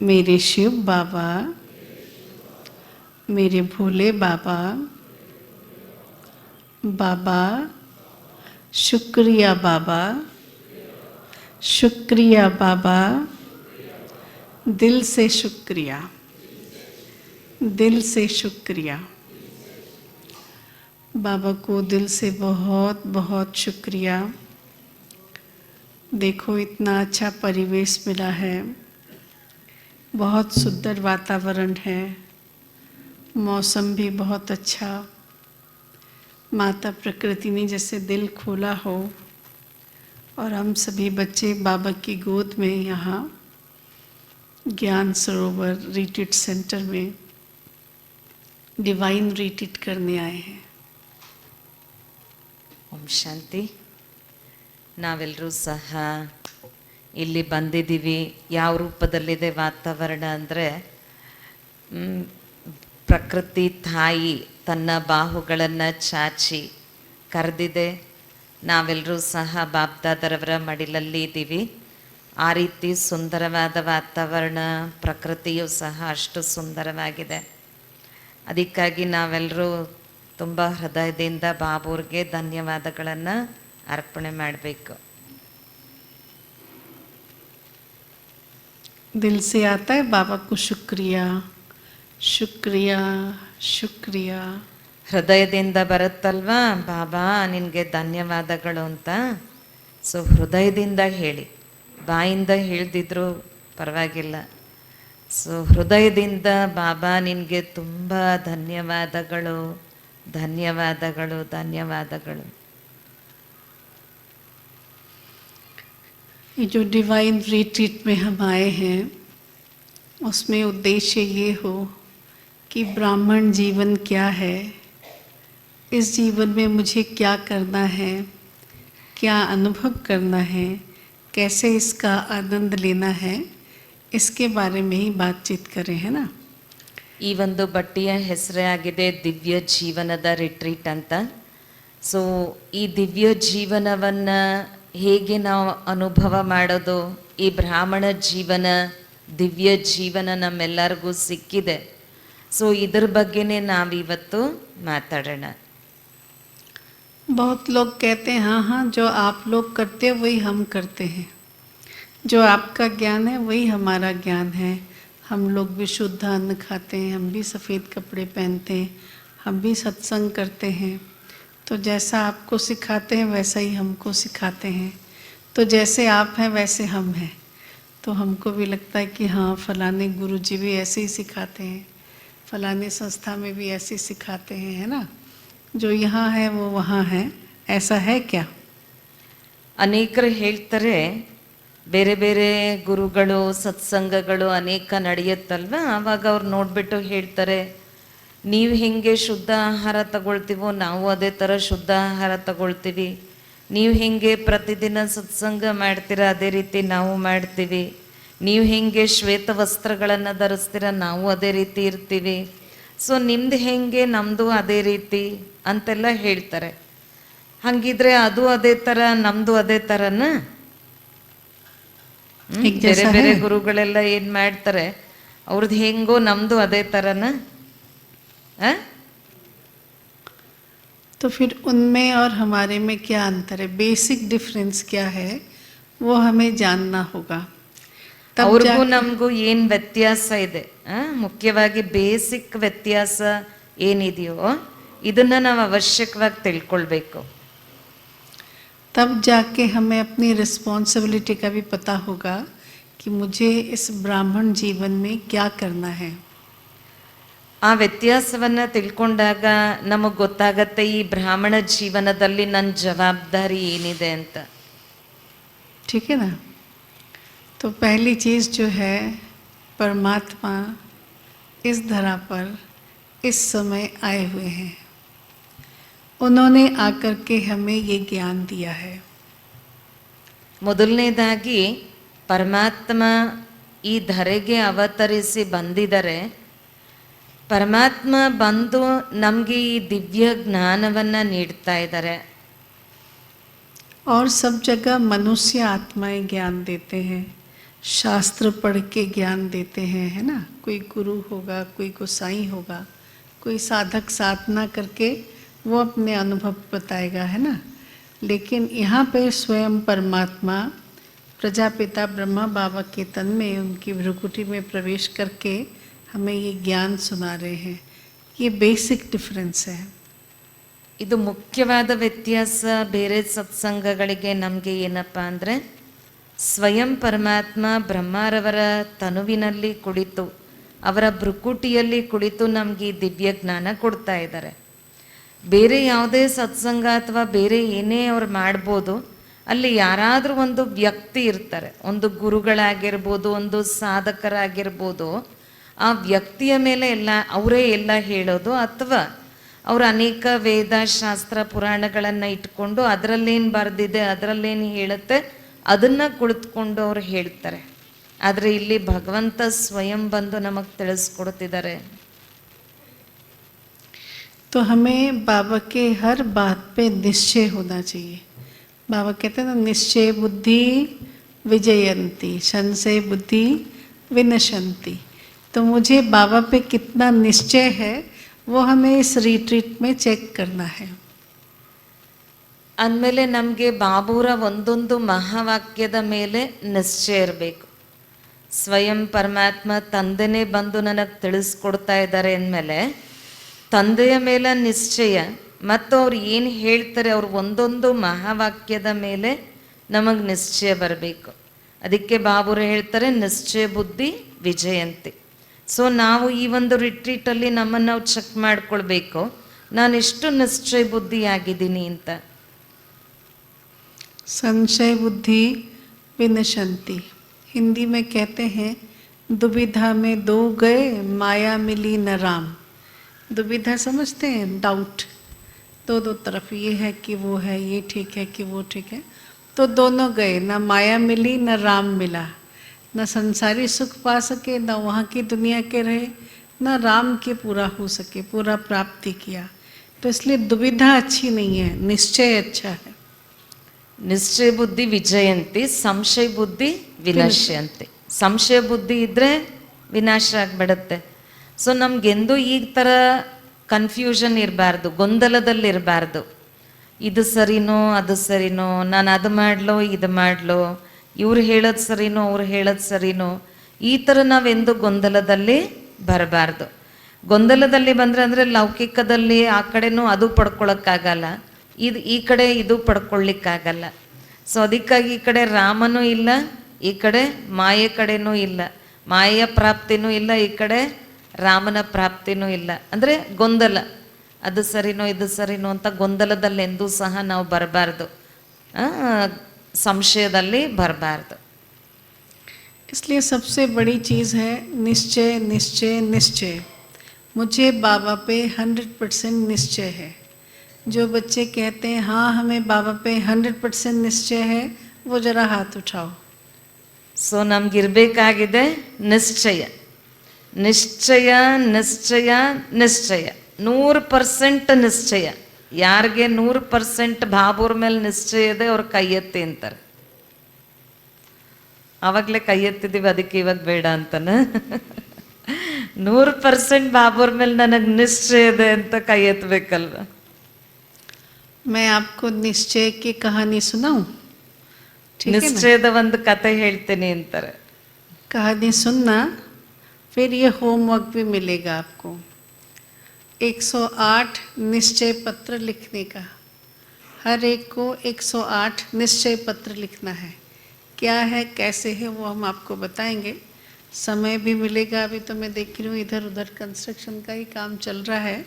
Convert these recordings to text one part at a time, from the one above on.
मेरे शिव बाबा, मेरे भोले बाबा, बाबा शुक्रिया बाबा, शुक्रिया बाबा, दिल से शुक्रिया, दिल से शुक्रिया। बाबा को दिल से बहुत बहुत शुक्रिया। देखो इतना अच्छा परिवेश मिला है, बहुत सुंदर वातावरण है, मौसम भी बहुत अच्छा। माता प्रकृति ने जैसे दिल खोला हो और हम सभी बच्चे बाबा की गोद में यहाँ ज्ञान सरोवर रिट्रीट सेंटर में डिवाइन रिट्रीट करने आए हैं। ಓಂ ಶಾಂತಿ. ನಾವೆಲ್ಲರೂ ಸಹ ಇಲ್ಲಿ ಬಂದಿದ್ದೀವಿ. ಯಾವ ರೂಪದಲ್ಲಿದೆ ವಾತಾವರಣ ಅಂದರೆ, ಪ್ರಕೃತಿ ತಾಯಿ ತನ್ನ ಬಾಹುಗಳನ್ನು ಚಾಚಿ ಕರೆದಿದೆ. ನಾವೆಲ್ಲರೂ ಸಹ ಬಾಬ್ದಾದರವರ ಮಡಿಲಲ್ಲಿ ಇದ್ದೀವಿ. ಆ ರೀತಿ ಸುಂದರವಾದ ವಾತಾವರಣ, ಪ್ರಕೃತಿಯೂ ಸಹ ಅಷ್ಟು ಸುಂದರವಾಗಿದೆ. ಅದಕ್ಕಾಗಿ ನಾವೆಲ್ಲರೂ ತುಂಬ ಹೃದಯದಿಂದ ಬಾಬೂರಿಗೆ ಧನ್ಯವಾದಗಳನ್ನು ಅರ್ಪಣೆ ಮಾಡಬೇಕು. दिल से आता है बाबा को शुक्रिया शुक्रिया शुक्रिया. ಹೃದಯದಿಂದ ಬರುತ್ತಲ್ವಾ ಬಾಬಾ ನಿನಗೆ ಧನ್ಯವಾದಗಳು ಅಂತ. ಸೊ ಹೃದಯದಿಂದ ಹೇಳಿ, ಬಾಯಿಂದ ಹೇಳ್ದಿದ್ರು ಪರವಾಗಿಲ್ಲ. ಸೊ ಹೃದಯದಿಂದ ಬಾಬಾ ನಿನಗೆ ತುಂಬ ಧನ್ಯವಾದಗಳು ಧನ್ಯವಾದಗಳು ಧನ್ಯವಾದಗಳು. ये जो डिवाइन रिट्रीट में हम आए हैं, उसमें उद्देश्य ये हो कि ब्राह्मण जीवन क्या है, इस जीवन में मुझे क्या करना है, क्या अनुभव करना है, कैसे इसका आनंद लेना है, इसके बारे में ही बातचीत करें, है ना. ಈ ಒಂದು ಬಟ್ಟೆಯ ಹೆಸರೇ ಆಗಿದೆ ದಿವ್ಯ ಜೀವನದ ರಿಟ್ರೀಟ್ ಅಂತ. ಸೊ ಈ ದಿವ್ಯ ಜೀವನವನ್ನು ಹೇಗೆ ನಾವು ಅನುಭವ ಮಾಡೋದು, ಈ ಬ್ರಾಹ್ಮಣ ಜೀವನ, ದಿವ್ಯ ಜೀವನ ನಮ್ಮೆಲ್ಲರಿಗೂ ಸಿಕ್ಕಿದೆ. ಸೊ ಇದ್ರ ಬಗ್ಗೆನೇ ನಾವಿವತ್ತು ಮಾತಾಡೋಣ. बहुत लोग कहते हैं हाँ हाँ जो आप लोग करते हैं वही हम करते हैं, जो आपका ज्ञान है वही हमारा ज्ञान है. हम लोग भी शुद्ध अन्न खाते हैं, हम भी सफ़ेद कपड़े पहनते हैं, हम भी सत्संग करते हैं. तो जैसा आपको सिखाते हैं वैसा ही हमको सिखाते हैं. तो जैसे आप हैं वैसे हम हैं. तो हमको भी लगता है कि हाँ फलाने गुरुजी भी ऐसे ही सिखाते हैं, फलाने संस्था में भी ऐसे ही सिखाते हैं, है ना. जो यहाँ है वो वहाँ है, ऐसा है क्या. ಅನೇಕರು ಹೇಳ್ತಾರೆ ಬೇರೆ ಬೇರೆ ಗುರುಗಳು ಸತ್ಸಂಗಗಳು ಅನೇಕ ನಡೆಯುತ್ತಲ್ವ, ಆವಾಗ ಅವ್ರು ನೋಡಿಬಿಟ್ಟು ಹೇಳ್ತಾರೆ ನೀವು ಹೆಂಗೆ ಶುದ್ಧ ಆಹಾರ ತಗೊಳ್ತೀವೋ ನಾವು ಅದೇ ಥರ ಶುದ್ಧ ಆಹಾರ ತಗೊಳ್ತೀವಿ, ನೀವು ಹೆಂಗೆ ಪ್ರತಿದಿನ ಸತ್ಸಂಗ ಮಾಡ್ತೀರ ಅದೇ ರೀತಿ ನಾವು ಮಾಡ್ತೀವಿ, ನೀವು ಹೆಂಗೆ ಶ್ವೇತ ವಸ್ತ್ರಗಳನ್ನು ಧರಿಸ್ತೀರ ನಾವು ಅದೇ ರೀತಿ ಇರ್ತೀವಿ, ಸೊ ನಿಮ್ದು ಹೆಂಗೆ ನಮ್ಮದು ಅದೇ ರೀತಿ ಅಂತೆಲ್ಲ ಹೇಳ್ತಾರೆ. ಹಾಗಿದ್ರೆ ಅದು ಅದೇ ಥರ ನಮ್ಮದು ಅದೇ ಥರನ. ಬೇರೆ ಬೇರೆ ಗುರುಗಳೆಲ್ಲ ಏನು ಮಾಡ್ತಾರೆ, ಅವ್ರದ್ದು ಹೆಂಗೋ ನಮ್ಮದು ಅದೇ ಥರನ. तो फिर उनमें और हमारे में क्या अंतर है, बेसिक डिफरेंस क्या है, वो हमें जानना होगा. ಅವ್ರಿಗೂ ನಮಗೂ ಏನು ವ್ಯತ್ಯಾಸ ಇದೆ, ಮುಖ್ಯವಾಗಿ ಬೇಸಿಕ್ ವ್ಯತ್ಯಾಸ ಏನಿದೆಯೋ ಇದನ್ನು ನಾವು ಅವಶ್ಯಕವಾಗಿ ತಿಳ್ಕೊಳ್ಬೇಕು. तब जाके हमें अपनी रिस्पॉन्सिबिलिटी का भी पता होगा कि मुझे इस ब्राह्मण जीवन में क्या करना है. ಆ ವ್ಯತ್ಯಾಸವನ್ನು ತಿಳ್ಕೊಂಡಾಗ ನಮಗೆ ಗೊತ್ತಾಗತ್ತೆ ಈ ಬ್ರಾಹ್ಮಣ ಜೀವನದಲ್ಲಿ ನನ್ನ ಜವಾಬ್ದಾರಿ ಏನಿದೆ ಅಂತ. ठीक है ना. तो पहली चीज़ जो है, परमात्मा इस धरा पर इस समय आए हुए हैं, उन्होंने आकर के हमें ये ज्ञान दिया है. ಮೊದಲನೇದಾಗಿ ಪರಮಾತ್ಮ ಈ ಧರೆಗೆ ಅವತರಿಸಿ ಬಂದಿದ್ದಾರೆ. ಪರಮಾತ್ಮ ಬಂದು ನಮಗೆ ಈ ದಿವ್ಯ ಜ್ಞಾನವನ್ನು ನೀಡ್ತಾ ಇದ್ದಾರೆ. और सब जगह मनुष्य आत्माएं ज्ञान देते हैं, शास्त्र पढ़ के ज्ञान देते हैं, है ना। कोई गुरु होगा, कोई गोसाई होगा, कोई साधक साधना करके वो अपने अनुभव बताएगा, है ना। लेकिन यहाँ पे स्वयं परमात्मा प्रजापिता ब्रह्मा बाबा के तन में उनकी भ्रुकुटी में प्रवेश करके हमें ये ज्ञान सुना रहे हैं। ये बेसिक डिफरेंस है। ಇದು ಮುಖ್ಯವಾದ ವ್ಯತ್ಯಾಸ ಬೇರೆ ಸತ್ಸಂಗಗಳಿಗೆ ನಮಗೆ ಏನಪ್ಪ ಅಂದರೆ, ಸ್ವಯಂ ಪರಮಾತ್ಮ ಬ್ರಹ್ಮರವರ ತನುವಿನಲ್ಲಿ ಕುಳಿತು ಅವರ ಭ್ರುಕುಟಿಯಲ್ಲಿ ಕುಳಿತು ನಮಗೆ ಈ ದಿವ್ಯ ಜ್ಞಾನ ಕೊಡ್ತಾ ಇದ್ದಾರೆ. ಬೇರೆ ಯಾವುದೇ ಸತ್ಸಂಗ ಅಥವಾ ಬೇರೆ ಏನೇ ಅವ್ರು ಮಾಡ್ಬೋದು, ಅಲ್ಲಿ ಯಾರಾದರೂ ಒಂದು ವ್ಯಕ್ತಿ ಇರ್ತಾರೆ, ಒಂದು ಗುರುಗಳಾಗಿರ್ಬೋದು, ಒಂದು ಸಾಧಕರಾಗಿರ್ಬೋದು. ಆ ವ್ಯಕ್ತಿಯ ಮೇಲೆ ಎಲ್ಲ ಅವರೇ ಎಲ್ಲ ಹೇಳೋದು, ಅಥವಾ ಅವರು ಅನೇಕ ವೇದ ಶಾಸ್ತ್ರ ಪುರಾಣಗಳನ್ನು ಇಟ್ಕೊಂಡು ಅದರಲ್ಲೇನು ಬರೆದಿದೆ ಅದರಲ್ಲೇನು ಹೇಳುತ್ತೆ ಅದನ್ನು ಕುಳಿತುಕೊಂಡು ಅವ್ರು ಹೇಳ್ತಾರೆ. ಆದರೆ ಇಲ್ಲಿ ಭಗವಂತ ಸ್ವಯಂ ಬಂದು ನಮಗೆ ತಿಳಿಸ್ಕೊಡ್ತಿದ್ದಾರೆ. तो हमें बाबा के हर बात पे निश्चय होना चाहिए। बाबा कहते हैं ना, निश्चय बुद्धि विजयंती, संशय बुद्धि विनशंती। तो मुझे बाबा पे कितना निश्चय है वो हमें इस रिट्रीट में चेक करना है. ಅಂದಮೇಲೆ ನಮಗೆ ಬಾಬೂರ ಒಂದೊಂದು ಮಹಾವಾಕ್ಯದ ಮೇಲೆ ನಿಶ್ಚಯ ಇರಬೇಕು. ಸ್ವಯಂ ಪರಮಾತ್ಮ ತಂದೆನೇ ಬಂದು ನನಗೆ ತಿಳಿಸ್ಕೊಡ್ತಾ ಇದ್ದಾರೆ ಅಂದಮೇಲೆ ತಂದೆಯ ಮೇಲೆ ನಿಶ್ಚಯ, ಮತ್ತು ಅವ್ರು ಏನು ಹೇಳ್ತಾರೆ ಅವ್ರು ಒಂದೊಂದು ಮಹಾವಾಕ್ಯದ ಮೇಲೆ ನಮಗೆ ನಿಶ್ಚಯ ಬರಬೇಕು. ಅದಕ್ಕೆ ಬಾಬೂರು ಹೇಳ್ತಾರೆ ನಿಶ್ಚಯ ಬುದ್ಧಿ ವಿಜಯಂತಿ. ಸೊ ನಾವು ಈ ಒಂದು ರಿಟ್ರೀಟಲ್ಲಿ ನಮ್ಮನ್ನು ನಾವು ಚೆಕ್ ಮಾಡ್ಕೊಳ್ಬೇಕು, ನಾನು ಎಷ್ಟು ನಿಶ್ಚಯ ಬುದ್ಧಿಯಾಗಿದ್ದೀನಿ ಅಂತ. संशय बुद्धि विनशंति, हिंदी में कहते हैं दुविधा में दो गए माया मिली न राम. दुविधा समझते हैं, डाउट, दो दो तरफ, ये है कि वो है, ये ठीक है कि वो ठीक है. तो दोनों गए, न माया मिली न राम मिला, न संसारी सुख पा सके, न वहाँ की दुनिया के रहे, न राम के पूरा हो सके, पूरा प्राप्ति किया. तो इसलिए दुविधा अच्छी नहीं है, निश्चय अच्छा है. ನಿಶ್ಚಯ ಬುದ್ಧಿ ವಿಜಯಂತಿ, ಸಂಶಯ ಬುದ್ಧಿ ವಿನಾಶಂತಿ. ಸಂಶಯ ಬುದ್ಧಿ ಇದ್ದರೆ ವಿನಾಶ ಆಗಿಬಿಡುತ್ತೆ. ಸೊ ನಮಗೆಂದೂ ಈ ಥರ ಕನ್ಫ್ಯೂಷನ್ ಇರಬಾರ್ದು, ಗೊಂದಲದಲ್ಲಿರಬಾರ್ದು. ಇದು ಸರಿನೋ ಅದು ಸರಿನೋ, ನಾನು ಅದು ಮಾಡಲೋ ಇದು ಮಾಡಲೋ, ಇವ್ರು ಹೇಳೋದು ಸರಿನೋ ಅವ್ರು ಹೇಳೋದು ಸರಿನೋ, ಈ ಥರ ನಾವೆಂದು ಗೊಂದಲದಲ್ಲಿ ಬರಬಾರ್ದು. ಗೊಂದಲದಲ್ಲಿ ಬಂದರೆ ಅಂದರೆ ಲೌಕಿಕದಲ್ಲಿ ಆ ಕಡೆನೂ ಅದು ಪಡ್ಕೊಳಕ್ಕಾಗಲ್ಲ, ಈ ಕಡೆ ಇದು ಪಡ್ಕೊಳ್ಳಿಕ್ಕಾಗಲ್ಲ. ಸೊ ಅದಕ್ಕಾಗಿ ಈ ಕಡೆ ರಾಮನೂ ಇಲ್ಲ, ಈ ಕಡೆ ಮಾಯೆ ಕಡೆನೂ ಇಲ್ಲ, ಮಾಯೆಯ ಪ್ರಾಪ್ತಿನೂ ಇಲ್ಲ, ಈ ಕಡೆ ರಾಮನ ಪ್ರಾಪ್ತಿನೂ ಇಲ್ಲ. ಅಂದರೆ ಗೊಂದಲ, ಅದು ಸರಿನೋ ಇದು ಸರಿನೋ ಅಂತ ಗೊಂದಲದಲ್ಲಿ ಎಂದೂ ಸಹ ನಾವು ಬರಬಾರ್ದು, ಸಂಶಯದಲ್ಲಿ ಬರಬಾರ್ದು. इसलिए सबसे बड़ी चीज़ है निश्चय निश्चय निश्चय. मुझे बाबा पे 100% निश्चय है. जो बच्चे कहते हैं हाँ हमें बाबा पे 100% निश्चय है, वो जरा हाथ उठाओ. ಸೊ ನಮಗಿರ್ಬೇಕಾಗಿದೆ ನಿಶ್ಚಯ, ನಿಶ್ಚಯ ನಿಶ್ಚಯ ನಿಶ್ಚಯ, 100% ನಿಶ್ಚಯ. ಯಾರಿಗೆ 100% ಬಾಬೂರ್ ಮೇಲೆ ನಿಶ್ಚಯ ಇದೆ ಅವ್ರು ಕೈ ಎತ್ತಿ ಅಂತಾರೆ. ಆವಾಗಲೇ ಕೈ ಎತ್ತಿದ್ದೀವಿ, ಅದಕ್ಕೆ ಇವಾಗ ಬೇಡ ಅಂತಾನೆ. 100% ಬಾಬೂರ್ ಮೇಲೆ ನನಗೆ ನಿಶ್ಚಯ ಇದೆ ಅಂತ ಕೈ ಎತ್ತಬೇಕಲ್ವ. मैं आपको निश्चय की कहानी सुनाऊं? ठीक है ना? ನಿಶ್ಚಯದ ಒಂದು ಕತೆ ಹೇಳ್ತೀನಿ ಅಂತಾರೆ. कहानी सुनना, फिर ये होमवर्क भी मिलेगा आपको. 108 निश्चय पत्र लिखने का. हर एक को 108 निश्चय पत्र लिखना है. क्या है कैसे है वो हम आपको बताएंगे. समय भी मिलेगा. अभी तो मैं देख रही हूँ इधर उधर कंस्ट्रक्शन का ही काम चल रहा है,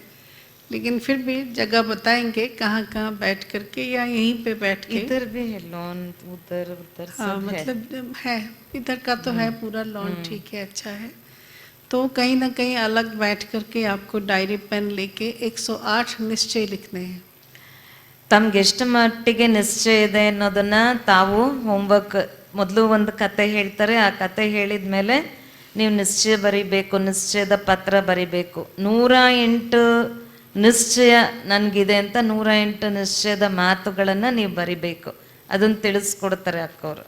लेकिन फिर भी जगह बताएंगे कहाँ कहाँ बैठ करके या यहीं पे बैठ के. इधर भी है लॉन, उधर उधर हाँ, सब है. मतलब है, इधर का तो है पूरा लॉन, ठीक है, अच्छा है. तो कहीं ना कहीं अलग बैठ करके आपको डायरी पेन लेके 108 निश्चय लिखने हैं. ತಮ್ಗೆ ಎಷ್ಟು ಮಟ್ಟಿಗೆ ನಿಶ್ಚಯ ಇದೆ ಅನ್ನೋದನ್ನ ತಾವು ಹೋಮ್ವರ್ಕ್, ಮೊದಲು ಒಂದು ಕತೆ ಹೇಳ್ತಾರೆ, ಆ ಕತೆ ಹೇಳಿದ ಮೇಲೆ ನೀವು ನಿಶ್ಚಯ ಬರಿಬೇಕು, ನಿಶ್ಚಯದ ಪತ್ರ ಬರಿಬೇಕು. 108 ನಿಶ್ಚಯ ನನಗಿದೆ ಅಂತ 108 ನಿಶ್ಚಯದ ಮಾತುಗಳನ್ನು ನೀವು ಬರಿಬೇಕು. ಅದನ್ನು ತಿಳಿಸ್ಕೊಡ್ತಾರೆ ಅಕ್ಕವರು.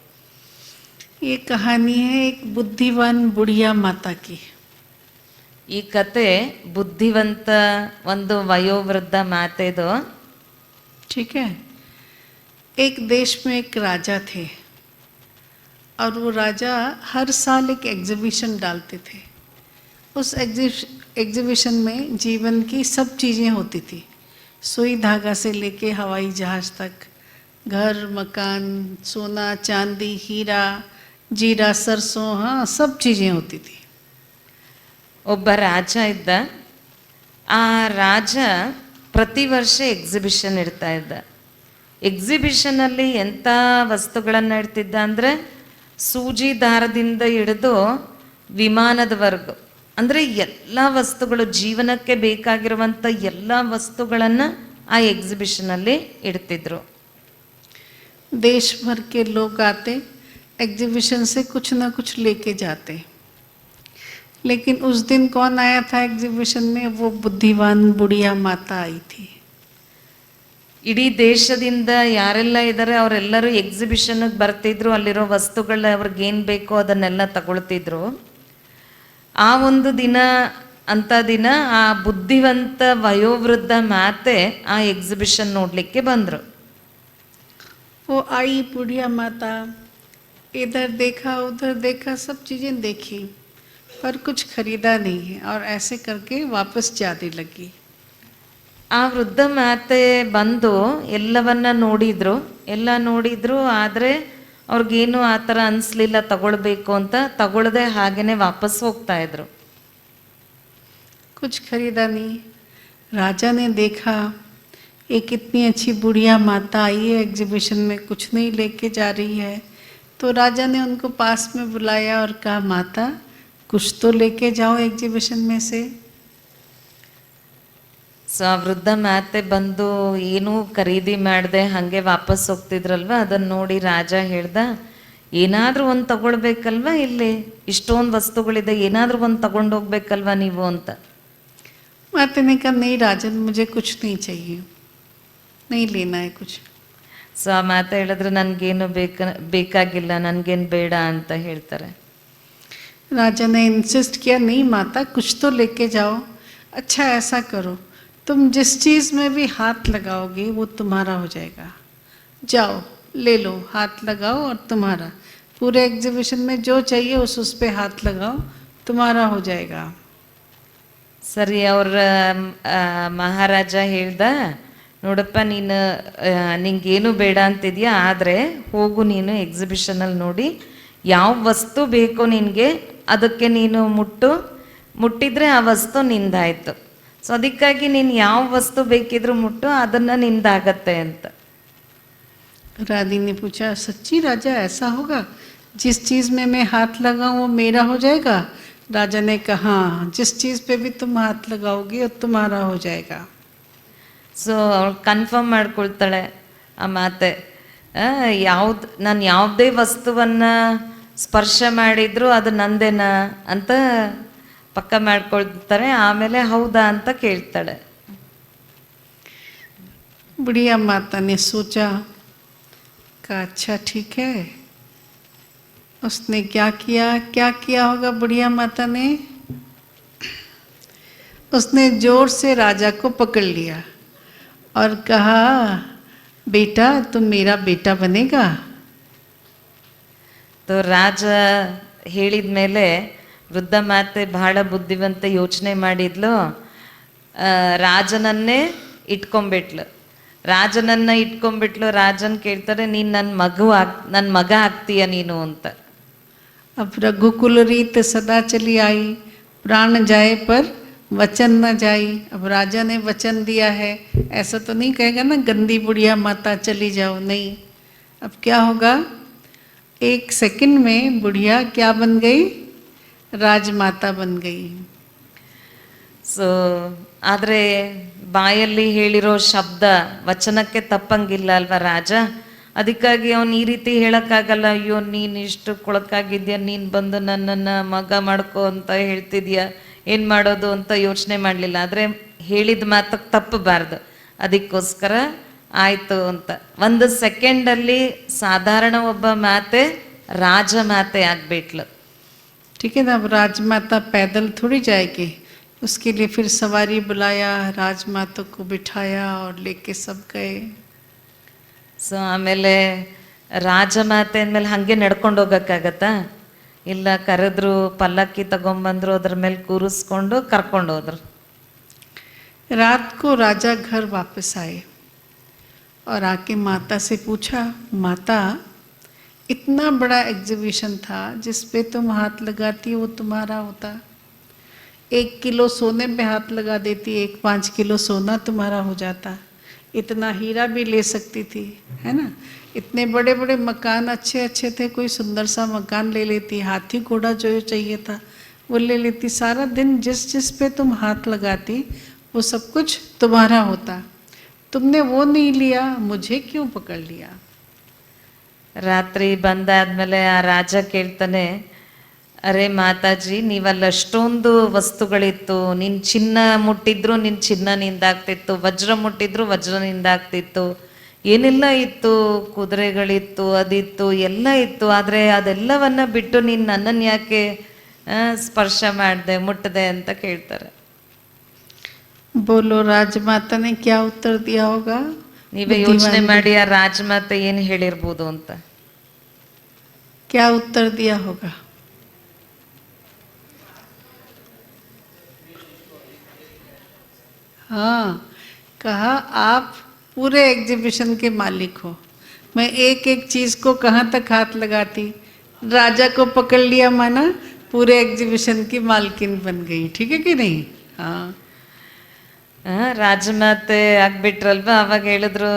ये कहानी है एक बुद्धिवान बुढ़िया माता की। ಈ ಕತೆ ಬುದ್ಧಿವಂತ ಒಂದು ವಯೋವೃದ್ಧ ಮಾತೆದು. ठीक है। एक देश में एक राजा थे और वो राजा हर साल एक एग्जीबिशन डालते थे। उस एग्जीबिशन में जीवन की सब चीज़ें होती थी, सुई धागा से लेके हवाई जहाज़ तक, घर मकान, सोना चांदी हीरा जीरा सरसों, हाँ सब चीज़ें होती थी। ಒಬ್ಬ ರಾಜ ಇದ್ದ. ಆ ರಾಜ ಪ್ರತಿ ವರ್ಷ ಎಕ್ಸಿಬಿಷನ್ ಇಡ್ತಾ ಇದ್ದ. ಎಕ್ಸಿಬಿಷನಲ್ಲಿ ಎಂಥ ವಸ್ತುಗಳನ್ನು ಇಡ್ತಿದ್ದ ಅಂದರೆ ಸೂಜಿ ದಾರದಿಂದ ಹಿಡಿದು ವಿಮಾನದವರೆಗೂ, ಅಂದರೆ ಎಲ್ಲ ವಸ್ತುಗಳು, ಜೀವನಕ್ಕೆ ಬೇಕಾಗಿರುವಂಥ ಎಲ್ಲ ವಸ್ತುಗಳನ್ನು ಆ ಎಕ್ಸಿಬಿಷನಲ್ಲಿ ಇಡ್ತಿದ್ರು. देश भर के लोग आते, एग्जीबिशन से कुछ ना कुछ लेके जाते। लेकिन उस दिन कौन आया था एग्जीबिशन में? वो बुद्धिवान बुढ़िया माता आई थी। ಇಡೀ ದೇಶದಿಂದ ಯಾರೆಲ್ಲ ಇದ್ದಾರೆ ಅವರೆಲ್ಲರೂ ಎಕ್ಸಿಬಿಷನ್ಗೆ ಬರ್ತಿದ್ರು. ಅಲ್ಲಿರೋ ವಸ್ತುಗಳ ಅವ್ರಿಗೇನು ಬೇಕೋ ಅದನ್ನೆಲ್ಲ ತಗೊಳ್ತಿದ್ರು. ಆ ಒಂದು ದಿನ ಅಂಥ ದಿನ ಆ ಬುದ್ಧಿವಂತ ವಯೋವೃದ್ಧ ಮಾತೆ ಆ ಎಕ್ಸಿಬಿಷನ್ ನೋಡಲಿಕ್ಕೆ ಬಂದರು. वो आई बुढ़िया माता, इधर देखा उधर देखा, सब चीज़ें देखी पर कुछ खरीदा नहीं है और ऐसे करके वापस जाने लगी। ಆ ವೃದ್ಧ ಮಾತೆ ಬಂದು ಎಲ್ಲವನ್ನ ನೋಡಿದ್ರು. ಆದರೆ ಅವ್ರಿಗೇನು ಆ ಥರ ಅನಿಸ್ಲಿಲ್ಲ ತಗೊಳ್ಬೇಕು ಅಂತ. ತಗೊಳ್ಳದೆ ಹಾಗೇನೆ ವಾಪಸ್ ಹೋಗ್ತಾ ಇದ್ರು. कुछ खरीदा नहीं। राजा ने देखा एक इतनी अच्छी बुढ़िया माता आई है एग्जीबिशन में, कुछ नहीं लेके जा रही है। तो राजा ने उनको पास में बुलाया और कहा, माता कुछ तो लेके जाओ एग्जीबिशन में से। ಸೊ ಆ ವೃದ್ಧ ಮಾತೆ ಬಂದು ಏನೂ ಖರೀದಿ ಮಾಡದೆ ಹಾಗೆ ವಾಪಸ್ ಹೋಗ್ತಿದ್ರಲ್ವ, ಅದನ್ನು ನೋಡಿ ರಾಜ ಹೇಳ್ದ, ಏನಾದರೂ ಒಂದು ತಗೊಳ್ಬೇಕಲ್ವ, ಇಲ್ಲಿ ಇಷ್ಟೊಂದು ವಸ್ತುಗಳಿದೆ, ಏನಾದರೂ ಒಂದು ತಗೊಂಡು ಹೋಗ್ಬೇಕಲ್ವ ನೀವು ಅಂತ. माता ने कहा, नहीं राजन मुझे कुछ नहीं चाहिए, नहीं लेना है कुछ। ಸೊ ಆ ಮಾತೆ ಹೇಳಿದ್ರೆ ನನಗೇನು ಬೇಕಾಗಿಲ್ಲ, ನನಗೇನು ಬೇಡ ಅಂತ ಹೇಳ್ತಾರೆ. राजा ने इंसिस्ट किया, नहीं माता कुछ तो लेके जाओ। अच्छा ऐसा करो, तुम जिस चीज़ में भी हाथ लगाओगे वो तुम्हारा हो जाएगा। जाओ ले लो, हाथ लगाओ और तुम्हारा, पूरे एग्जीबिशन में जो चाहिए उस पे हाथ लगाओ, तुम्हारा हो जाएगा। ಸರಿ, ಅವ್ರ ಮಹಾರಾಜ ಹೇಳ್ದ, ನೋಡಪ್ಪ ನೀನು ನಿಂಗೇನು ಬೇಡ ಅಂತಿದ್ಯಾ, ಆದರೆ ಹೋಗು ನೀನು ಎಕ್ಸಿಬಿಷನಲ್ಲಿ ನೋಡಿ ಯಾವ ವಸ್ತು ಬೇಕೋ ನಿನಗೆ ಅದಕ್ಕೆ ನೀನು ಮುಟ್ಟಿದ್ರೆ ಆ ವಸ್ತು ನಿಂದಾಯ್ತು. ಸೊ ಅದಕ್ಕಾಗಿ ನೀನು ಯಾವ ವಸ್ತು ಬೇಕಿದ್ರೂ ಮುಟ್ಟು, ಅದನ್ನು ನಿಂದಾಗತ್ತೆ ಅಂತ. रानी ने पूछा, सच्ची राजा ऐसा होगा? जिस चीज़ में मैं हाथ लगाऊं वो मेरा हो जाएगा? राजा ने कहा, हाँ जिस चीज़ पे भी तुम हाथ लगाओगे वो तुम्हारा हो जाएगा। ಸೊ ಅವಳು ಕನ್ಫರ್ಮ್ ಮಾಡ್ಕೊಳ್ತಾಳೆ ಆ ಮಾತೆ, ನಾನು ಯಾವುದೇ ವಸ್ತುವನ್ನು ಸ್ಪರ್ಶ ಮಾಡಿದ್ರು ಅದು ನಂದೇನಾ ಅಂತ ಪಕ್ಕ ಮಾಡ್ಕೊಳ್ತಾರೆ. ಆಮೇಲೆ ಹೌದಾ ಅಂತ ಕೇಳ್ತಾಳೆ. बुढ़िया माता ने सोचा का अच्छा ठीक है। उसने क्या किया होगा बुढ़िया माता ने? उसने जोर से राजा को पकड़ लिया और कहा, बेटा तुम मेरा बेटा बनेगा। तो ರಾಜ ಹೇಳಿದ ಮೇಲೆ ವೃದ್ಧ ಮಾತೆ ಬಹಳ ಬುದ್ಧಿವಂತ ಯೋಚನೆ ಮಾಡಿದ್ಲು. ರಾಜನನ್ನೇ ಇಟ್ಕೊಂಡ್ಬಿಟ್ಲು. ರಾಜನ್ ಕೇಳ್ತಾರೆ, ನೀನು ನನ್ನ ಮಗ ಆಗ್ತೀಯ ನೀನು ಅಂತ. अब रघुकुल रीत सदा चली आई, प्राण जाए पर वचन न जाई। अब राजा ने वचन दिया है, ऐसा तो नहीं कहेगा ना गंदी बुढ़िया माता चली जाओ, नहीं। अब क्या होगा? एक सेकंड में बुढ़िया क्या बन गई? राजमाता बन गई। ಸೊ ಆದರೆ ಬಾಯಲ್ಲಿ ಹೇಳಿರೋ ಶಬ್ದ ವಚನಕ್ಕೆ ತಪ್ಪಂಗಿಲ್ಲ ಅಲ್ವಾ ರಾಜ. ಅದಕ್ಕಾಗಿ ಅವನು ಈ ರೀತಿ ಹೇಳೋಕ್ಕಾಗಲ್ಲ, ಅಯ್ಯೋ ನೀನು ಇಷ್ಟು ಕೊಳಕಾಗಿದ್ಯಾ, ನೀನು ಬಂದು ನನ್ನನ್ನು ಮಗ ಮಾಡ್ಕೋ ಅಂತ ಹೇಳ್ತಿದ್ಯಾ, ಏನು ಮಾಡೋದು ಅಂತ ಯೋಚನೆ ಮಾಡಲಿಲ್ಲ. ಆದರೆ ಹೇಳಿದ ಮಾತಕ್ಕೆ ತಪ್ಪಬಾರ್ದು, ಅದಕ್ಕೋಸ್ಕರ ಆಯಿತು ಅಂತ. ಒಂದು ಸೆಕೆಂಡಲ್ಲಿ ಸಾಧಾರಣ ಒಬ್ಬ ಮಾತೆ ರಾಜಮಾತೆ ಆಗ್ಬಿಟ್ಲು. ठीक है ना। अब राजमाता पैदल थोड़ी जाएगी, उसके लिए फिर सवारी बुलाया, राजमाता को बिठाया और लेके सब गए। ಸೊ ಆಮೇಲೆ ರಾಜಮಾತೆ ಅಂದಮೇಲೆ ಹಾಗೆ ನಡ್ಕೊಂಡು ಹೋಗೋಕ್ಕಾಗತ್ತಾ? ಇಲ್ಲ, ಕರೆದ್ರು, ಪಲ್ಲಕ್ಕಿ ತಗೊಂಬಂದ್ರು, ಅದ್ರ ಮೇಲೆ ಕೂರಿಸ್ಕೊಂಡು ಕರ್ಕೊಂಡು ಹೋದ್ರು. रात को राजा घर वापस आए और आके माता से पूछा, माता इतना बड़ा एग्जीबिशन था जिस पे तुम हाथ लगाती वो तुम्हारा होता, 1 किलो सोने पे हाथ लगा देती, 5 किलो सोना तुम्हारा हो जाता, इतना हीरा भी ले सकती थी, है ना। इतने बड़े बड़े मकान अच्छे अच्छे थे, कोई सुंदर सा मकान ले लेती, हाथी घोड़ा जो चाहिए था वो ले लेती, सारा दिन जिस जिस पे तुम हाथ लगाती वो सब कुछ तुम्हारा होता, तुमने वो नहीं लिया, मुझे क्यों पकड़ लिया। ರಾತ್ರಿ ಬಂದಾದ್ಮೇಲೆ ಆ ರಾಜ ಕೇಳ್ತಾನೆ, ಅರೆ ಮಾತಾಜಿ, ನೀವಲ್ಲಿ ಅಷ್ಟೊಂದು ವಸ್ತುಗಳಿತ್ತು, ನಿನ್ನ ಚಿನ್ನ ಮುಟ್ಟಿದ್ರು ನಿನ್ನ ಚಿನ್ನ ನಿಂದಾಗ್ತಿತ್ತು, ವಜ್ರ ಮುಟ್ಟಿದ್ರು ವಜ್ರ ನಿಂದಾಗ್ತಿತ್ತು, ಏನೆಲ್ಲ ಇತ್ತು, ಕುದುರೆಗಳಿತ್ತು, ಅದಿತ್ತು, ಎಲ್ಲ ಇತ್ತು, ಆದರೆ ಅದೆಲ್ಲವನ್ನ ಬಿಟ್ಟು ನೀನು ನನ್ನನ್ನು ಯಾಕೆ ಸ್ಪರ್ಶ ಮಾಡಿದೆ, ಮುಟ್ಟದೆ ಅಂತ ಕೇಳ್ತಾರೆ. बोलो राजमाता ने क्या उत्तर दिया होगा। ನೀವೇ ಯೋಚನೆ ಮಾಡಿ ಆ ರಾಜಮಾತೆ ಏನು ಹೇಳಿರ್ಬೋದು ಅಂತ. क्या उत्तर दिया होगा। हाँ, कहा आप पूरे एग्जीबिशन के मालिक हो, मैं एक एक चीज को कहाँ तक हाथ लगाती, राजा को पकड़ लिया, माना पूरे एग्जीबिशन की मालकिन बन गई। ठीक है कि नहीं। हाँ, ರಾಜಮಾತೆ ಆಗ್ಬಿಟ್ರಲ್ವಾ. ಅವಾಗ ಹೇಳಿದ್ರು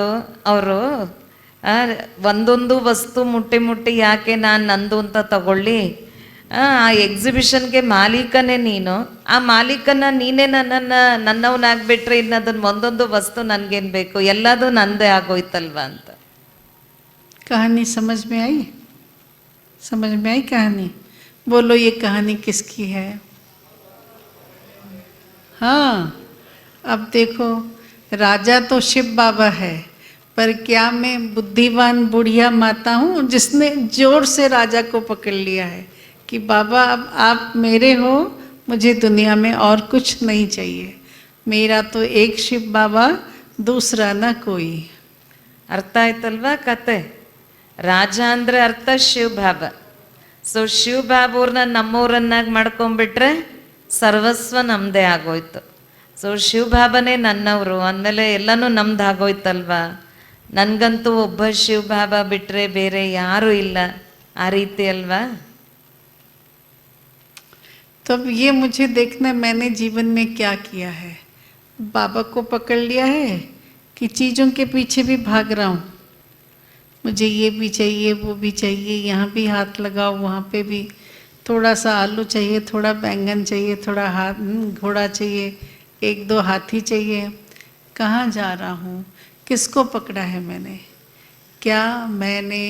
ಅವರು, ಒಂದೊಂದು ವಸ್ತು ಮುಟ್ಟಿ ಮುಟ್ಟಿ ಯಾಕೆ ನಾನು ನಂದು ಅಂತ ತಗೊಳ್ಳಿ, ಆ ಎಕ್ಸಿಬಿಷನ್ಗೆ ಮಾಲೀಕನೇ ನೀನು, ಆ ಮಾಲೀಕನ ನೀನೇ ನನ್ನವನಾಗ್ಬಿಟ್ರೆ ಇನ್ನು ಅದನ್ನ ಒಂದೊಂದು ವಸ್ತು ನನಗೇನು ಬೇಕು, ಎಲ್ಲದೂ ನಂದೇ ಆಗೋಯ್ತಲ್ವಾ ಅಂತ. कहानी समझ में आई। समझ में आई कहानी। बोलो ये कहानी किसकी है। हाँ, अब देखो, राजा तो शिव बाबा है, पर क्या मैं बुद्धिवान बुढ़िया माता हूँ जिसने जोर से राजा को पकड़ लिया है कि बाबा अब आप मेरे हो, मुझे दुनिया में और कुछ नहीं चाहिए, मेरा तो एक शिव बाबा, दूसरा ना कोई। ಅರ್ಥ ಆಯ್ತಲ್ವಾ ಕತೆ? ರಾಜ ಅಂದ್ರೆ ಅರ್ಥ ಶಿವ ಬಾಬಾ. ಸೊ ಶಿವ ಬಾಬೂರ್ನ ನಮ್ಮೂರನ್ನಾಗಿ ಮಾಡ್ಕೊಂಡ್ಬಿಟ್ರೆ ಸರ್ವಸ್ವ ನಮ್ಮದೇ ಆಗೋಯ್ತು. ಸೊ ಶಿವ ಬಾಬಾನೇ ನನ್ನವರು ಅಂದಮೇಲೆ ಎಲ್ಲನೂ ನಮ್ದು ಆಗೋಯ್ತಲ್ವಾ. ನನಗಂತೂ ಒಬ್ಬ ಶಿವ ಬಾಬಾ ಬಿಟ್ಟರೆ ಬೇರೆ ಯಾರೂ ಇಲ್ಲ, ಆ ರೀತಿ ಅಲ್ವಾ. तब ये मुझे देखना मैंने जीवन में क्या किया है। बाबा को पकड़ लिया है कि चीज़ों के पीछे भी भाग रहा हूँ, मुझे ये भी चाहिए वो भी चाहिए, यहाँ भी हाथ लगाओ, वहाँ पे भी थोड़ा सा आलू चाहिए, थोड़ा बैंगन चाहिए, थोड़ा घोड़ा चाहिए, 1-2 हाथी चाहिए। कहाँ जा रहा हूँ, किसको पकड़ा है मैंने। क्या मैंने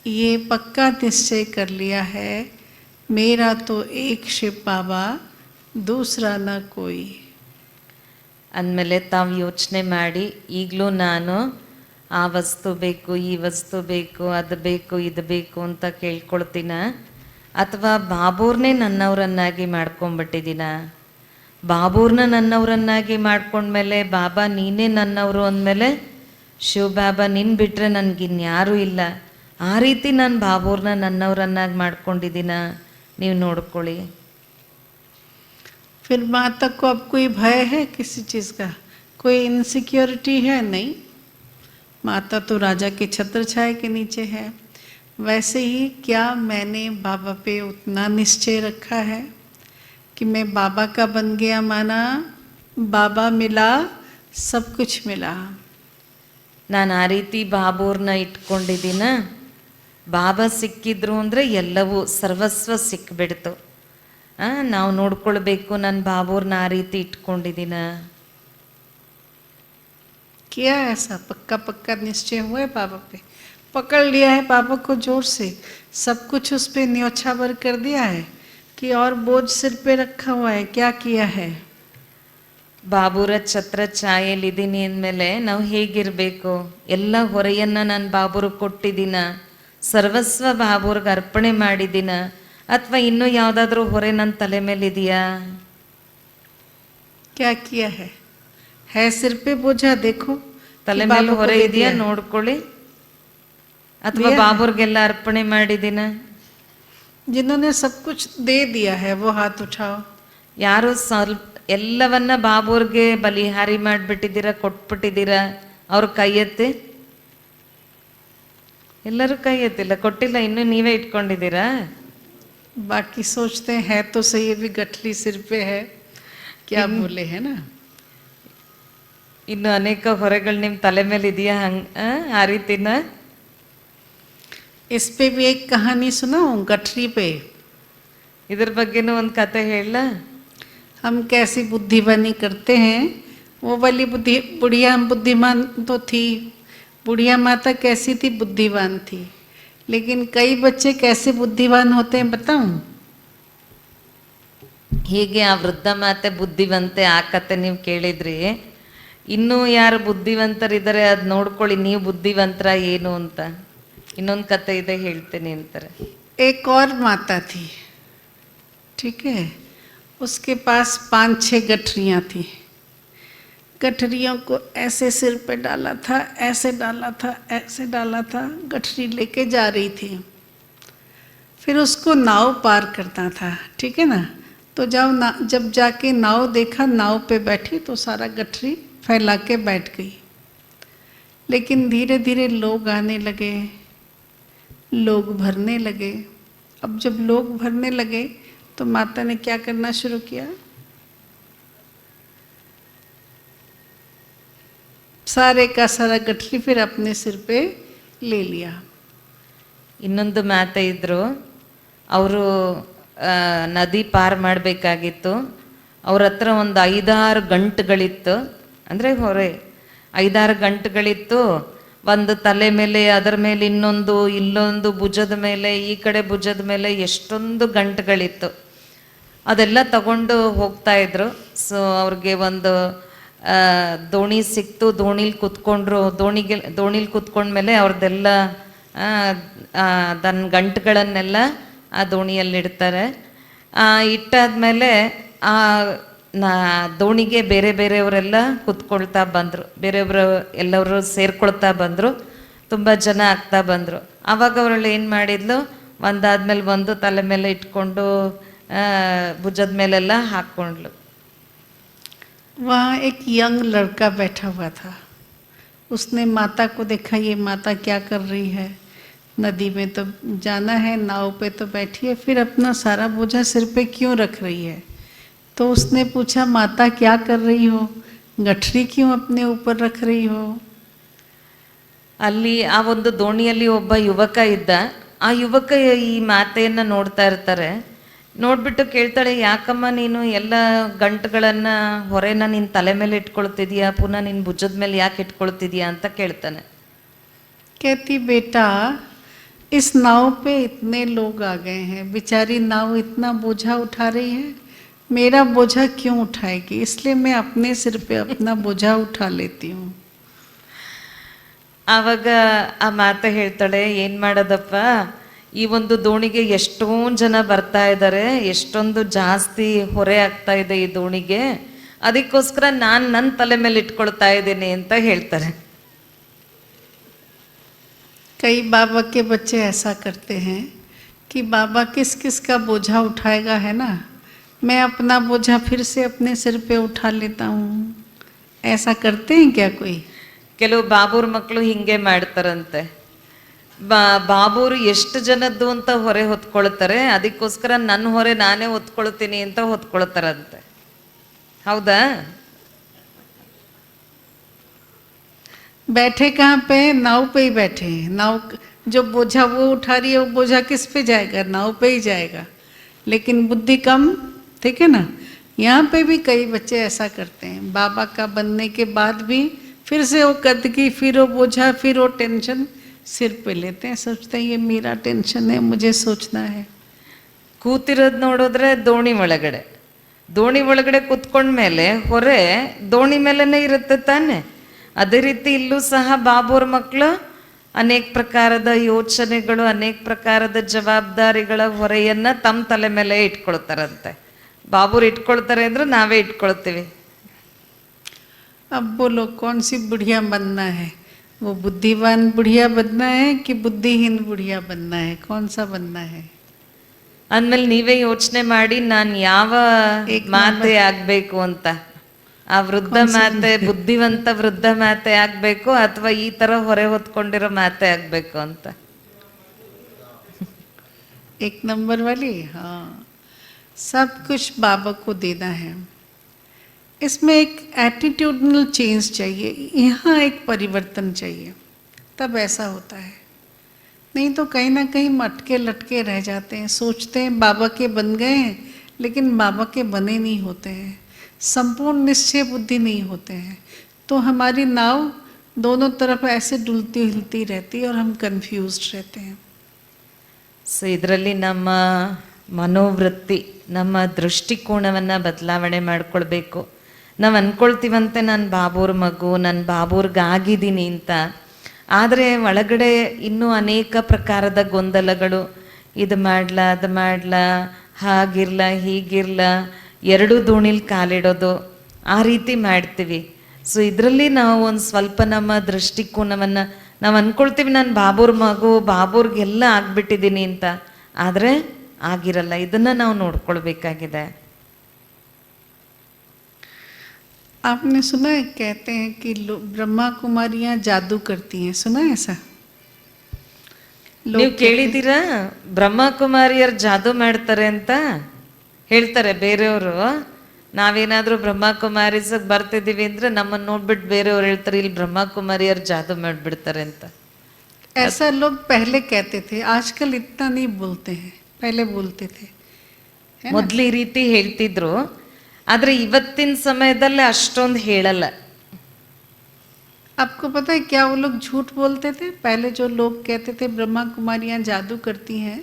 ये पक्का निश्चय कर लिया है, मेरा तो एक शिव बाबा, दूसरा ना कोई। ಅಂದಮೇಲೆ ತಾವು ಯೋಚನೆ ಮಾಡಿ, ಈಗಲೂ ನಾನು ಆ ವಸ್ತು ಬೇಕು, ಈ ವಸ್ತು ಬೇಕು, ಅದು ಬೇಕು, ಇದು ಬೇಕು ಅಂತ ಕೇಳ್ಕೊಳ್ತೀನ, ಅಥವಾ ಬಾಬೂರ್ನೇ ನನ್ನವರನ್ನಾಗಿ ಮಾಡ್ಕೊಂಡ್ಬಿಟ್ಟಿದ್ದೀನ. ಬಾಬೂರ್ನ ನನ್ನವರನ್ನಾಗಿ ಮಾಡ್ಕೊಂಡ್ಮೇಲೆ ಬಾಬಾ ನೀನೇ ನನ್ನವರು ಅಂದಮೇಲೆ ಶಿವ ಬಾಬಾ ನಿನ್ನ ಬಿಟ್ಟರೆ ನನಗಿನ್ಯಾರೂ ಇಲ್ಲ, ಆ ರೀತಿ ನಾನು ಬಾಬೂರ್ನ ನನ್ನವರನ್ನಾಗಿ ಮಾಡ್ಕೊಂಡಿದ್ದೀನ, ನೀವು ನೋಡ್ಕೊಳ್ಳಿ. फिर माता को अब कोई भय है किसी चीज़ का, कोई इनसिक्योरिटी है नहीं। माता तो राजा के छत्र छाया के नीचे है। वैसे ही क्या मैंने बाबा पे उतना निश्चय रखा है कि मैं बाबा का बन गया, माना बाबा मिला सब कुछ मिला। ನಾನು ಆ ರೀತಿ ಬಾಬೂರ್ನ ಇಟ್ಕೊಂಡಿದ್ದೀನ, ಬಾಬಾ ಸಿಕ್ಕಿದ್ರು ಅಂದರೆ ಎಲ್ಲವೂ ಸರ್ವಸ್ವ ಸಿಕ್ಬಿಡ್ತು. ನಾವು ನೋಡ್ಕೊಳ್ಬೇಕು, ನನ್ನ ಬಾಬೂರ್ನ ಆ ರೀತಿ ಇಟ್ಕೊಂಡಿದ್ದೀನ. किया ऐसा पक्का पक्का निश्चय हुआ है बाबा पे, पकड़ लिया है बाबा को जोर से, सब कुछ उस पे न्योछावर कर दिया है कि और बोझ सिर पे रखा हुआ है। क्या किया है। ಬಾಬೂರ ಛತ್ರ ಛಾಯೆಲಿದ್ದೀನಿ ಅಂದಮೇಲೆ ನಾವು ಹೇಗಿರಬೇಕು, ಎಲ್ಲ ಹೊರೆಯನ್ನು ನಾನು ಬಾಬೂರು ಕೊಟ್ಟಿದ್ದೀನ, ಸರ್ವಸ್ವ ಬಾಬುರ್ಗೆ ಅರ್ಪಣೆ ಮಾಡಿದ್ದೀನ ಅಥವಾ ಇನ್ನೂ ಯಾವುದಾದ್ರೂ ಹೊರೆ ನನ್ನ ತಲೆ ಮೇಲಿದೆಯಾ? क्या किया है सिर पे बोझा देखो ತಲೆ कि ಮೇಲೆ बाबा को ಹೊರೆ दे ಇದೆಯಾ दिया है। ನೋಡ್ಕೊಳ್ಳಿ. ಅಥವಾ दिया है। ಬಾಬುರ್ಗೆಲ್ಲ ಅರ್ಪಣೆ ಮಾಡಿದ್ದೀನ? जिन्होंने सब कुछ दे दिया है वो हाथ उठाओ। ಯಾರು ಸ್ವಲ್ಪ ಎಲ್ಲವನ್ನ ಬಾಬುರ್ಗೆ ಬಲಿಹಾರಿ ಮಾಡಿಬಿಟ್ಟಿದ್ದೀರಾ, ಕೊಟ್ಬಿಟ್ಟಿದ್ದೀರಾ? ಅವ್ರ ಕೈ ಎತ್ತಿ. ಎಲ್ಲರೂ ಕೈ ಎತ್ತಿಲ್ಲ, ಕೊಟ್ಟಿಲ್ಲ, ಇನ್ನೂ ನೀವೇ ಇಟ್ಕೊಂಡಿದ್ದೀರಾ? बाकी सोचते हैं है तो सही अभी गठली सिर पे है क्या बोले है ना। ಇನ್ನು ಅನೇಕ ಹೊರೆಗಳು ನಿಮ್ಮ ತಲೆ ಮೇಲೆ ಇದೆಯಾ? ಆ ರೀತಿನ इस पे भी एक कहानी सुनाऊं गठरी पे। ಇದ್ರ ಬಗ್ಗೆನೂ ಒಂದು ಕತೆ ಹೇಳ. हम कैसी बुद्धिमानी करते हैं वो वाली बुढ़िया बुद्धिमान तो थी। बुढ़िया माता कैसी थी? बुद्धिमान थी। लेकिन कई बच्चे कैसे बुद्धिमान होते हैं बताऊं? ಹೀಗೆ ಆ ವೃದ್ಧ ಮಾತೆ ಬುದ್ಧಿವಂತೆ, ಆ ಕತೆ ನೀವು ಕೇಳಿದ್ರಿ. ಇನ್ನೂ ಯಾರು ಬುದ್ಧಿವಂತರಿದ್ದಾರೆ ಅದು ನೋಡ್ಕೊಳ್ಳಿ, ನೀವು ಬುದ್ಧಿವಂತರ ಏನು ಅಂತ. ಇನ್ನೊಂದು ಕತೆ ಇದೆ ಹೇಳ್ತೀನಿ ಅಂತಾರೆ. एक और माता थी, ठीक है, उसके पास 5-6 गठरियाँ थी। गठरियों को ऐसे सिर पे डाला था, ऐसे डाला था, ऐसे डाला था, गठरी लेके जा रही थी। फिर उसको नाव पार करना था, ठीक है ना। तो जब जाके नाव देखा, नाव पे बैठी तो सारा गठरी फैला के बैठ गई। लेकिन धीरे धीरे लोग आने लगे, लोग भरने लगे। अब जब लोग भरने लगे तो माता ने क्या करना शुरू किया? सारे का सारा गठरी फिर अपने सिर पे ले लिया। ಇನ್ನೊಂದು ಮಾತೆ ಇದ್ರು, ಅವರು ನದಿ ಪಾರ್ ಮಾಡಬೇಕಾಗಿತ್ತು. ಅವ್ರ ಹತ್ರ ಒಂದು 5-6 ಗಂಟುಗಳಿತ್ತು, ಅಂದರೆ ಹೊರೆ 5-6 ಗಂಟುಗಳಿತ್ತು. ಒಂದು ತಲೆ ಮೇಲೆ, ಅದರ ಮೇಲೆ ಇನ್ನೊಂದು, ಇಲ್ಲೊಂದು ಭುಜದ ಮೇಲೆ, ಈ ಕಡೆ ಭುಜದ ಮೇಲೆ ಎಷ್ಟೊಂದು ಗಂಟುಗಳಿತ್ತು. ಅದೆಲ್ಲ ತಗೊಂಡು ಹೋಗ್ತಾ ಇದ್ರು. ಸೊ ಅವ್ರಿಗೆ ಒಂದು ದೋಣಿ ಸಿಕ್ತು, ದೋಣಿಲಿ ಕೂತ್ಕೊಂಡ್ರು. ದೋಣಿಲಿ ಕೂತ್ಕೊಂಡ್ಮೇಲೆ ಅವ್ರದ್ದೆಲ್ಲ ತನ್ನ ಗಂಟುಗಳನ್ನೆಲ್ಲ ಆ ದೋಣಿಯಲ್ಲಿಡ್ತಾರೆ. ಇಟ್ಟಾದ್ಮೇಲೆ ಆ ದೋಣಿಗೆ ಬೇರೆ ಬೇರೆಯವರೆಲ್ಲ ಕೂತ್ಕೊಳ್ತಾ ಬಂದರು, ಬೇರೆಯವರು ಎಲ್ಲವರು ಸೇರ್ಕೊಳ್ತಾ ಬಂದರು, ತುಂಬ ಜನ ಆಗ್ತಾ ಬಂದರು. ಆವಾಗ ಅವರಲ್ಲಿ ಏನು ಮಾಡಿದ್ಲು, ಒಂದಾದ್ಮೇಲೆ ಒಂದು ತಲೆ ಮೇಲೆ ಇಟ್ಕೊಂಡು ಭುಜದ ಮೇಲೆಲ್ಲ ಹಾಕ್ಕೊಂಡ್ಲು. वहाँ एक यंग लड़का बैठा हुआ था। उसने माता को देखा, ये माता क्या कर रही है, नदी में तो जाना है, नाव पे तो बैठी है, फिर अपना सारा बोझा सिर पे क्यों रख रही है। तो उसने पूछा, माता क्या कर रही हो, गठरी क्यों अपने ऊपर रख रही हो। ಅಲ್ಲಿ ಆ ಒಂದು ದೋಣಿಯಲ್ಲಿ ಒಬ್ಬ ಯುವಕ ಇದ್ದ. ಆ ಯುವಕ ಈ ಮಾತೆಯನ್ನು ನೋಡ್ತಾ ಇರ್ತಾರೆ. ನೋಡ್ಬಿಟ್ಟು ಕೇಳ್ತಾಳೆ, ಯಾಕಮ್ಮ ನೀನು ಎಲ್ಲ ಗಂಟುಗಳನ್ನು ಹೊರೆನ ನಿನ್ನ ತಲೆ ಮೇಲೆ ಇಟ್ಕೊಳ್ತಿದ್ಯಾ, ಪುನಃ ನಿನ್ನ ಭುಜದ ಮೇಲೆ ಯಾಕೆ ಇಟ್ಕೊಳ್ತಿದ್ಯಾ ಅಂತ ಕೇಳ್ತಾನೆ. कहती, बेटा इस नाव पे इतने लोग आ गए हैं, बेचारी नाव इतना बोझा उठा रही है, मेरा बोझा क्यों उठाएगी, इसलिए मैं अपने सिर पे अपना बोझा उठा लेती हूँ। ಆವಾಗ ಆ ಮಾತೆ ಹೇಳ್ತಾಳೆ, ಏನು ಮಾಡೋದಪ್ಪ, ಈ ಒಂದು ದೋಣಿಗೆ ಎಷ್ಟೊಂದು ಜನ ಬರ್ತಾ ಇದ್ದಾರೆ, ಎಷ್ಟೊಂದು ಜಾಸ್ತಿ ಹೊರೆ ಆಗ್ತಾ ಇದೆ ಈ ದೋಣಿಗೆ, ಅದಕ್ಕೋಸ್ಕರ ನಾನು ನನ್ನ ತಲೆ ಮೇಲೆ ಇಟ್ಕೊಳ್ತಾ ಇದ್ದೀನಿ ಅಂತ ಹೇಳ್ತಾರೆ. कई बाबा के बच्चे ऐसा करते हैं कि बाबा किस किस का बोझा उठाएगा, है ना, मैं अपना बोझा फिर से अपने सिर पे उठा लेता हूँ। ऐसा करते हैं क्या कोई? ಕೆಲವು ಬಾಬೂರ್ ಮಕ್ಕಳು ಹಿಂಗೆ ಮಾಡ್ತಾರಂತೆ. ಬಾಬೂರು ಎಷ್ಟು ಜನದ್ದು ಅಂತ ಹೊರೆ ಹೊತ್ಕೊಳ್ತಾರೆ, ಅದಕ್ಕೋಸ್ಕರ ನನ್ನ ಹೊರೆ ನಾನೇ ಹೊತ್ಕೊಳ್ತೀನಿ ಅಂತ ಹೊತ್ಕೊಳ್ತಾರಂತೆ. ಹೌದಾ? बैठे कहाँ पे? नाव पे ही बैठे हैं। नाव जो बोझा वो उठा रही है, वो बोझा किस पे जाएगा? नाव पे ही जाएगा। लेकिन बुद्धि कम, ठीक है ना। यहाँ पे भी कई बच्चे ऐसा करते हैं, बाबा का बनने के बाद भी फिर से वो कदगी, फिर वो बोझा, फिर वो टेंशन सिर पे लेते हैं, सोचते हैं ये मेरा टेंशन है, मुझे सोचना है। ಕೂತಿರೋದು ನೋಡಿದ್ರೆ ದೋಣಿ ಒಳಗಡೆ ಕೂತ್ಕೊಂಡ್ಮೇಲೆ ಹೊರೆ ದೋಣಿ ಮೇಲೆನೇ ಇರುತ್ತೆ ತಾನೆ. ಅದೇ ರೀತಿ ಇಲ್ಲೂ ಸಹ ಬಾಬೂರ್ ಮಕ್ಕಳು ಅನೇಕ ಪ್ರಕಾರದ ಯೋಚನೆಗಳು, ಅನೇಕ ಪ್ರಕಾರದ ಜವಾಬ್ದಾರಿಗಳ ಹೊರೆಯನ್ನ ತಮ್ಮ ತಲೆ ಮೇಲೆ ಇಟ್ಕೊಳ್ತಾರಂತೆ. ಬಾಬುರು ಇಟ್ಕೊಳ್ತಾರೆ ಅಂದ್ರೆ ನಾವೇ ಇಟ್ಕೊಳ್ತೀವಿ. अब बोलो कौन सी बुढ़िया बनना है, वो बुद्धिवान बुढ़िया बनना है कि बुद्धिहीन बुढ़िया बनना है, कौन सा बनना है? ಅಂದ್ಮೇಲೆ ನೀವೇ ಯೋಚನೆ ಮಾಡಿ, ನಾನು ಯಾವ ಏಕ್ ಮಾತೆ ಆಗ್ಬೇಕು ಅಂತ. ಆ ವೃದ್ಧ ಮಾತೆ, ಬುದ್ಧಿವಂತ ವೃದ್ಧ ಮಾತೆ ಆಗ್ಬೇಕು ಅಥವಾ ಈ ತರ ಹೊರೆ ಹೊತ್ಕೊಂಡಿರೋ ಮಾತೆ ಆಗ್ಬೇಕು ಅಂತ. एक नंबर वाली, हाँ, सब कुछ बाबा को देना है. इसमें एक एटीट्यूडनल चेंज चाहिए, यहाँ एक परिवर्तन चाहिए, तब ऐसा होता है. नहीं तो कहीं ना कहीं मटके लटके रह जाते हैं, सोचते हैं बाबा के बन गए हैं लेकिन बाबा के बने नहीं होते हैं, संपूर्ण निश्चय बुद्धि नहीं होते हैं. तो हमारी नाव दोनों तरफ ऐसे डुलती हिलती रहती है और हम कंफ्यूज्ड रहते हैं. ಸೊ ಇದರಲ್ಲಿ ನಮ್ಮ ಮನೋವೃತ್ತಿ, ನಮ್ಮ ದೃಷ್ಟಿಕೋನವನ್ನು ಬದಲಾವಣೆ ಮಾಡ್ಕೊಳ್ಬೇಕು. ನಾವು ಅಂದ್ಕೊಳ್ತೀವಂತೆ ನಾನು ಬಾಬೂರ್ ಮಗು, ನಾನು ಬಾಬೂರ್ಗಾಗಿದ್ದೀನಿ ಅಂತ. ಆದರೆ ಒಳಗಡೆ ಇನ್ನೂ ಅನೇಕ ಪ್ರಕಾರದ ಗೊಂದಲಗಳು, ಇದು ಮಾಡ್ಲಾ ಅದು ಮಾಡ್ಲಾ, ಹಾಗಿರ್ಲ ಹೀಗಿರ್ಲ, ಎರಡೂ ದೋಣಿಲಿ ಕಾಲಿಡೋದು, ಆ ರೀತಿ ಮಾಡ್ತೀವಿ. ಸೊ ಇದರಲ್ಲಿ ನಾವು ಒಂದು ಸ್ವಲ್ಪ ನಮ್ಮ ದೃಷ್ಟಿಕೋನವನ್ನು, ನಾವು ಅಂದ್ಕೊಳ್ತೀವಿ ನಾನು ಬಾಬೂರ್ ಮಗು, ಬಾಬೂರ್ಗೆಲ್ಲ ಆಗ್ಬಿಟ್ಟಿದ್ದೀನಿ ಅಂತ. ಆದರೆ ಆಗಿರಲ್ಲ. ಇದನ್ನು ನಾವು ನೋಡ್ಕೊಳ್ಬೇಕಾಗಿದೆ. आपने सुना है, कहते हैं कि ब्रह्मा कुमारियां जादू करती हैं, सुना है ऐसा? ನೀವು ಕೇಳಿದ್ದೀರಾ ಬ್ರಹ್ಮಕುಮಾರಿಯರು ಜಾದೂ ಮಾಡ್ತಾರೆ ಅಂತ ಹೇಳ್ತಾರೆ ಬೇರೆಯವರು. ನಾವೇನಾದ್ರೂ ಬ್ರಹ್ಮಕುಮಾರಿಸಕ್ಕೆ ಬರ್ತಿದ್ದೀವಿ ಅಂದ್ರೆ ನಮ್ಮನ್ನು ನೋಡ್ಬಿಟ್ಟು ಬೇರೆಯವ್ರು ಹೇಳ್ತಾರೆ ಇಲ್ಲಿ ಬ್ರಹ್ಮಕುಮಾರಿಯರು ಜಾದೂ ಮಾಡ್ಬಿಡ್ತಾರೆ ಅಂತ. ऐसा लोग पहले कहते थे, आजकल इतना नहीं बोलते हैं, पहले बोलते थे. ಮೊದ್ಲು ಈ ರೀತಿ ಹೇಳ್ತಿದ್ರು, ಆದ್ರೆ ಇವತ್ತಿನ ಸಮಯದಲ್ಲಿ ಅಷ್ಟೊಂದು ಹೇಳಲ್ಲ. आपको पता है क्या वो लोग झूठ बोलते थे? पहले जो लोग कहते थे ब्रह्मा कुमारियां जादू करती हैं,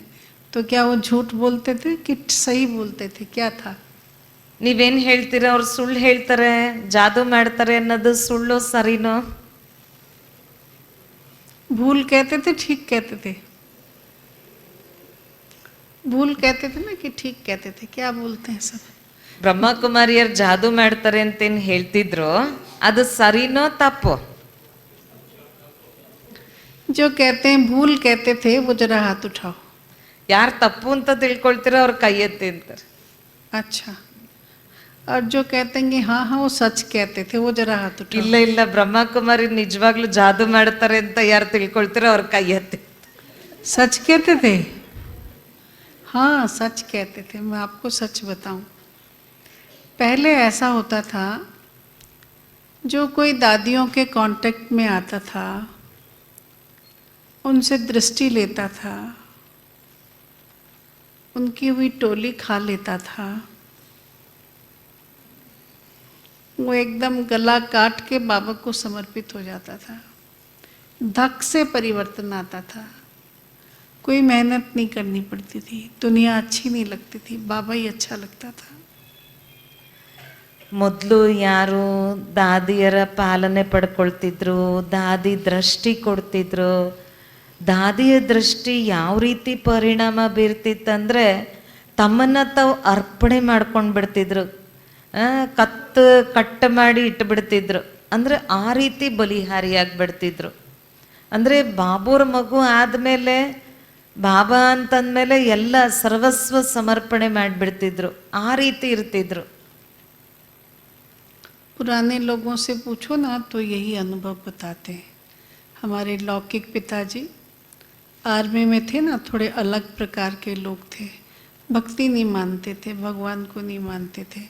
तो क्या वो झूठ बोलते थे कि सही बोलते थे? क्या था? ನೀವೇನ್ ಹೇಳ್ತೀರಾ? ಅವ್ರು ಸುಳ್ಳು ಹೇಳ್ತಾರೆ, ಜಾದೂ ಮಾಡ್ತಾರೆ ಅನ್ನೋದು ಸುಳ್ಳು ಸರಿನೋ? भूल कहते थे, ठीक कहते थे? भूल कहते थे ना कि ठीक कहते थे? क्या बोलते हैं सब? ಬ್ರಹ್ಮಕುಮಾರಿಯರು ಜಾದೂ ಮಾಡ್ತಾರೆ ಅಂತೇನು ಹೇಳ್ತಿದ್ರು, ಅದು ಸರಿನೋ ತಪ್ಪೋ? जो कहते हैं भूल कहते थे वो जरा हाथ उठाओ. ಯಾರು ತಪ್ಪು ಅಂತ ತಿಳ್ಕೊಳ್ತೀರೋ ಅವ್ರ ಕೈ ಎತ್ತಿ ಅಂತಾರೆ. अच्छा, और जो कहते हैं कि हाँ हाँ वो सच कहते थे वो जरा हाथ उठाओ. ಇಲ್ಲ ಇಲ್ಲ ಬ್ರಹ್ಮಕುಮಾರಿ ನಿಜವಾಗ್ಲೂ ಜಾದೂ ಮಾಡ್ತಾರೆ ಅಂತ ಯಾರು ತಿಳ್ಕೊಳ್ತೀರೋ ಅವ್ರ ಕೈ ಎತ್ತಿ. सच कहते थे? हाँ सच कहते थे. मैं आपको सच बताऊं, पहले ऐसा होता था, जो कोई दादियों के कांटेक्ट में आता था उनसे दृष्टि लेता था, उनकी हुई टोली खा लेता था, वो एकदम गला काट के बाबा को समर्पित हो जाता था. धक से परिवर्तन आता था, कोई मेहनत नहीं करनी पड़ती थी, दुनिया अच्छी नहीं लगती थी, बाबा ही अच्छा लगता था. ಮೊದಲು ಯಾರು ದಾದಿಯರ ಪಾಲನೆ ಪಡ್ಕೊಳ್ತಿದ್ರು, ದಾದಿ ದೃಷ್ಟಿ ಕೊಡ್ತಿದ್ರು. ದಾದಿಯ ದೃಷ್ಟಿ ಯಾವ ರೀತಿ ಪರಿಣಾಮ ಬೀರ್ತಿತ್ತಂದ್ರೆ ತಮ್ಮನ್ನ ತಾವು ಅರ್ಪಣೆ ಮಾಡ್ಕೊಂಡು ಬಿಡ್ತಿದ್ರು, ಕಟ್ ಮಾಡಿ ಇಟ್ಬಿಡ್ತಿದ್ರು. ಅಂದ್ರೆ ಆ ರೀತಿ ಬಲಿಹಾರಿಯಾಗಿ ಬಿಡ್ತಿದ್ರು. ಅಂದ್ರೆ ಬಾಬೂರ್ ಮಗು ಆದಮೇಲೆ, ಬಾಬಾ ಅಂತಂದ್ಮೇಲೆ ಎಲ್ಲ ಸರ್ವಸ್ವ ಸಮರ್ಪಣೆ ಮಾಡಿಬಿಡ್ತಿದ್ರು. ಆ ರೀತಿ ಇರ್ತಿದ್ರು. पुराने लोगों से पूछो ना तो यही अनुभव बताते हैं. हमारे लौकिक पिताजी आर्मी में थे ना, थोड़े अलग प्रकार के लोग थे, भक्ति नहीं मानते थे, भगवान को नहीं मानते थे,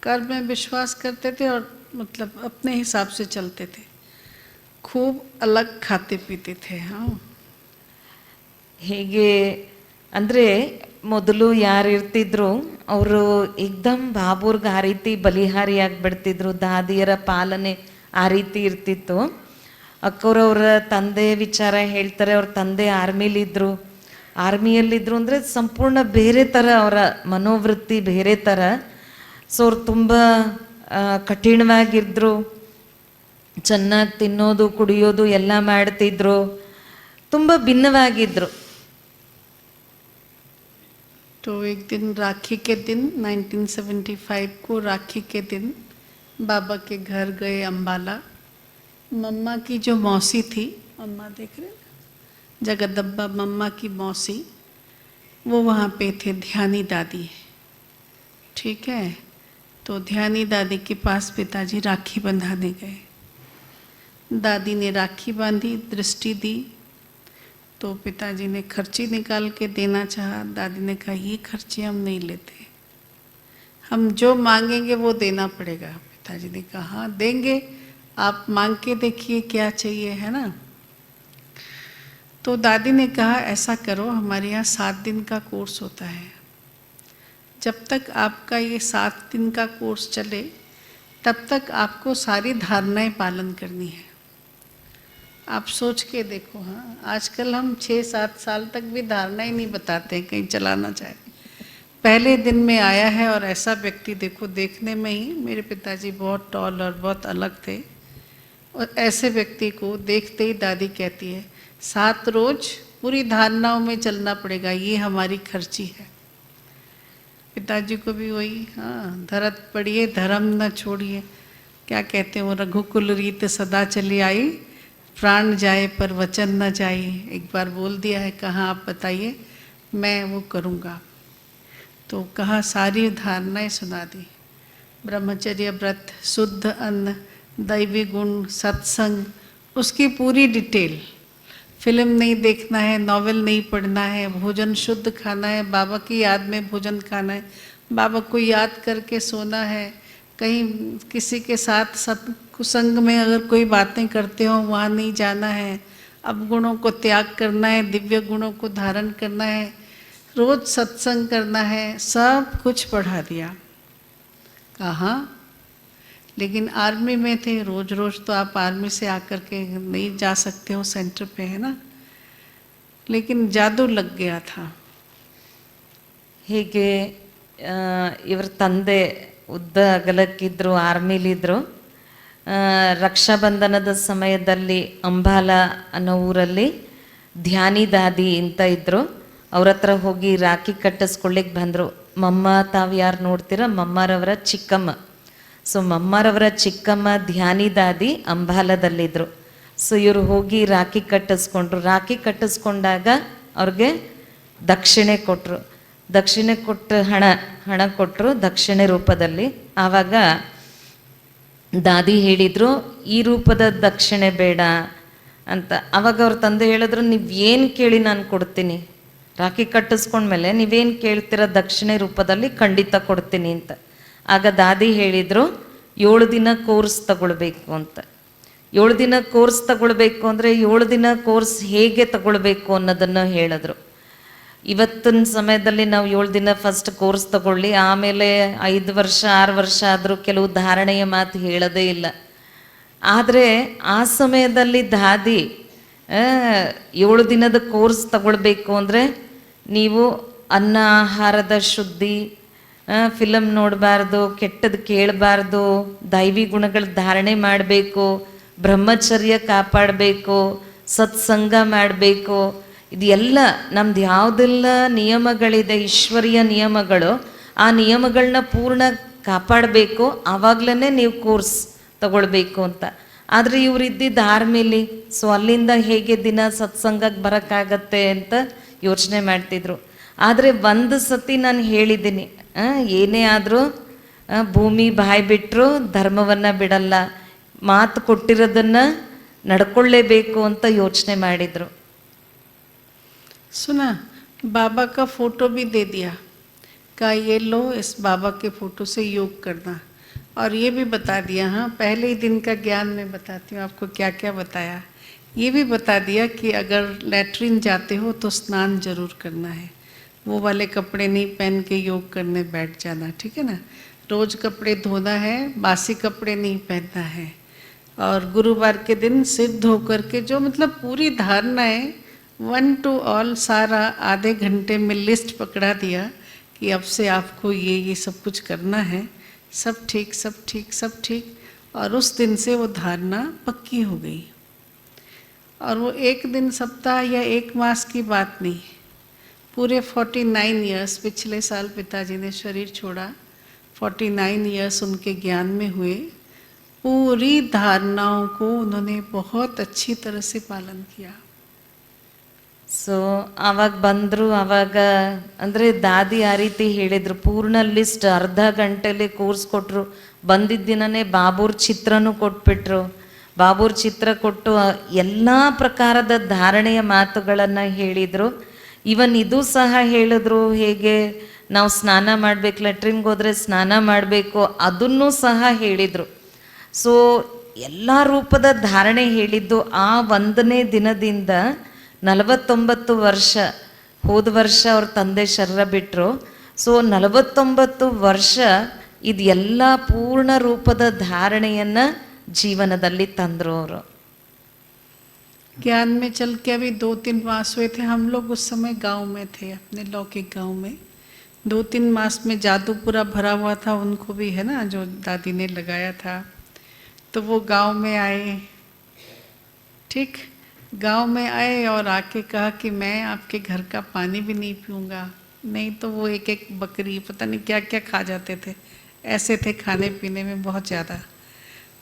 कर्म में विश्वास करते थे और मतलब अपने हिसाब से चलते थे, खूब अलग खाते पीते थे. हाँ, ಹೇಗೆ ಅಂದರೆ ಮೊದಲು ಯಾರು ಇರ್ತಿದ್ರು ಅವರು ಏಕ್ದಮ್ ಬಾಬೂರ್ಗೆ ಆ ರೀತಿ ಬಲಿಹಾರಿಯಾಗಿ ಬಿಡ್ತಿದ್ರು. ದಾದಿಯರ ಪಾಲನೆ ಆ ರೀತಿ ಇರ್ತಿತ್ತು. ಅಕ್ಕವ್ರವ್ರ ತಂದೆ ವಿಚಾರ ಹೇಳ್ತಾರೆ, ಅವ್ರ ತಂದೆ ಆರ್ಮಿಲಿದ್ರು. ಆರ್ಮಿಯಲ್ಲಿದ್ದರು ಅಂದರೆ ಸಂಪೂರ್ಣ ಬೇರೆ ಥರ, ಅವರ ಮನೋವೃತ್ತಿ ಬೇರೆ ಥರ. ಸೊ ಅವ್ರು ತುಂಬ ಕಠಿಣವಾಗಿದ್ರು, ಚೆನ್ನಾಗಿ ತಿನ್ನೋದು ಕುಡಿಯೋದು ಎಲ್ಲ ಮಾಡ್ತಿದ್ರು. ತುಂಬ ಭಿನ್ನವಾಗಿದ್ರು. तो एक दिन राखी के दिन 1975 को राखी के दिन बाबा के घर गए अम्बाला। मम्मा की जो मौसी थी, मम्मा देख रहे हैं, जगदम्बा मम्मा की मौसी, वो वहाँ पे थे, ध्यानी दादी, ठीक है। तो ध्यानी दादी के पास पिताजी राखी बंधाने गए। दादी ने राखी बांधी, दृष्टि दी, तो पिताजी ने खर्ची निकाल के देना चाहा। दादी ने कहा ये खर्ची हम नहीं लेते, हम जो मांगेंगे वो देना पड़ेगा। पिताजी ने कहा हाँ देंगे, आप मांग के देखिए क्या चाहिए, है ना। तो दादी ने कहा ऐसा करो, हमारे यहाँ 7 दिन का कोर्स होता है, जब तक आपका ये 7 दिन का कोर्स चले तब तक आपको सारी धारणाएं पालन करनी है। आप सोच के देखो, हाँ आजकल हम 6-7 साल तक भी धारणा ही नहीं बताते हैं कहीं चलाना चाहे। पहले दिन में आया है और ऐसा व्यक्ति देखो, देखने में ही मेरे पिताजी बहुत टॉल और बहुत अलग थे, और ऐसे व्यक्ति को देखते ही दादी कहती है 7 रोज पूरी धारणाओं में चलना पड़ेगा, ये हमारी खर्ची है। पिताजी को भी वही, हाँ धरत पड़िए धर्म न छोड़िए, क्या कहते हैं वो, रघुकुल रीत सदा चली आई, प्राण जाए पर वचन न जाए। एक बार बोल दिया है, कहाँ आप बताइए, मैं वो करूँगा। तो कहा सारी धारणाएं सुना दी, ब्रह्मचर्य व्रत, शुद्ध अन्न, दैवी गुण, सत्संग, उसकी पूरी डिटेल। फिल्म नहीं देखना है, नॉवेल नहीं पढ़ना है, भोजन शुद्ध खाना है, बाबा की याद में भोजन खाना है, बाबा को याद करके सोना है, कहीं किसी के साथ सत्संग में अगर कोई बातें करते हो वहाँ नहीं जाना है, अवगुणों को त्याग करना है, दिव्य गुणों को धारण करना है, रोज सत्संग करना है, सब कुछ पढ़ा दिया। कहाँ, लेकिन आर्मी में थे, रोज रोज तो आप आर्मी से आकर के नहीं जा सकते हो सेंटर पे, है ना। लेकिन जादू लग गया था। ಹೀಗೆ ಇವ್ರ ತಂದೆ ಉದ್ದ ಅಗಲಕ್ಕಿದ್ರು, ಆರ್ಮಿಲಿದ್ರು. ರಕ್ಷಾಬಂಧನದ ಸಮಯದಲ್ಲಿ ಅಂಬಾಲ ಅನ್ನೋ ಊರಲ್ಲಿ ಧ್ಯಾನಿ ದಾದಿ ಅಂತ ಇದ್ದರು. ಅವ್ರ ಹತ್ರ ಹೋಗಿ ರಾಖಿ ಕಟ್ಟಿಸ್ಕೊಳ್ಳಿಕ್ಕೆ ಬಂದರು. ಮಮ್ಮ ತಾವು ಯಾರು ನೋಡ್ತೀರ, ಮಮ್ಮರವರ ಚಿಕ್ಕಮ್ಮ. ಸೊ ಮಮ್ಮರವರ ಚಿಕ್ಕಮ್ಮ ಧ್ಯಾನಿ ದಾದಿ ಅಂಬಾಲದಲ್ಲಿದ್ದರು. ಸೊ ಇವರು ಹೋಗಿ ರಾಖಿ ಕಟ್ಟಿಸ್ಕೊಂಡ್ರು. ರಾಖಿ ಕಟ್ಟಿಸ್ಕೊಂಡಾಗ ಅವ್ರಿಗೆ ದಕ್ಷಿಣೆ ಕೊಟ್ಟರು. ದಕ್ಷಿಣೆ ಕೊಟ್ಟು ಹಣ ಕೊಟ್ಟರು ದಕ್ಷಿಣೆ ರೂಪದಲ್ಲಿ. ಆವಾಗ ದಾದಿ ಹೇಳಿದರು ಈ ರೂಪದ ದಕ್ಷಿಣೆ ಬೇಡ ಅಂತ. ಆವಾಗ ಅವ್ರ ತಂದೆ ಹೇಳಿದ್ರು ನೀವು ಏನು ಕೇಳಿ ನಾನು ಕೊಡ್ತೀನಿ, ರಾಖಿ ಕಟ್ಟಿಸ್ಕೊಂಡ್ಮೇಲೆ ನೀವೇನು ಕೇಳ್ತೀರ ದಕ್ಷಿಣೆ ರೂಪದಲ್ಲಿ ಖಂಡಿತ ಕೊಡ್ತೀನಿ ಅಂತ. ಆಗ ದಾದಿ ಹೇಳಿದರು 7 ದಿನ ಕೋರ್ಸ್ ತಗೊಳ್ಬೇಕು ಅಂತ. 7 ದಿನ ಕೋರ್ಸ್ ತಗೊಳ್ಬೇಕು ಅಂದರೆ 7 ದಿನ ಕೋರ್ಸ್ ಹೇಗೆ ತಗೊಳ್ಬೇಕು ಅನ್ನೋದನ್ನು ಹೇಳಿದ್ರು. ಇವತ್ತಿನ ಸಮಯದಲ್ಲಿ ನಾವು 7 ದಿನ ಫಸ್ಟ್ ಕೋರ್ಸ್ ತಗೊಳ್ಳಿ, ಆಮೇಲೆ 5 ವರ್ಷ 6 ವರ್ಷ ಆದರೂ ಕೆಲವು ಧಾರಣೆಯ ಮಾತು ಹೇಳೋದೇ ಇಲ್ಲ. ಆದರೆ ಆ ಸಮಯದಲ್ಲಿ ದಾದಿ 7 ದಿನದ ಕೋರ್ಸ್ ತಗೊಳ್ಬೇಕು ಅಂದರೆ ನೀವು ಅನ್ನ ಆಹಾರದ ಶುದ್ಧಿ, ಫಿಲಮ್ ನೋಡಬಾರ್ದು, ಕೆಟ್ಟದ್ದು ಕೇಳಬಾರ್ದು, ದೈವಿ ಗುಣಗಳ ಧಾರಣೆ ಮಾಡಬೇಕು, ಬ್ರಹ್ಮಚರ್ಯ ಕಾಪಾಡಬೇಕು, ಸತ್ಸಂಗ ಮಾಡಬೇಕು. ಇದು ಎಲ್ಲ ನಮ್ದು ಯಾವುದೆಲ್ಲ ನಿಯಮಗಳಿದೆ, ಈಶ್ವರೀಯ ನಿಯಮಗಳು, ಆ ನಿಯಮಗಳನ್ನ ಪೂರ್ಣ ಕಾಪಾಡಬೇಕು, ಆವಾಗಲೇ ನೀವು ಕೋರ್ಸ್ ತಗೊಳ್ಬೇಕು ಅಂತ. ಆದರೆ ಇವ್ರು ಇದ್ದಿದ್ದು ಆರ್ಮಿಲಿ, ಸೊ ಅಲ್ಲಿಂದ ಹೇಗೆ ದಿನ ಸತ್ಸಂಗಕ್ಕೆ ಬರೋಕ್ಕಾಗತ್ತೆ ಅಂತ ಯೋಚನೆ ಮಾಡ್ತಿದ್ರು. ಆದರೆ ಒಂದು ಸತಿ ನಾನು ಹೇಳಿದ್ದೀನಿ, ಏನೇ ಆದರೂ ಭೂಮಿ ಬಾಯಿ ಬಿಟ್ಟರು ಧರ್ಮವನ್ನು ಬಿಡಲ್ಲ, ಮಾತು ಕೊಟ್ಟಿರೋದನ್ನು ನಡ್ಕೊಳ್ಳೇಬೇಕು ಅಂತ ಯೋಚನೆ ಮಾಡಿದರು. सुना, बाबा का फोटो भी दे दिया, कहा ये लो, इस बाबा के फोटो से योग करना, और ये भी बता दिया, हाँ पहले ही दिन का ज्ञान मैं बताती हूँ आपको क्या क्या बताया। ये भी बता दिया कि अगर लैट्रिन जाते हो तो स्नान जरूर करना है, वो वाले कपड़े नहीं पहन के योग करने बैठ जाना, ठीक है ना। रोज कपड़े धोना है, बासी कपड़े नहीं पहनना है, और गुरुवार के दिन सिर धो करके, जो मतलब पूरी धारणा है 1 to all सारा आधे घंटे में लिस्ट पकड़ा दिया कि अब से आपको ये सब कुछ करना है, सब ठीक सब ठीक सब ठीक। और उस दिन से वो धारणा पक्की हो गई। और वो एक दिन, सप्ताह या एक मास की बात नहीं, पूरे 49 ईयर्स, पिछले साल पिताजी ने शरीर छोड़ा, 49 ईयर्स उनके ज्ञान में हुए। पूरी धारणाओं को उन्होंने बहुत अच्छी तरह से पालन किया। ಸೊ ಆವಾಗ ಬಂದರು, ಆವಾಗ ಅಂದರೆ ದಾದಿ ಆ ರೀತಿ ಹೇಳಿದರು, ಪೂರ್ಣ ಲಿಸ್ಟ್ ಅರ್ಧ ಗಂಟೆಲಿ ಕೋರ್ಸ್ ಕೊಟ್ಟರು. ಬಂದಿದ್ದ ದಿನನೇ ಬಾಬೂರ್ ಚಿತ್ರನೂ ಕೊಟ್ಬಿಟ್ರು. ಬಾಬೂರ್ ಚಿತ್ರ ಕೊಟ್ಟು ಎಲ್ಲ ಪ್ರಕಾರದ ಧಾರಣೆಯ ಮಾತುಗಳನ್ನು ಹೇಳಿದರು. ಇವನ್ ಇದು ಸಹ ಹೇಳಿದ್ರು, ಹೇಗೆ ನಾವು ಸ್ನಾನ ಮಾಡಬೇಕು, ಲೆಟ್ರಿನ್ಗೆ ಹೋದರೆ ಸ್ನಾನ ಮಾಡಬೇಕು, ಅದನ್ನೂ ಸಹ ಹೇಳಿದರು. ಸೊ ಎಲ್ಲ ರೂಪದ ಧಾರಣೆ ಹೇಳಿದ್ದು. ಆ 1ನೇ ದಿನದಿಂದ 49 ವರ್ಷ, ಹೋದ ವರ್ಷ ಅವ್ರ ತಂದೆ ಶರೀರ ಬಿಟ್ಟರು. ಸೊ 49 ವರ್ಷ ಇದೆಲ್ಲ ಪೂರ್ಣ ರೂಪದ ಧಾರಣೆಯನ್ನು ಜೀವನದಲ್ಲಿ ತಂದರು ಅವರು. ज्ञान में चल के अभी 2-3 मास हुए थे। हम लोग उस समय गांव में थे, अपने लौकिक गांव में। 2-3 मास में जादू पूरा भरा हुआ था, उनको भी है ना, जो दादी ने लगाया था। तो वो गांव में आए, ठीक, गांव में आए और आके कहा कि मैं आपके घर का पानी भी नहीं पीऊँगा। नहीं तो वो एक एक बकरी पता नहीं क्या क्या खा जाते थे, ऐसे थे खाने पीने में बहुत ज़्यादा।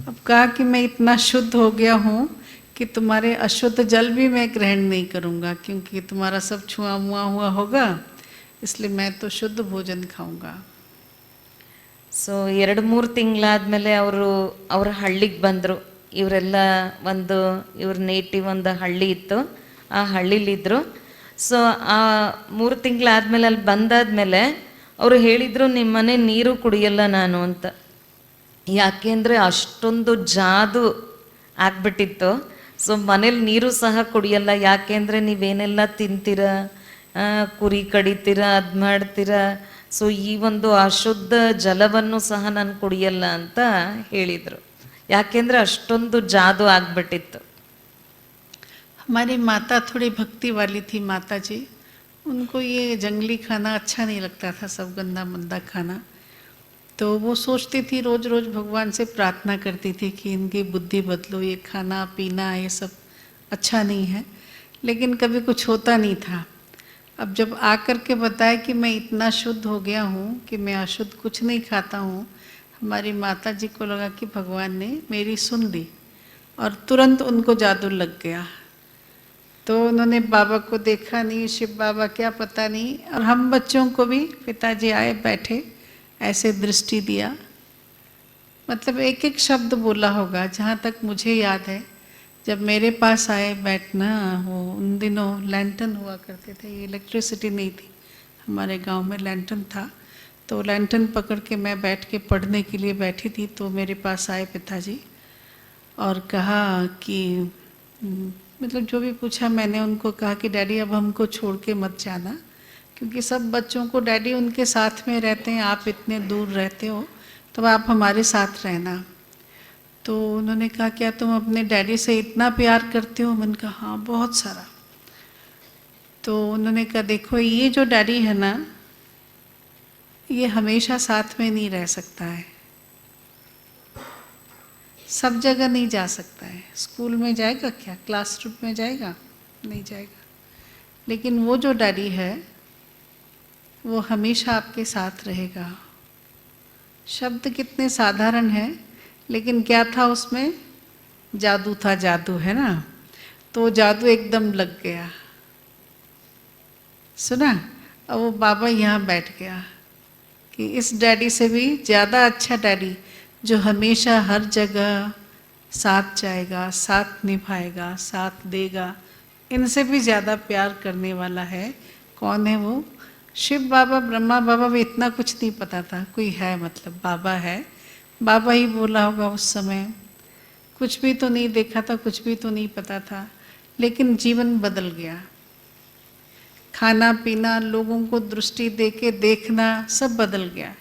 अब कहा कि मैं इतना शुद्ध हो गया हूँ कि तुम्हारे अशुद्ध जल भी मैं ग्रहण नहीं करूँगा, क्योंकि तुम्हारा सब छुआ मुआ हुआ होगा, इसलिए मैं तो शुद्ध भोजन खाऊंगा। ಸೊ 2-3 ತಿಂಗಳಾದಮೇಲೆ ಅವ್ರ ಹಳ್ಳಿಗೆ ಬಂದರು. ಇವರೆಲ್ಲ ಇವ್ರ ನೇಟಿವ್ ಒಂದು ಹಳ್ಳಿ ಇತ್ತು, ಆ ಹಳ್ಳಿಲಿದ್ದರು. ಸೊ ಆ 3 ತಿಂಗಳಾದಮೇಲೆ ಅಲ್ಲಿ ಬಂದಾದ್ಮೇಲೆ ಅವರು ಹೇಳಿದರು, ನಿಮ್ಮ ಮನೆ ನೀರು ಕುಡಿಯಲ್ಲ ನಾನು ಅಂತ. ಯಾಕೆಂದರೆ ಅಷ್ಟೊಂದು ಜಾದು ಆಗ್ಬಿಟ್ಟಿತ್ತು. ಸೊ ಮನೇಲಿ ನೀರು ಸಹ ಕುಡಿಯಲ್ಲ, ಯಾಕೆಂದರೆ ನೀವೇನೆಲ್ಲ ತಿಂತೀರ, ಕುರಿ ಕಡಿತೀರ, ಅದು ಮಾಡ್ತೀರ. ಸೊ ಈ ಒಂದು ಅಶುದ್ಧ ಜಲವನ್ನು ಸಹ ನಾನು ಕುಡಿಯಲ್ಲ ಅಂತ ಹೇಳಿದರು. ಯಾಕೆಂದರೆ ಅಷ್ಟೊಂದು ಜಾದು ಆಗ್ಬಿಟ್ಟಿತ್ತು. हमारी माता थोड़ी भक्ति वाली थी, माता जी। उनको ये जंगली खाना अच्छा नहीं लगता था, सब गंदा मंदा खाना। तो वो सोचती थी, रोज़ रोज़ भगवान से प्रार्थना करती थी कि इनकी बुद्धि बदलो, ये खाना पीना ये सब अच्छा नहीं है। लेकिन कभी कुछ होता नहीं था। अब जब आकर के बताया कि मैं इतना शुद्ध हो गया हूँ कि मैं अशुद्ध कुछ नहीं खाता हूँ, हमारी माता जी को लगा कि भगवान ने मेरी सुन ली और तुरंत उनको जादू लग गया। तो उन्होंने बाबा को देखा नहीं, शिव बाबा क्या पता नहीं, और हम बच्चों को भी पिताजी आए बैठे ऐसे दृष्टि दिया, मतलब एक एक शब्द बोला होगा। जहाँ तक मुझे याद है, जब मेरे पास आए बैठना, वो उन दिनों लैंटर्न हुआ करते थे, इलेक्ट्रिसिटी नहीं थी, हमारे गांव में लैंटर्न था। तो लैंटर्न पकड़ के मैं बैठ के पढ़ने के लिए बैठी थी, तो मेरे पास आए पिताजी और कहा कि मतलब जो भी पूछा, मैंने उनको कहा कि डैडी अब हमको छोड़ के मत जाना, क्योंकि सब बच्चों को डैडी उनके साथ में रहते हैं, आप इतने दूर रहते हो तो आप हमारे साथ रहना। तो उन्होंने कहा क्या तुम अपने डैडी से इतना प्यार करते हो? मैंने कहा हाँ बहुत सारा। तो उन्होंने कहा देखो ये जो डैडी है ना, ये हमेशा साथ में नहीं रह सकता है, सब जगह नहीं जा सकता है। स्कूल में जाएगा क्या, क्लासरूम में जाएगा? नहीं जाएगा। लेकिन वो जो डैडी है वो हमेशा आपके साथ रहेगा। शब्द कितने साधारण हैं, लेकिन क्या था उसमें? जादू था, जादू है ना। तो जादू एकदम लग गया, सुना। अब वो बाबा यहाँ बैठ गया कि इस डैडी से भी ज़्यादा अच्छा डैडी, जो हमेशा हर जगह साथ जाएगा, साथ निभाएगा, साथ देगा, इनसे भी ज़्यादा प्यार करने वाला है। कौन है वो? शिव बाबा, ब्रह्मा बाबा भी इतना कुछ नहीं पता था, कोई है मतलब बाबा है। बाबा ही बोला होगा उस समय, कुछ भी तो नहीं देखा था, कुछ भी तो नहीं पता था, लेकिन जीवन बदल गया। खाना पीना, लोगों को दृष्टि दे के देखना, सब बदल गया।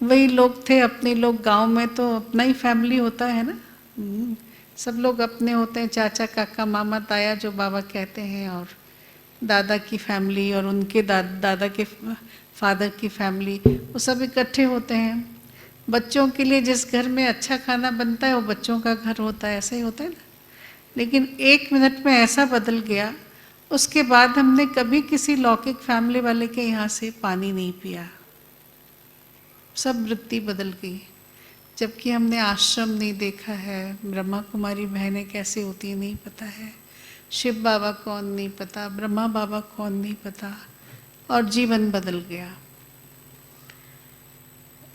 वही लोग थे, अपने लोग। गांव में तो अपना ही फैमिली होता है ना, सब लोग अपने होते हैं, चाचा काका मामा ताया जो बाबा कहते हैं, और दादा की फैमिली और उनके दादा के फादर की फैमिली, वो सब इकट्ठे होते हैं। बच्चों के लिए जिस घर में अच्छा खाना बनता है वो बच्चों का घर होता है, ऐसा ही होता है ना। लेकिन 1 मिनट में ऐसा बदल गया। उसके बाद हमने कभी किसी लौकिक फैमिली वाले के यहाँ से पानी नहीं पिया, सब वृत्ति बदल गई। जबकि हमने आश्रम नहीं देखा है, ब्रह्मा कुमारी बहनें कैसे होती हैं नहीं पता है, शिव बाबा कौन नहीं पता, ब्रह्मा बाबा कौन नहीं पता, और जीवन बदल गया।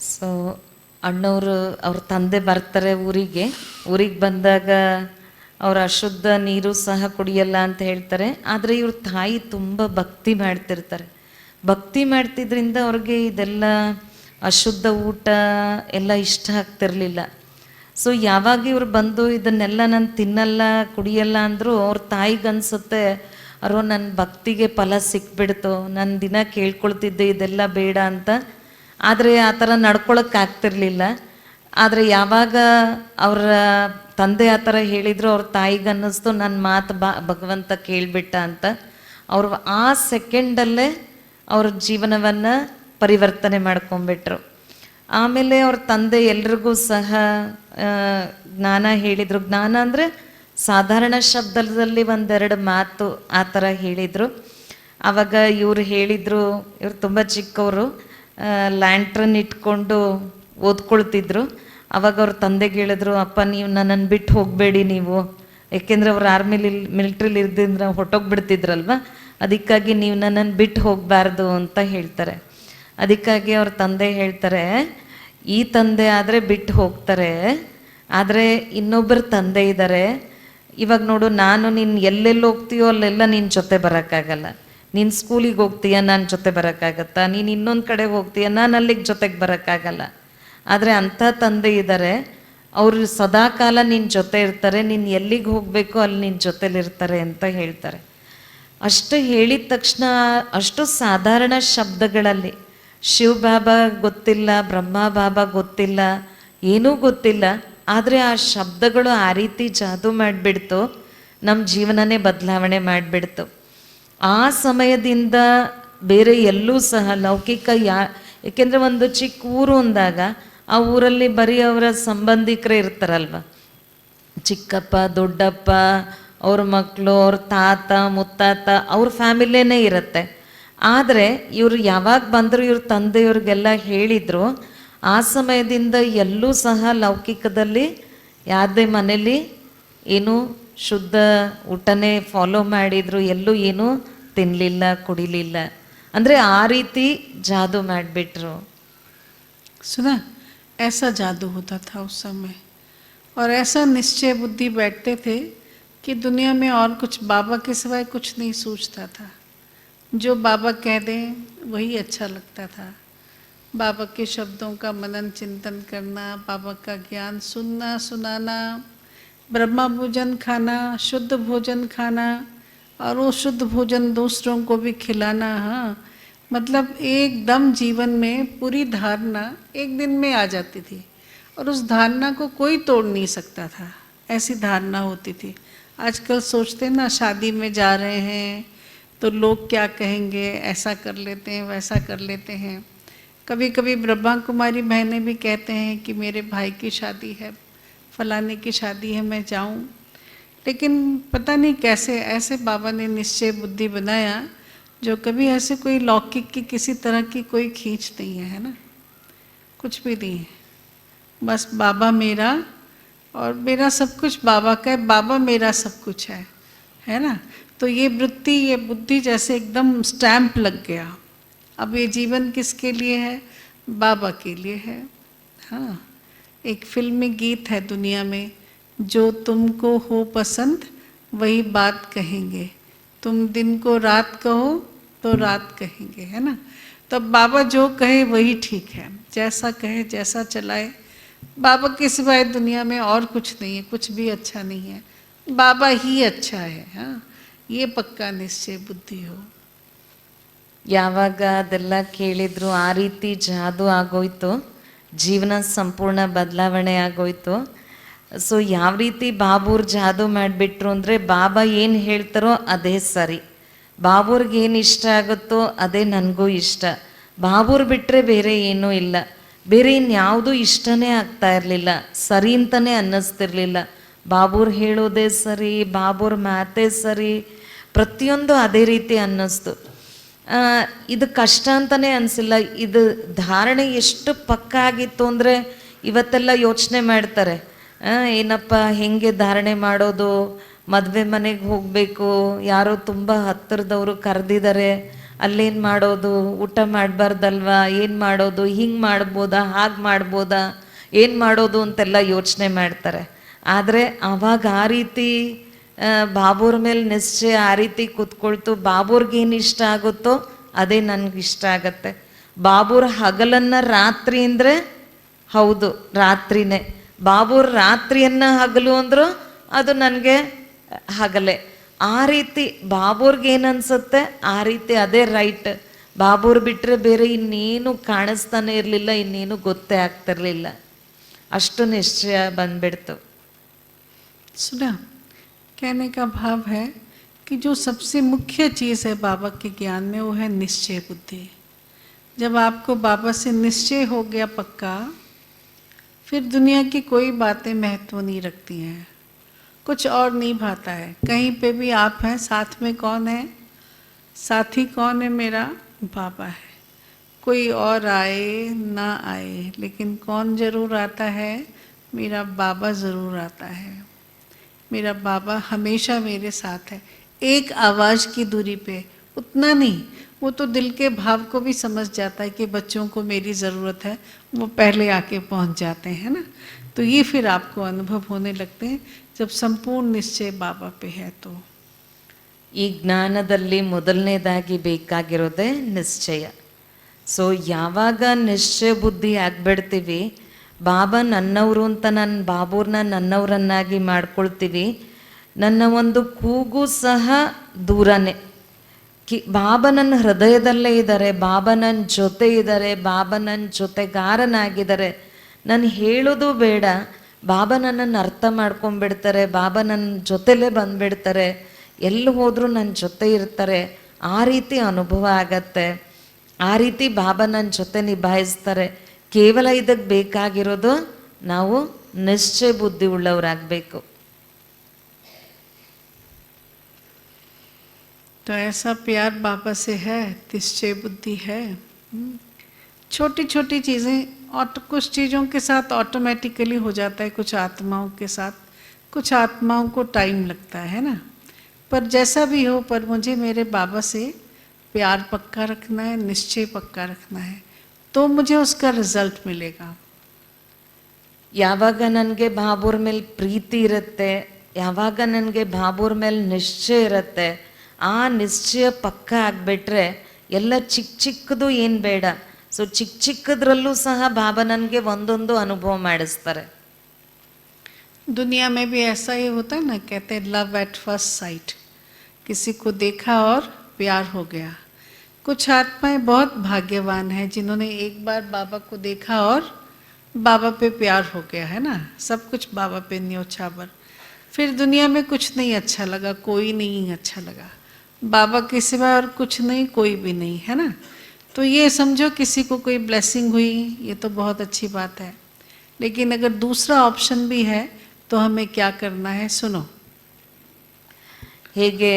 ಸೊ ಅಣ್ಣವರು ಅವ್ರ ತಂದೆ ಬರ್ತಾರೆ ಊರಿಗೆ ಬಂದಾಗ ಅವ್ರ ಅಶುದ್ಧ ನೀರು ಸಹ ಕುಡಿಯಲ್ಲ ಅಂತ ಹೇಳ್ತಾರೆ. ಆದರೆ ಇವ್ರ ತಾಯಿ ತುಂಬ ಭಕ್ತಿ ಮಾಡ್ತಿದ್ರಿಂದ ಅವ್ರಿಗೆ ಇದೆಲ್ಲ ಅಶುದ್ಧ ಊಟ ಎಲ್ಲ ಇಷ್ಟ ಆಗ್ತಿರ್ಲಿಲ್ಲ. ಸೊ ಯಾವಾಗ ಇವ್ರು ಬಂದು ಇದನ್ನೆಲ್ಲ ನಾನು ತಿನ್ನಲ್ಲ ಕುಡಿಯಲ್ಲ ಅಂದರೂ ಅವ್ರ ತಾಯಿಗನ್ಸುತ್ತೆ, ಅರೋ ನನ್ನ ಭಕ್ತಿಗೆ ಫಲ ಸಿಕ್ಬಿಡ್ತು, ನಾನು ದಿನ ಕೇಳ್ಕೊಳ್ತಿದ್ದೆ ಇದೆಲ್ಲ ಬೇಡ ಅಂತ. ಆದರೆ ಆ ಥರ ನಡ್ಕೊಳಕ್ಕಾಗ್ತಿರ್ಲಿಲ್ಲ. ಆದರೆ ಯಾವಾಗ ಅವರ ತಂದೆ ಆ ಥರ ಹೇಳಿದ್ರು ಅವ್ರ ತಾಯಿಗನ್ನಿಸ್ತು ನನ್ನ ಮಾತು ಭಗವಂತ ಕೇಳಿಬಿಟ್ಟ ಅಂತ. ಅವರು ಆ ಸೆಕೆಂಡಲ್ಲೇ ಅವ್ರ ಜೀವನವನ್ನು ಪರಿವರ್ತನೆ ಮಾಡ್ಕೊಂಬಿಟ್ರು. ಆಮೇಲೆ ಅವ್ರ ತಂದೆ ಎಲ್ರಿಗೂ ಸಹ ಜ್ಞಾನ ಹೇಳಿದರು. ಜ್ಞಾನ ಅಂದರೆ ಸಾಧಾರಣ ಶಬ್ದದಲ್ಲಿ ಒಂದೆರಡು ಮಾತು ಆ ಥರ ಹೇಳಿದರು. ಆವಾಗ ಇವ್ರು ಹೇಳಿದರು, ಇವ್ರು ತುಂಬ ಚಿಕ್ಕವರು, ಲ್ಯಾಂಟ್ರನ್ ಇಟ್ಕೊಂಡು ಓದ್ಕೊಳ್ತಿದ್ರು. ಅವಾಗ ಅವ್ರ ತಂದೆಗೆ ಹೇಳಿದ್ರು, ಅಪ್ಪ ನೀವು ನನ್ನನ್ನು ಬಿಟ್ಟು ಹೋಗಬೇಡಿ ನೀವು, ಏಕೆಂದರೆ ಅವ್ರು ಮಿಲಿಟ್ರಿಲಿ ಇರ್ದಿಂದ ಹೊಟ್ಟೋಗ್ಬಿಡ್ತಿದ್ರಲ್ವ, ಅದಕ್ಕಾಗಿ ನೀವು ನನ್ನನ್ನು ಬಿಟ್ಟು ಹೋಗಬಾರ್ದು ಅಂತ ಹೇಳ್ತಾರೆ. ಅದಕ್ಕಾಗಿ ಅವ್ರ ತಂದೆ ಹೇಳ್ತಾರೆ, ಈ ತಂದೆ ಆದರೆ ಬಿಟ್ಟು ಹೋಗ್ತಾರೆ, ಆದರೆ ಇನ್ನೊಬ್ಬರ ತಂದೆ ಇದ್ದಾರೆ. ಇವಾಗ ನೋಡು, ನಾನು ನೀನು ಎಲ್ಲೆಲ್ಲಿ ಹೋಗ್ತೀಯೋ ಅಲ್ಲೆಲ್ಲ ನಿನ್ನ ಜೊತೆ ಬರೋಕ್ಕಾಗಲ್ಲ. ನೀನು ಸ್ಕೂಲಿಗೆ ಹೋಗ್ತೀಯ, ನಾನು ಜೊತೆ ಬರೋಕ್ಕಾಗತ್ತಾ? ನೀನು ಇನ್ನೊಂದು ಕಡೆ ಹೋಗ್ತೀಯ, ನಾನು ಅಲ್ಲಿಗೆ ಜೊತೆಗೆ ಬರೋಕ್ಕಾಗಲ್ಲ. ಆದರೆ ಅಂಥ ತಂದೆ ಇದ್ದಾರೆ, ಅವರು ಸದಾಕಾಲ ನಿನ್ನ ಜೊತೆ ಇರ್ತಾರೆ, ನೀನು ಎಲ್ಲಿಗೆ ಹೋಗಬೇಕೋ ಅಲ್ಲಿ ನಿನ್ನ ಜೊತೆಲಿರ್ತಾರೆ ಅಂತ ಹೇಳ್ತಾರೆ. ಅಷ್ಟು ಹೇಳಿದ ತಕ್ಷಣ ಅಷ್ಟು ಸಾಧಾರಣ ಶಬ್ದಗಳಲ್ಲಿ, ಶಿವ ಬಾಬಾ ಗೊತ್ತಿಲ್ಲ, ಬ್ರಹ್ಮ ಬಾಬಾ ಗೊತ್ತಿಲ್ಲ, ಏನೂ ಗೊತ್ತಿಲ್ಲ, ಆದರೆ ಆ ಶಬ್ದಗಳು ಆ ರೀತಿ ಜಾದೂ ಮಾಡಿಬಿಡ್ತು, ನಮ್ಮ ಜೀವನನೇ ಬದಲಾವಣೆ ಮಾಡಿಬಿಡ್ತು. ಆ ಸಮಯದಿಂದ ಬೇರೆ ಎಲ್ಲೂ ಸಹ ಲೌಕಿಕ ಏಕೆಂದರೆ ಒಂದು ಚಿಕ್ಕ ಊರು ಅಂದಾಗ ಆ ಊರಲ್ಲಿ ಬರೀ ಅವರ ಸಂಬಂಧಿಕರೇ ಇರ್ತಾರಲ್ವ, ಚಿಕ್ಕಪ್ಪ ದೊಡ್ಡಪ್ಪ, ಅವ್ರ ಮಕ್ಕಳು, ಅವ್ರ ತಾತ ಮುತ್ತಾತ, ಅವ್ರ ಫ್ಯಾಮಿಲಿನೇ ಇರುತ್ತೆ. ಆದರೆ ಇವರು ಯಾವಾಗ ಬಂದರು ಇವ್ರ ತಂದೆಯವ್ರಿಗೆಲ್ಲ ಹೇಳಿದರು. ಆ ಸಮಯದಿಂದ ಎಲ್ಲೂ ಸಹ ಲೌಕಿಕದಲ್ಲಿ ಯಾವುದೇ ಮನೇಲಿ ಏನು ಶುದ್ಧ ಊಟನೇ ಫಾಲೋ ಮಾಡಿದರು, ಎಲ್ಲೂ ಏನೂ ತಿನ್ನಲಿಲ್ಲ ಕುಡಿಲಿಲ್ಲ. ಅಂದರೆ ಆ ರೀತಿ ಜಾದೂ ಮಾಡಿಬಿಟ್ರು. सुना, ऐसा जादू होता था उस समय, और ऐसा निश्चय बुद्धि बैठते थे कि दुनिया में और कुछ बाबा के सिवाय कुछ नहीं सोचता था। जो बाबा कह दें वही अच्छा लगता था। बाबा के शब्दों का मनन चिंतन करना, बाबा का ज्ञान सुनना सुनाना, ब्रह्मा भोजन खाना, शुद्ध भोजन खाना, और वो शुद्ध भोजन दूसरों को भी खिलाना। हाँ, मतलब एकदम जीवन में पूरी धारणा एक दिन में आ जाती थी, और उस धारणा को कोई तोड़ नहीं सकता था, ऐसी धारणा होती थी। आजकल सोचते ना, शादी में जा रहे हैं तो लोग क्या कहेंगे, ऐसा कर लेते हैं वैसा कर लेते हैं। कभी कभी ब्रह्मा कुमारी बहनें भी कहते हैं कि मेरे भाई की शादी है, फलाने की शादी है, मैं जाऊं। लेकिन पता नहीं कैसे ऐसे बाबा ने निश्चय बुद्धि बनाया, जो कभी ऐसे कोई लौकिक की किसी तरह की कोई खींच नहीं है ना, कुछ भी नहीं है। बस बाबा मेरा, और मेरा सब कुछ बाबा का है, बाबा मेरा सब कुछ है ना। तो ये वृत्ति, ये बुद्धि जैसे एकदम स्टैम्प लग गया। अब ये जीवन किसके लिए है? बाबा के लिए है। हाँ, एक फिल्मी गीत है दुनिया में, जो तुमको हो पसंद वही बात कहेंगे, तुम दिन को रात कहो तो रात कहेंगे, है ना। तब बाबा जो कहे वही ठीक है, जैसा कहे जैसा चलाए। बाबा के सिवाय दुनिया में और कुछ नहीं है, कुछ भी अच्छा नहीं है, बाबा ही अच्छा है। हाँ, ये पक्का निश्चय बुद्धि हो। ಯಾವಾಗ ಅದೆಲ್ಲ ಕೇಳಿದ್ರು ಆ ರೀತಿ ಜಾದು ಆಗೋಯ್ತು, ಜೀವನ ಸಂಪೂರ್ಣ ಬದಲಾವಣೆ ಆಗೋಯ್ತು. ಸೊ ಯಾವ ರೀತಿ ಬಾಬೂರ್ ಜಾದು ಮಾಡಿಬಿಟ್ರು ಅಂದರೆ, ಬಾಬಾ ಏನು ಹೇಳ್ತಾರೋ ಅದೇ ಸರಿ, ಬಾಬೂರ್ಗೆ ಏನು ಇಷ್ಟ ಆಗುತ್ತೋ ಅದೇ ನನಗೂ ಇಷ್ಟ, ಬಾಬೂರ್ ಬಿಟ್ಟರೆ ಬೇರೆ ಏನೂ ಇಲ್ಲ, ಬೇರೆ ಇನ್ಯಾವುದೂ ಇಷ್ಟನೇ ಆಗ್ತಾ ಇರಲಿಲ್ಲ, ಸರಿ ಅಂತಲೇ ಅನ್ನಿಸ್ತಿರ್ಲಿಲ್ಲ. ಬಾಬೂರ್ ಹೇಳೋದೇ ಸರಿ, ಬಾಬೂರ್ ಮಾತೇ ಸರಿ, ಪ್ರತಿಯೊಂದು ಅದೇ ರೀತಿ ಅನ್ನಿಸ್ತು. ಇದು ಕಷ್ಟ ಅಂತಲೇ ಅನಿಸಿಲ್ಲ. ಇದು ಧಾರಣೆ ಎಷ್ಟು ಪಕ್ಕಾ ಆಗಿತ್ತು ಅಂದರೆ ಇವತ್ತೆಲ್ಲ ಯೋಚನೆ ಮಾಡ್ತಾರೆ, ಏನಪ್ಪ ಹೆಂಗೆ ಧಾರಣೆ ಮಾಡೋದು, ಮದುವೆ ಮನೆಗೆ ಹೋಗಬೇಕು, ಯಾರೋ ತುಂಬ ಹತ್ತಿರದವರು ಕರೆದಿದ್ದಾರೆ, ಅಲ್ಲೇನು ಮಾಡೋದು, ಊಟ ಮಾಡಬಾರ್ದಲ್ವಾ, ಏನು ಮಾಡೋದು, ಹಿಂಗೆ ಮಾಡ್ಬೋದಾ, ಹಾಗೆ ಮಾಡ್ಬೋದಾ, ಏನು ಮಾಡೋದು ಅಂತೆಲ್ಲ ಯೋಚನೆ ಮಾಡ್ತಾರೆ. ಆದರೆ ಆವಾಗ ಆ ರೀತಿ ಬಾಬೂರ್ ಮೇಲೆ ನಿಶ್ಚಯ ಆ ರೀತಿ ಕೂತ್ಕೊಳ್ತು. ಬಾಬೂರ್ಗೇನು ಇಷ್ಟ ಆಗುತ್ತೋ ಅದೇ ನನಗೆ ಇಷ್ಟ ಆಗತ್ತೆ. ಬಾಬೂರ್ ಹಗಲನ್ನು ರಾತ್ರಿ ಅಂದರೆ ಹೌದು ರಾತ್ರಿನೇ, ಬಾಬೂರ್ ರಾತ್ರಿಯನ್ನು ಹಗಲು ಅಂದರು ಅದು ನನಗೆ ಹಗಲೇ. ಆ ರೀತಿ ಬಾಬೂರ್ಗೆ ಏನು ಅನ್ಸುತ್ತೆ ಆ ರೀತಿ ಅದೇ ರೈಟ್. ಬಾಬೂರ್ ಬಿಟ್ಟರೆ ಬೇರೆ ಇನ್ನೇನು ಕಾಣಿಸ್ತಾನೆ ಇರಲಿಲ್ಲ, ಇನ್ನೇನು ಗೊತ್ತೇ ಆಗ್ತಿರ್ಲಿಲ್ಲ. ಅಷ್ಟು ನಿಶ್ಚಯ ಬಂದ್ಬಿಡ್ತು. सुना, कहने का भाव है कि जो सबसे मुख्य चीज़ है बाबा के ज्ञान में वो है निश्चय बुद्धि। जब आपको बाबा से निश्चय हो गया पक्का, फिर दुनिया की कोई बातें महत्व नहीं रखती हैं, कुछ और नहीं भाता है। कहीं पे भी आप हैं, साथ में कौन है, साथी कौन है, मेरा बाबा है। कोई और आए ना आए, लेकिन कौन ज़रूर आता है, मेरा बाबा ज़रूर आता है। मेरा बाबा हमेशा मेरे साथ है, एक आवाज़ की दूरी पे, उतना नहीं, वो तो दिल के भाव को भी समझ जाता है कि बच्चों को मेरी ज़रूरत है, वो पहले आके पहुंच जाते हैं ना। तो ये फिर आपको अनुभव होने लगते हैं जब संपूर्ण निश्चय बाबा पे है। तो ಈ ಜ್ಞಾನದಲ್ಲಿ ಮೊದಲನೇದಾಗಿ ಬೇಕಾಗಿರೋದೇ ನಿಶ್ಚಯ. ಸೊ ಯಾವಾಗ ನಿಶ್ಚಯ ಬುದ್ಧಿ ಆಗ್ಬಿಡ್ತೀವಿ, ಬಾಬಾ ನನ್ನವರು ಅಂತ ನಾನು ಬಾಬೂರ್ನ ನನ್ನವರನ್ನಾಗಿ ಮಾಡ್ಕೊಳ್ತೀವಿ, ನನ್ನ ಒಂದು ಕೂಗು ಸಹ ದೂರನೇ. ಬಾಬಾ ನನ್ನ ಹೃದಯದಲ್ಲೇ ಇದ್ದಾರೆ, ಬಾಬಾ ನನ್ನ ಜೊತೆ ಇದ್ದಾರೆ, ಬಾಬಾ ನನ್ನ ಜೊತೆಗಾರನಾಗಿದ್ದಾರೆ. ನಾನು ಹೇಳೋದು ಬೇಡ, ಬಾಬಾ ನನ್ನನ್ನು ಅರ್ಥ ಮಾಡ್ಕೊಂಡ್ಬಿಡ್ತಾರೆ, ಬಾಬಾ ನನ್ನ ಜೊತೆಲೇ ಬಂದುಬಿಡ್ತಾರೆ, ಎಲ್ಲಿ ಹೋದರೂ ನನ್ನ ಜೊತೆ ಇರ್ತಾರೆ. ಆ ರೀತಿ ಅನುಭವ ಆಗತ್ತೆ, ಆ ರೀತಿ ಬಾಬಾ ನನ್ನ ಜೊತೆ ನಿಭಾಯಿಸ್ತಾರೆ. ಕೇವಲ ಇದಕ್ಕೆ ಬೇಕಾಗಿರೋದು ನಾವು ನಿಶ್ಚಯ ಬುದ್ಧಿ ಉಳ್ಳವರಾಗಬೇಕು. तो ऐसा प्यार बाबा से है, निश्चय बुद्धि है। छोटी छोटी चीज़ें और कुछ चीज़ों के साथ ऑटोमेटिकली हो जाता है, कुछ आत्माओं के साथ, कुछ आत्माओं को टाइम लगता है ना। पर जैसा भी हो, पर मुझे मेरे बाबा से प्यार पक्का रखना है, निश्चय पक्का रखना है, तो मुझे उसका रिजल्ट मिलेगा। ಯಾವಾಗ ನನಗೆ ಬಾಬೂರ್ ಮೇಲೆ ಪ್ರೀತಿ ಇರುತ್ತೆ, ಯಾವಾಗ ನನಗೆ ಬಾಬೂರ್ ಮೇಲೆ ನಿಶ್ಚಯ ಇರುತ್ತೆ, ಆ ನಿಶ್ಚಯ ಪಕ್ಕ ಆಗಿಬಿಟ್ರೆ ಎಲ್ಲ ಚಿಕ್ಕ ಚಿಕ್ಕದು ಏನು ಬೇಡ. ಸೊ ಚಿಕ್ಕ ಚಿಕ್ಕದ್ರಲ್ಲೂ ಸಹ ಬಾಬಾ ನನಗೆ ಒಂದೊಂದು ಅನುಭವ ಮಾಡಿಸ್ತಾರೆ. दुनिया में भी ऐसा ही होता है ना, कहते हैं लव एट फर्स्ट साइट, किसी को देखा और प्यार हो गया। कुछ आत्माएं बहुत भाग्यवान हैं जिन्होंने एक बार बाबा को देखा और बाबा पे प्यार हो गया है ना, सब कुछ बाबा पे न्योछावर। फिर दुनिया में कुछ नहीं अच्छा लगा, कोई नहीं अच्छा लगा, बाबा के सिवा और कुछ नहीं, कोई भी नहीं, है ना। तो ये समझो किसी को कोई ब्लेसिंग हुई, ये तो बहुत अच्छी बात है। लेकिन अगर दूसरा ऑप्शन भी है तो हमें क्या करना है, सुनो। ಹೇಗೆ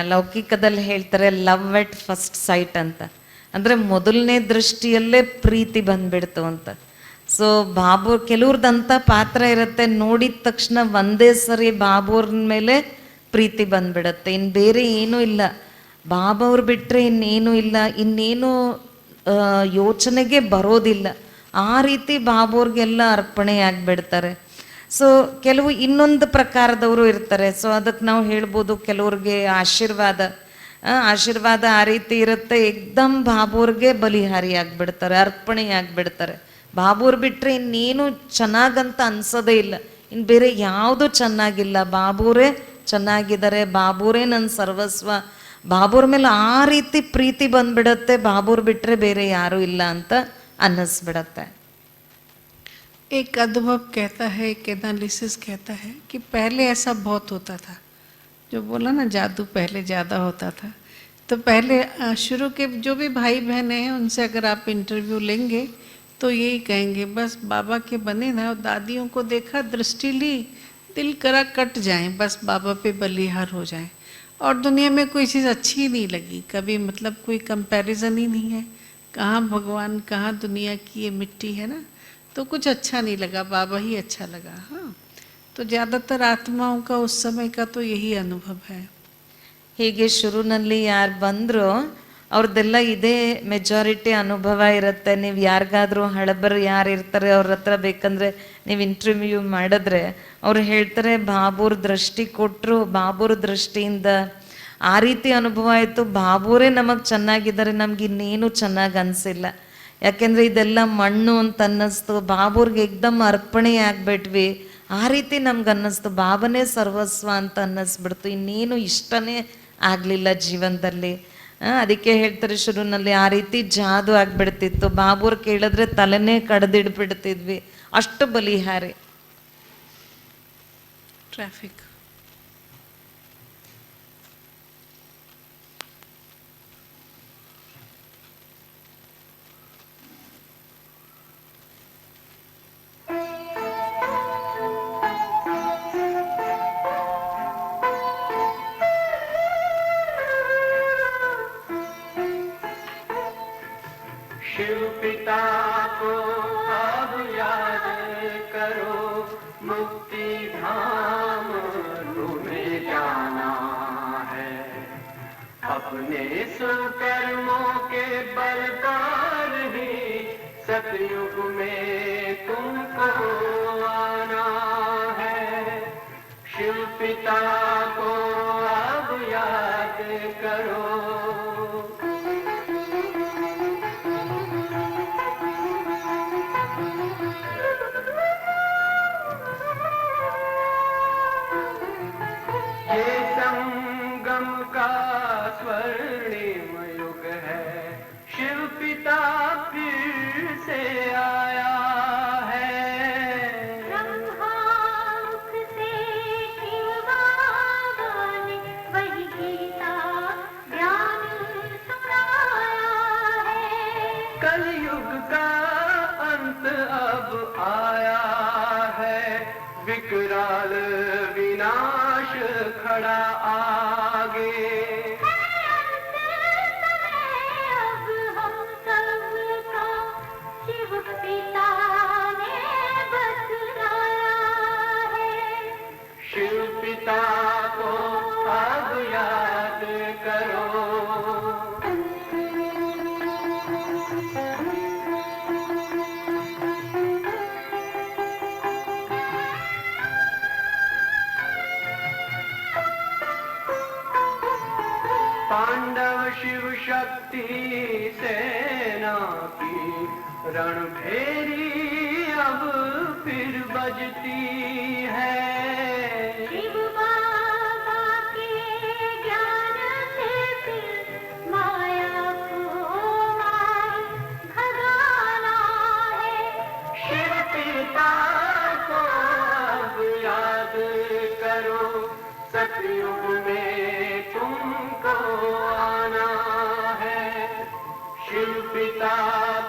ಲೌಕಿಕದಲ್ಲಿ ಹೇಳ್ತಾರೆ ಲವ್ ಎಟ್ ಫಸ್ಟ್ ಸೈಟ್ ಅಂತ, ಅಂದರೆ ಮೊದಲನೇ ದೃಷ್ಟಿಯಲ್ಲೇ ಪ್ರೀತಿ ಬಂದ್ಬಿಡ್ತು ಅಂತ. ಸೊ ಬಾಬೂರ್ ಕೆಲವ್ರದಂಥ ಪಾತ್ರ ಇರುತ್ತೆ, ನೋಡಿದ ತಕ್ಷಣ ಒಂದೇ ಸರಿ ಬಾಬೂರ್ನ ಮೇಲೆ ಪ್ರೀತಿ ಬಂದ್ಬಿಡತ್ತೆ, ಇನ್ನು ಬೇರೆ ಏನೂ ಇಲ್ಲ, ಬಾಬಾ ಅವ್ರು ಬಿಟ್ಟರೆ ಇನ್ನೇನು ಇಲ್ಲ, ಇನ್ನೇನು ಯೋಚನೆಗೆ ಬರೋದಿಲ್ಲ. ಆ ರೀತಿ ಬಾಬೂರ್ಗೆಲ್ಲ ಅರ್ಪಣೆ ಆಗಿಬಿಡ್ತಾರೆ. ಸೊ ಕೆಲವು ಇನ್ನೊಂದು ಪ್ರಕಾರದವರು ಇರ್ತಾರೆ. ಸೊ ಅದಕ್ಕೆ ನಾವು ಹೇಳ್ಬೋದು ಕೆಲವ್ರಿಗೆ ಆಶೀರ್ವಾದ ಆ ರೀತಿ ಇರುತ್ತೆ, ಏಕ್ದಮ್ ಬಾಬೂರ್ಗೆ ಬಲಿಹಾರಿ ಆಗಿಬಿಡ್ತಾರೆ, ಅರ್ಪಣೆ ಆಗಿಬಿಡ್ತಾರೆ. ಬಾಬೂರ್ ಬಿಟ್ಟರೆ ಇನ್ನೇನು ಚೆನ್ನಾಗಂತ ಅನ್ಸೋದೇ ಇಲ್ಲ, ಇನ್ನು ಬೇರೆ ಯಾವುದು ಚೆನ್ನಾಗಿಲ್ಲ, ಬಾಬೂರೇ ಚೆನ್ನಾಗಿದ್ದಾರೆ, ಬಾಬೂರೇ ನನ್ನ ಸರ್ವಸ್ವ, ಬಾಬೂರ್ ಮೇಲೆ ಆ ರೀತಿ ಪ್ರೀತಿ ಬಂದ್ಬಿಡತ್ತೆ, ಬಾಬೂರ್ ಬಿಟ್ಟರೆ ಬೇರೆ ಯಾರೂ ಇಲ್ಲ ಅಂತ ಅನ್ನಿಸ್ಬಿಡತ್ತೆ. एक अनुभव कहता है, एक एनालिसिस कहता है कि पहले ऐसा बहुत होता था, जो बोला ना जादू पहले ज़्यादा होता था। तो पहले शुरू के जो भी भाई बहन हैं उनसे अगर आप इंटरव्यू लेंगे तो यही कहेंगे, बस बाबा के बने ना, और दादियों को देखा, दृष्टि ली, दिल करा कट जाए, बस बाबा पे बलिहार हो जाए। और दुनिया में कोई चीज़ अच्छी ही नहीं लगी कभी, मतलब कोई कंपैरिजन ही नहीं है, कहाँ भगवान कहाँ दुनिया की ये मिट्टी है ना, तो कुछ अच्छा नहीं लगा, बाबा ही अच्छा लगा। हाँ, तो ज़्यादातर आत्माओं का उस समय का तो यही अनुभव है। ಹೀಗೆ ಶುರುನಲ್ಲಿ ಯಾರು ಬಂದ್ರು ಅವ್ರದ್ದೆಲ್ಲ ಇದೇ ಮೆಜಾರಿಟಿ ಅನುಭವ ಇರುತ್ತೆ. ನೀವು ಯಾರಿಗಾದ್ರೂ ಹಳಬರು ಯಾರು ಇರ್ತಾರೆ ಅವ್ರ ಹತ್ರ ಬೇಕಂದ್ರೆ ನೀವು ಇಂಟರ್ವ್ಯೂ ಮಾಡಿದ್ರೆ ಅವ್ರು ಹೇಳ್ತಾರೆ, ಬಾಬುರ್ ದೃಷ್ಟಿ ಕೊಟ್ಟರು, ಬಾಬುರ್ ದೃಷ್ಟಿಯಿಂದ ಆ ರೀತಿ ಅನುಭವ ಆಯಿತು, ಬಾಬುರೇ ನಮಗೆ ಚೆನ್ನಾಗಿದ್ದಾರೆ, ನಮ್ಗೆ ಇನ್ನೇನು ಚೆನ್ನಾಗಿ ಅನಿಸಿಲ್ಲ. ಯಾಕೆಂದರೆ ಇದೆಲ್ಲ ಮಣ್ಣು ಅಂತ ಅನ್ನಿಸ್ತು, ಬಾಬುರ್ಗೆ ಏಕ್ದಮ್ ಅರ್ಪಣೆ ಆಗ್ಬಿಟ್ವಿ, ಆ ರೀತಿ ನಮ್ಗೆ ಅನ್ನಿಸ್ತು, ಬಾಬನೇ ಸರ್ವಸ್ವ ಅಂತ ಅನ್ನಿಸ್ಬಿಡ್ತು, ಇನ್ನೇನು ಇಷ್ಟನೇ ಆಗಲಿಲ್ಲ ಜೀವನದಲ್ಲಿ. ಅದಕ್ಕೆ ಹೇಳ್ತಾರೆ ಶುರುನಲ್ಲಿ ಆ ರೀತಿ ಜಾದು ಆಗ್ಬಿಡ್ತಿತ್ತು, ಬಾಬುರ್ ಕೇಳಿದ್ರೆ ತಲೆನೇ ಕಡ್ದಿಡ್ಬಿಡ್ತಿದ್ವಿ, ಅಷ್ಟು ಬಲಿಹಾರಿ. ट्रैफिक शिव पिता को अब याद करो, मुक्ति धाम तुम्हें जाना है। अपने सुकर्मों के बल पर ही सतयुग में तुमको आना है। शिव पिता को अब याद करो। ये संगम का स्वर्णिम युग है, शिव पिता फिर से आया है। ब्रह्मांक से शिव बाबा ने वही गीता ज्ञान सुनाया है। कलयुग का अंत अब आया है, विकराल विनाश खड़ा आगे। अब हम सबका शिव पिता ने बतलाया है। शिव पिता को अब याद करो। पांडव शिव शक्ति सेना की रणभेरी अब फिर बजती है। शिव बाबा के ज्ञान से फिर माया को मार भगाना है। शिव पिता को अब याद करो, सतयुग में तुमको आना है। शिव पिता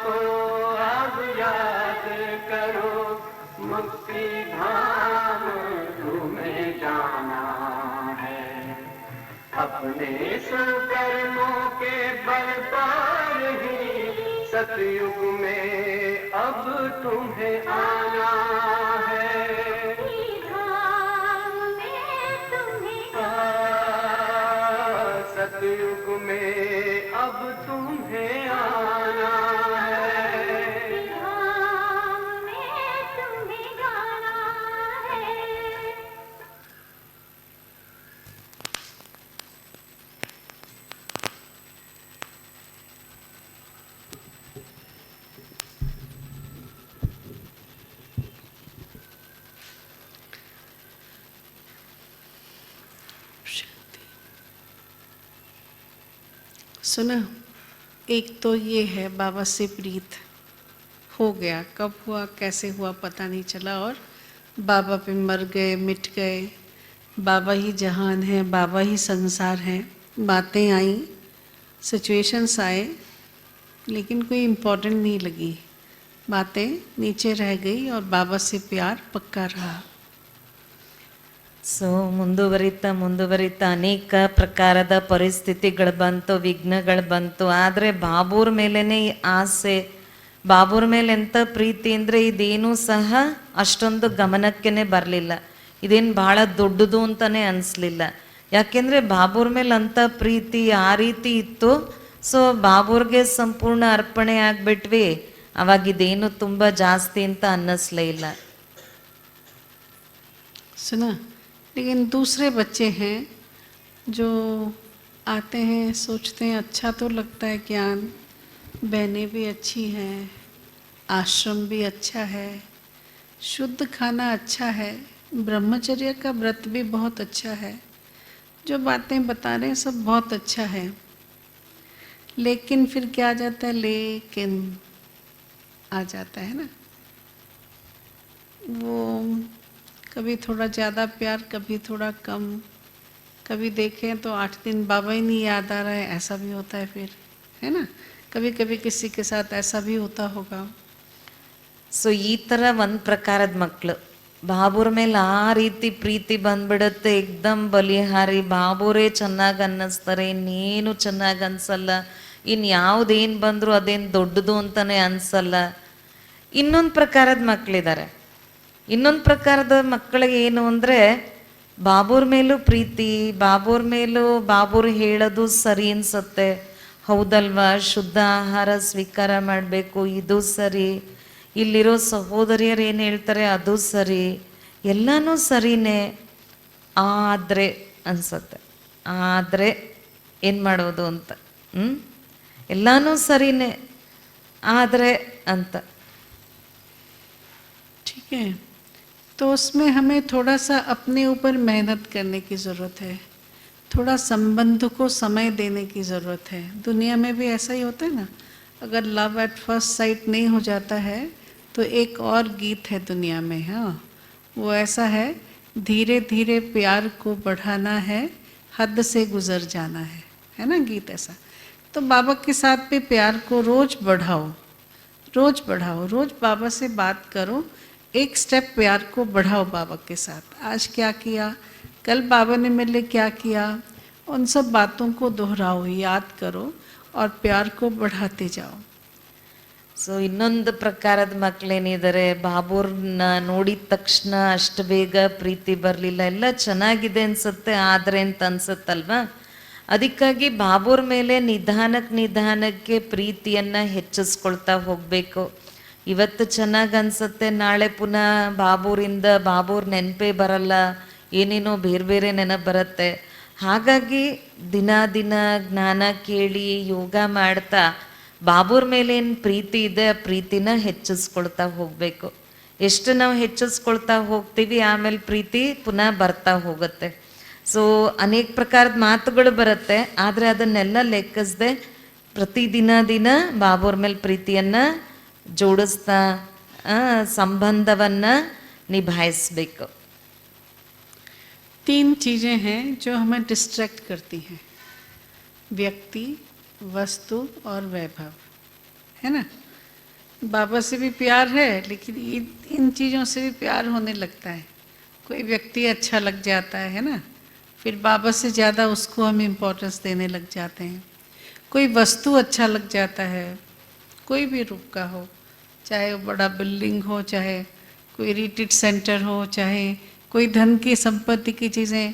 को अब याद करो, मुक्ति धाम तुम्हें जाना है। अपने सुकर्मों के बल पर ही सतयुग में अब तुम्हें आना है। धाम में तुम्हें सतयुग में अब तुम्हें आना है। धाम में तुम्हें गाना है। सुना, एक तो ये है बाबा से प्रीत हो गया, कब हुआ कैसे हुआ पता नहीं चला, और बाबा पे मर गए मिट गए, बाबा ही जहान है, बाबा ही संसार है। बातें आई, सिचुएशंस आए, लेकिन कोई इम्पोर्टेंट नहीं लगी, बातें नीचे रह गई और बाबा से प्यार पक्का रहा। ಸೊ ಮುಂದುವರಿತಾ ಅನೇಕ ಪ್ರಕಾರದ ಪರಿಸ್ಥಿತಿಗಳು ಬಂತು, ವಿಘ್ನಗಳು ಬಂತು. ಆದರೆ ಬಾಬೂರ್ ಮೇಲೇ ಆಸೆ, ಬಾಬೂರ್ ಮೇಲೆ ಎಂಥ ಪ್ರೀತಿ ಅಂದರೆ ಇದೇನೂ ಸಹ ಅಷ್ಟೊಂದು ಗಮನಕ್ಕೇ ಬರಲಿಲ್ಲ. ಇದೇನು ಭಾಳ ದೊಡ್ಡದು ಅಂತಲೇ ಅನಿಸ್ಲಿಲ್ಲ. ಯಾಕೆಂದರೆ ಬಾಬೂರ್ ಮೇಲೆ ಅಂಥ ಪ್ರೀತಿ ಆ ರೀತಿ ಇತ್ತು. ಸೊ ಬಾಬೂರ್ಗೆ ಸಂಪೂರ್ಣ ಅರ್ಪಣೆ ಆಗಿಬಿಟ್ವಿ. ಅವಾಗಿದೇನು ತುಂಬ ಜಾಸ್ತಿ ಅಂತ ಅನ್ನಿಸ್ಲೇ ಇಲ್ಲ. सुना। लेकिन दूसरे बच्चे हैं जो आते हैं, सोचते हैं अच्छा तो लगता है ज्ञान, बहनें भी अच्छी हैं, आश्रम भी अच्छा है, शुद्ध खाना अच्छा है, ब्रह्मचर्य का व्रत भी बहुत अच्छा है, जो बातें बता रहे हैं सब बहुत अच्छा है। लेकिन फिर क्या आ जाता है, लेकिन आ जाता है ना, वो कभी थोड़ा ज़्यादा प्यार, कभी थोड़ा कम, कभी देखें तो 8 दिन बाबा ही नहीं याद आ रहा है, ऐसा भी होता है फिर, है ना। कभी कभी किसी के साथ ऐसा भी होता होगा। ಸೊ ಈ ಥರ ಒಂದು ಪ್ರಕಾರದ ಮಕ್ಕಳು, ಬಾಬೂರ್ ಮೇಲೆ ಆ ರೀತಿ ಪ್ರೀತಿ ಬಂದ್ಬಿಡುತ್ತೆ, ಏಕ್ದಮ್ ಬಲಿಹಾರಿ, ಬಾಬೂರೇ ಚೆನ್ನಾಗಿ ಅನ್ನಿಸ್ತಾರೆ, ಇನ್ನೇನು ಚೆನ್ನಾಗಿ ಅನಿಸಲ್ಲ, ಇನ್ನು ಯಾವುದೇನು ಬಂದರೂ ಅದೇನು ದೊಡ್ಡದು ಅಂತಲೇ ಅನಿಸಲ್ಲ. ಇನ್ನೊಂದು ಪ್ರಕಾರದ ಮಕ್ಕಳಿದ್ದಾರೆ. ಇನ್ನೊಂದು ಪ್ರಕಾರದ ಮಕ್ಕಳಿಗೆ ಏನು ಅಂದರೆ ಬಾಬೂರ್ ಮೇಲೂ ಪ್ರೀತಿ, ಬಾಬೂರ್ ಮೇಲೂ ಬಾಬೂರ್ ಹೇಳೋದು ಸರಿ ಅನ್ಸುತ್ತೆ, ಹೌದಲ್ವಾ, ಶುದ್ಧ ಆಹಾರ ಸ್ವೀಕಾರ ಮಾಡಬೇಕು, ಇದು ಸರಿ, ಇಲ್ಲಿರೋ ಸಹೋದರಿಯರು ಏನು ಹೇಳ್ತಾರೆ ಅದು ಸರಿ, ಎಲ್ಲನೂ ಸರಿನೇ. ಆದರೆ ಅನ್ಸತ್ತೆ, ಆದರೆ ಏನು ಮಾಡೋದು ಅಂತ, ಎಲ್ಲನೂ ಸರಿನೇ ಆದರೆ ಅಂತ. ठीक है, तो उसमें हमें थोड़ा सा अपने ऊपर मेहनत करने की ज़रूरत है, थोड़ा संबंध को समय देने की ज़रूरत है। दुनिया में भी ऐसा ही होता है ना, अगर लव एट फर्स्ट साइट नहीं हो जाता है तो एक और गीत है दुनिया में, हाँ, वो ऐसा है, धीरे धीरे प्यार को बढ़ाना है, हद से गुजर जाना है ना गीत ऐसा। तो बाबा के साथ भी प्यार को रोज़ बढ़ाओ, रोज़ बढ़ाओ, रोज़ बाबा से बात करो, एक स्टेप प्यार को बढ़ाओ बाबा के साथ। आज क्या किया, कल बाबा ने मेरे लिए क्या किया, उन सब बातों को दोहराओ, याद करो और प्यार को बढ़ाते जाओ। ಸೊ ಇನ್ನೊಂದು ಪ್ರಕಾರದ ಮಕ್ಕಳೇನಿದ್ದಾರೆ, ಬಾಬೂರ್ನ ನೋಡಿದ ತಕ್ಷಣ ಅಷ್ಟು ಬೇಗ ಪ್ರೀತಿ ಬರಲಿಲ್ಲ, ಎಲ್ಲ ಚೆನ್ನಾಗಿದೆ ಅನ್ಸುತ್ತೆ ಆದರೆ ಅಂತ ಅನ್ಸುತ್ತಲ್ವಾ. ಅದಕ್ಕಾಗಿ ಬಾಬೂರ್ ಮೇಲೆ ನಿಧಾನಕ್ಕೆ ಪ್ರೀತಿಯನ್ನು ಹೆಚ್ಚಿಸ್ಕೊಳ್ತಾ ಹೋಗಬೇಕು. ಇವತ್ತು ಚೆನ್ನಾಗಿ ಅನ್ಸುತ್ತೆ, ನಾಳೆ ಪುನಃ ಬಾಬೂರ್ ನೆನಪೇ ಬರಲ್ಲ, ಏನೇನೋ ಬೇರೆ ನೆನಪು ಬರುತ್ತೆ. ಹಾಗಾಗಿ ದಿನ ಜ್ಞಾನ ಕೇಳಿ ಯೋಗ ಮಾಡ್ತಾ ಬಾಬೂರ್ ಮೇಲೇನು ಪ್ರೀತಿ ಇದೆ ಆ ಪ್ರೀತಿನ ಹೆಚ್ಚಿಸ್ಕೊಳ್ತಾ ಹೋಗಬೇಕು. ಎಷ್ಟು ನಾವು ಹೆಚ್ಚಿಸ್ಕೊಳ್ತಾ ಹೋಗ್ತೀವಿ ಆಮೇಲೆ ಪ್ರೀತಿ ಪುನಃ ಬರ್ತಾ ಹೋಗುತ್ತೆ. ಸೊ ಅನೇಕ ಪ್ರಕಾರದ ಮಾತುಗಳು ಬರುತ್ತೆ, ಆದರೆ ಅದನ್ನೆಲ್ಲ ಲೆಕ್ಕಿಸದೆ ಪ್ರತಿದಿನ ಬಾಬೂರ್ ಮೇಲೆ ಪ್ರೀತಿಯನ್ನು जोड़स्ता संबंधवन्न निभाइसबेको। 3 चीज़ें हैं जो हमें डिस्ट्रैक्ट करती हैं, व्यक्ति, वस्तु और वैभव, है ना। बाबा से भी प्यार है लेकिन इन चीज़ों से भी प्यार होने लगता है। कोई व्यक्ति अच्छा लग जाता है ना, फिर बाबा से ज़्यादा उसको हम इम्पोर्टेंस देने लग जाते हैं। कोई वस्तु अच्छा लग जाता है, कोई भी रूप का हो, चाहे वो बड़ा बिल्डिंग हो, चाहे कोई रिट्रीट सेंटर हो, चाहे कोई धन की संपत्ति की चीज़ें,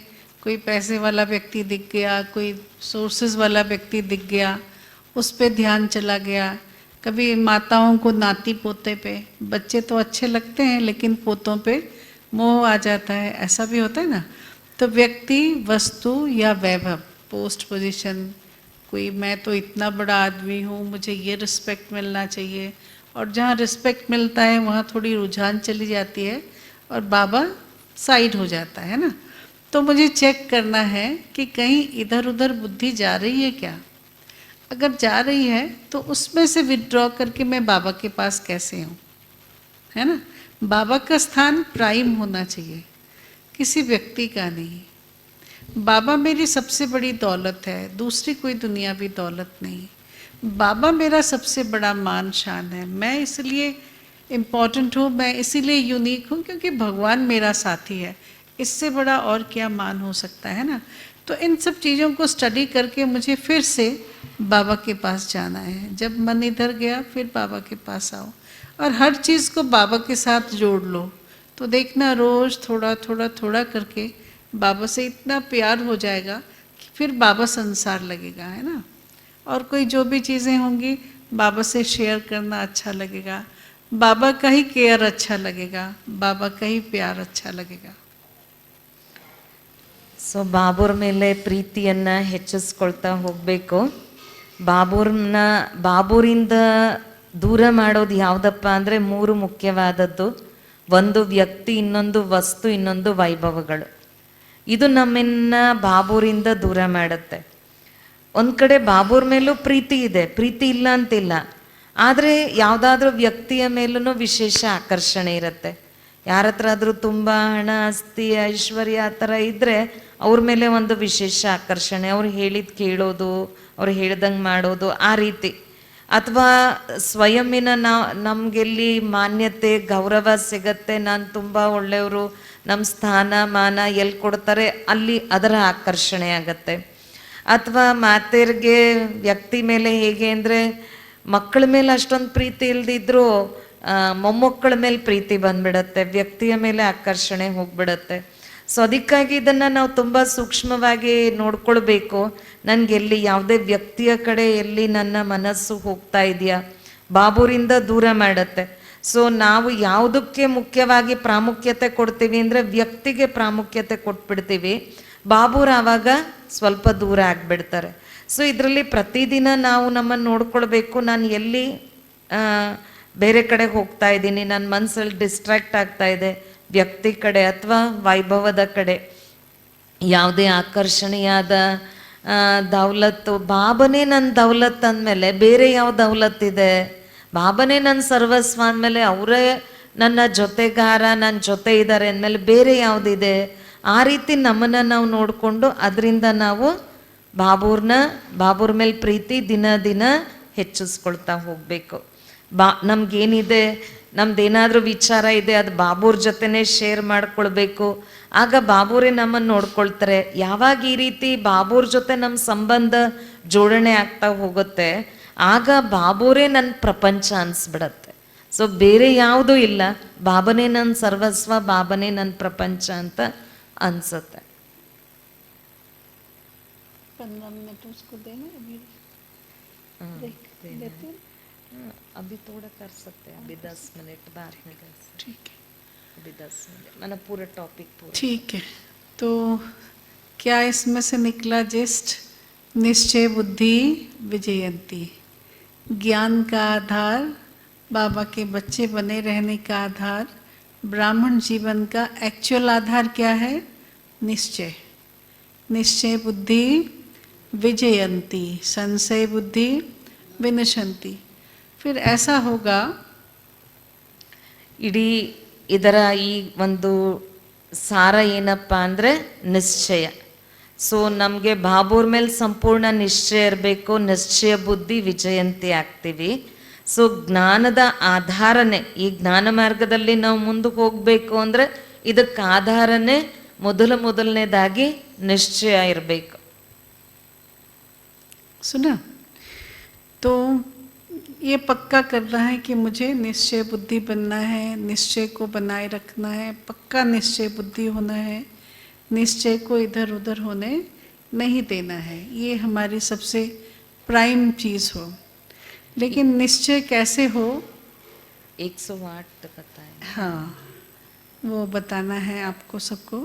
कोई पैसे वाला व्यक्ति दिख गया, कोई सोर्सेज वाला व्यक्ति दिख गया, उस पे ध्यान चला गया। कभी माताओं को नाती पोते पे, बच्चे तो अच्छे लगते हैं लेकिन पोतों पे मोह आ जाता है, ऐसा भी होता है ना। तो व्यक्ति, वस्तु या वैभव, पोस्ट पोजीशन, कोई मैं तो इतना बड़ा आदमी हूँ, मुझे ये रिस्पेक्ट मिलना चाहिए, और जहाँ रिस्पेक्ट मिलता है वहाँ थोड़ी रुझान चली जाती है और बाबा साइड हो जाता है ना। तो मुझे चेक करना है कि कहीं इधर उधर बुद्धि जा रही है क्या। अगर जा रही है तो उसमें से विड्रॉ करके मैं बाबा के पास कैसे हूँ, है ना। बाबा का स्थान प्राइम होना चाहिए, किसी व्यक्ति का नहीं। बाबा मेरी सबसे बड़ी दौलत है, दूसरी कोई दुनियावी दौलत नहीं। बाबा मेरा सबसे बड़ा मान शान है, मैं इसलिए इम्पोर्टेंट हूँ, मैं इसीलिए यूनिक हूँ क्योंकि भगवान मेरा साथी है। इससे बड़ा और क्या मान हो सकता है ना। तो इन सब चीज़ों को स्टडी करके मुझे फिर से बाबा के पास जाना है। जब मन इधर गया फिर बाबा के पास आओ और हर चीज़ को बाबा के साथ जोड़ लो। तो देखना रोज़ थोड़ा थोड़ा थोड़ा करके बाबा से इतना प्यार हो जाएगा कि फिर बाबा संसार लगेगा, है ना। और कोई जो भी चीज़ें होंगी बाबा से शेयर करना अच्छा लगेगा, बाबा का ही केयर अच्छा लगेगा, बाबा का ही प्यार अच्छा लगेगा। ಸೊ ಬಾಬೂರ್ ಮೇಲೆ ಪ್ರೀತಿಯನ್ನ ಹೆಚ್ಚಿಸ್ಕೊಳ್ತಾ ಹೋಗಬೇಕು. ಬಾಬೂರಿಂದ ದೂರ ಮಾಡೋದು ಯಾವುದಪ್ಪ ಅಂದರೆ 3 ಮುಖ್ಯವಾದದ್ದು. ಒಂದು ವ್ಯಕ್ತಿ, ಇನ್ನೊಂದು ವಸ್ತು, ಇನ್ನೊಂದು ವೈಭವಗಳು. ಇದು ನಮ್ಮನ್ನ ಬಾಬೂರಿಂದ ದೂರ ಮಾಡುತ್ತೆ. ಒಂದು ಕಡೆ ಬಾಬೂರ್ ಮೇಲೂ ಪ್ರೀತಿ ಇದೆ, ಪ್ರೀತಿ ಇಲ್ಲ ಅಂತಿಲ್ಲ, ಆದರೆ ಯಾವುದಾದ್ರೂ ವ್ಯಕ್ತಿಯ ಮೇಲೂ ವಿಶೇಷ ಆಕರ್ಷಣೆ ಇರುತ್ತೆ. ಯಾರ ಹತ್ರ ಆದರೂ ತುಂಬ ಹಣ, ಆಸ್ತಿ, ಐಶ್ವರ್ಯ ಆ ಥರ ಇದ್ದರೆ ಅವ್ರ ಮೇಲೆ ಒಂದು ವಿಶೇಷ ಆಕರ್ಷಣೆ, ಅವ್ರು ಹೇಳಿದ್ದು ಕೇಳೋದು, ಅವ್ರು ಹೇಳ್ದಂಗೆ ಮಾಡೋದು, ಆ ರೀತಿ. ಅಥವಾ ಸ್ವಯಂನ ನಮಗೆಲ್ಲಿ ಮಾನ್ಯತೆ ಗೌರವ ಸಿಗತ್ತೆ, ನಾನು ತುಂಬ ಒಳ್ಳೆಯವರು, ನಮ್ಮ ಸ್ಥಾನ ಮಾನ ಎಲ್ಲಿ ಕೊಡ್ತಾರೆ ಅಲ್ಲಿ ಅದರ ಆಕರ್ಷಣೆ ಆಗತ್ತೆ. ಅಥವಾ ಮಾತೆಯರಿಗೆ ವ್ಯಕ್ತಿ ಮೇಲೆ ಹೇಗೆ ಅಂದರೆ ಮಕ್ಕಳ ಮೇಲೆ ಅಷ್ಟೊಂದು ಪ್ರೀತಿ ಇಲ್ದಿದ್ರು ಮೊಮ್ಮಕ್ಕಳ ಮೇಲೆ ಪ್ರೀತಿ ಬಂದ್ಬಿಡತ್ತೆ, ವ್ಯಕ್ತಿಯ ಮೇಲೆ ಆಕರ್ಷಣೆ ಹೋಗ್ಬಿಡತ್ತೆ. ಸೊ ಅದಕ್ಕಾಗಿ ಇದನ್ನು ನಾವು ತುಂಬ ಸೂಕ್ಷ್ಮವಾಗಿ ನೋಡ್ಕೊಳ್ಬೇಕು. ನನಗೆ ಎಲ್ಲಿ ಯಾವುದೇ ವ್ಯಕ್ತಿಯ ಕಡೆ ಎಲ್ಲಿ ನನ್ನ ಮನಸ್ಸು ಹೋಗ್ತಾ ಇದೆಯಾ, ಬಾಬೂರಿಂದ ದೂರ ಮಾಡುತ್ತೆ. ಸೊ ನಾವು ಯಾವುದಕ್ಕೆ ಮುಖ್ಯವಾಗಿ ಪ್ರಾಮುಖ್ಯತೆ ಕೊಡ್ತೀವಿ ಅಂದರೆ ವ್ಯಕ್ತಿಗೆ ಪ್ರಾಮುಖ್ಯತೆ ಕೊಟ್ಬಿಡ್ತೀವಿ, ಬಾಬೂರು ಆವಾಗ ಸ್ವಲ್ಪ ದೂರ ಆಗಿಬಿಡ್ತಾರೆ. ಸೊ ಇದರಲ್ಲಿ ಪ್ರತಿದಿನ ನಾವು ನಮ್ಮನ್ನು ನೋಡ್ಕೊಳ್ಬೇಕು. ನಾನು ಎಲ್ಲಿ ಬೇರೆ ಕಡೆ ಹೋಗ್ತಾ ಇದ್ದೀನಿ, ನನ್ನ ಮನಸ್ಸಲ್ಲಿ ಡಿಸ್ಟ್ರಾಕ್ಟ್ ಆಗ್ತಾ ಇದೆ ವ್ಯಕ್ತಿ ಕಡೆ ಅಥವಾ ವೈಭವದ ಕಡೆ, ಯಾವುದೇ ಆಕರ್ಷಣೀಯಾದ ದೌಲತ್ತು. ಬಾಬನೇ ನನ್ನ ದೌಲತ್ ಅಂದಮೇಲೆ ಬೇರೆ ಯಾವ ದೌಲತ್ತಿದೆ? ಬಾಬನೇ ನನ್ನ ಸರ್ವಸ್ವ ಅಂದಮೇಲೆ ಅವರೇ ನನ್ನ ಜೊತೆಗಾರ, ನನ್ನ ಜೊತೆ ಇದ್ದಾರೆ ಅಂದಮೇಲೆ ಬೇರೆ ಯಾವುದಿದೆ? ಆ ರೀತಿ ನಮ್ಮನ್ನು ನಾವು ನೋಡಿಕೊಂಡು ಅದರಿಂದ ನಾವು ಬಾಬೂರ್ ಮೇಲೆ ಪ್ರೀತಿ ದಿನ ದಿನ ಹೆಚ್ಚಿಸ್ಕೊಳ್ತಾ ಹೋಗಬೇಕು. ನಮಗೇನಿದೆ, ನಮ್ದೇನಾದರೂ ವಿಚಾರ ಇದೆ, ಅದು ಬಾಬೂರ್ ಜೊತೆನೇ ಶೇರ್ ಮಾಡ್ಕೊಳ್ಬೇಕು. ಆಗ ಬಾಬೂರೇ ನಮ್ಮನ್ನು ನೋಡ್ಕೊಳ್ತಾರೆ. ಯಾವಾಗ ಈ ರೀತಿ ಬಾಬೂರ್ ಜೊತೆ ನಮ್ಮ ಸಂಬಂಧ ಜೋಡಣೆ ಆಗ್ತಾ ಹೋಗುತ್ತೆ, ಆಗ ಬಾಬೂರೇ ನನ್ನ ಪ್ರಪಂಚ ಅನಿಸ್ಬಿಡತ್ತೆ. ಸೊ ಬೇರೆ ಯಾವುದೂ ಇಲ್ಲ, ಬಾಬನೇ ನನ್ನ ಸರ್ವಸ್ವ, ಬಾಬನೇ ನನ್ನ ಪ್ರಪಂಚ ಅಂತ ಅನಿಸುತ್ತೆ. 15 मिनट उसको देना अभी थोड़ा कर सकते हैं, अभी 10 मिनट बाद में कर सकते हैं. ठीक है, अभी 10 मिनट मैंने पूरा टॉपिक पूरा. ठीक है. तो क्या इसमें से निकला जिस्ट? निश्चय बुद्धि विजयंती. ज्ञान का आधार, बाबा के बच्चे बने रहने का आधार, ब्राह्मण जीवन का एक्चुअल आधार क्या है? निश्चय. निश्चय बुद्धि विजयंती, संशय बुद्धि विनशंती. फिर ऐसा होगा, ಇಡೀ ಇದರ ಈ ಒಂದು ಸಾರ ಏನಪ್ಪ ಅಂದರೆ ನಿಶ್ಚಯ. ಸೊ ನಮಗೆ ಬಾಬೂರ್ ಮೇಲೆ ಸಂಪೂರ್ಣ ನಿಶ್ಚಯ ಇರಬೇಕು, ನಿಶ್ಚಯ ಬುದ್ಧಿ ವಿಜಯಂತಿ ಆಗ್ತೀವಿ. ಸೊ ಜ್ಞಾನದ ಆಧಾರನೇ, ಈ ಜ್ಞಾನ ಮಾರ್ಗದಲ್ಲಿ ನಾವು ಮುಂದಕ್ಕೆ ಹೋಗಬೇಕು ಅಂದರೆ ಇದಕ್ಕೆ ಆಧಾರನೇ ಮೊದಲನೇದಾಗಿ ನಿಶ್ಚಯ ಇರಬೇಕು. सुना? तो ये पक्का करना है कि मुझे निश्चय बुद्धि बनना है, निश्चय को बनाए रखना है, पक्का निश्चय बुद्धि होना है, निश्चय को इधर उधर होने नहीं देना है. ये हमारी सबसे प्राइम चीज़ हो. लेकिन निश्चय कैसे हो? 108 बताएं. हाँ, वो बताना है आपको सबको.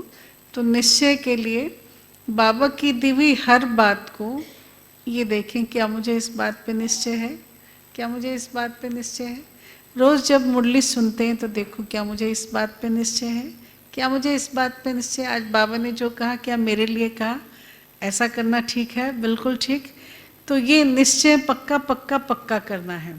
तो निश्चय के लिए बाबा की दी हुई हर बात को ये देखें, क्या मुझे इस बात पे निश्चय है, क्या मुझे इस बात पे निश्चय है. रोज़ जब मुरली सुनते हैं तो देखो, क्या मुझे इस बात पे निश्चय है, क्या मुझे इस बात पे निश्चय. आज बाबा ने जो कहा, क्या मेरे लिए कहा, ऐसा करना ठीक है, बिल्कुल ठीक. तो ये निश्चय पक्का पक्का पक्का करना है.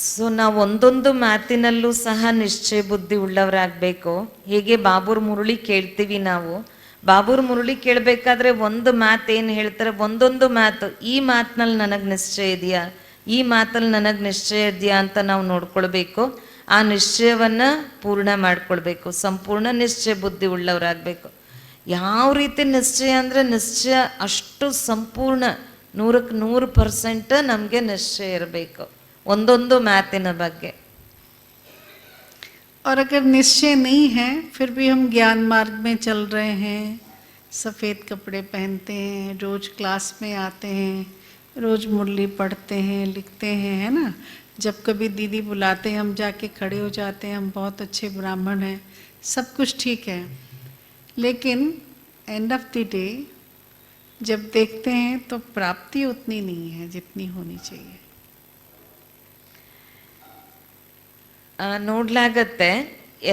ಸೊ ನಾವು ಒಂದೊಂದು ಮಾತಿನಲ್ಲೂ ಸಹ ನಿಶ್ಚಯ ಬುದ್ಧಿ ಉಳ್ಳವರಾಗಬೇಕು. ಹೇಗೆ ಬಾಬೂರ್ ಮುರಳಿ ಕೇಳ್ತೀವಿ ನಾವು, ಬಾಬೂರ್ ಮುರಳಿ ಕೇಳಬೇಕಾದ್ರೆ ಒಂದು ಮಾತು ಏನು ಹೇಳ್ತಾರೆ, ಒಂದೊಂದು ಮಾತು, ಈ ಮಾತಿನಲ್ಲಿ ನನಗೆ ನಿಶ್ಚಯ ಇದೆಯಾ, ಈ ಮಾತಲ್ಲಿ ನನಗೆ ನಿಶ್ಚಯ ಇದೆಯಾ ಅಂತ ನಾವು ನೋಡ್ಕೊಳ್ಬೇಕು. ಆ ನಿಶ್ಚಯವನ್ನು ಪೂರ್ಣ ಮಾಡ್ಕೊಳ್ಬೇಕು, ಸಂಪೂರ್ಣ ನಿಶ್ಚಯ ಬುದ್ಧಿ ಉಳ್ಳವರಾಗಬೇಕು. ಯಾವ ರೀತಿ ನಿಶ್ಚಯ ಅಂದರೆ ನಿಶ್ಚಯ ಅಷ್ಟು ಸಂಪೂರ್ಣ 100% ನಮಗೆ ನಿಶ್ಚಯ ಇರಬೇಕು ಒಂದೊಂದು ಮಾತಿನ ಬಗ್ಗೆ. और अगर निश्चय नहीं है फिर भी हम ज्ञान मार्ग में चल रहे हैं, सफ़ेद कपड़े पहनते हैं, रोज़ क्लास में आते हैं, रोज़ मुरली पढ़ते हैं, लिखते हैं, है ना. जब कभी दीदी बुलाते हैं हम जाके खड़े हो जाते हैं, हम बहुत अच्छे ब्राह्मण हैं, सब कुछ ठीक है. लेकिन एंड ऑफ द डे जब देखते हैं तो प्राप्ति उतनी नहीं है जितनी होनी चाहिए. ನೋಡ್ಲಾಗತ್ತೆ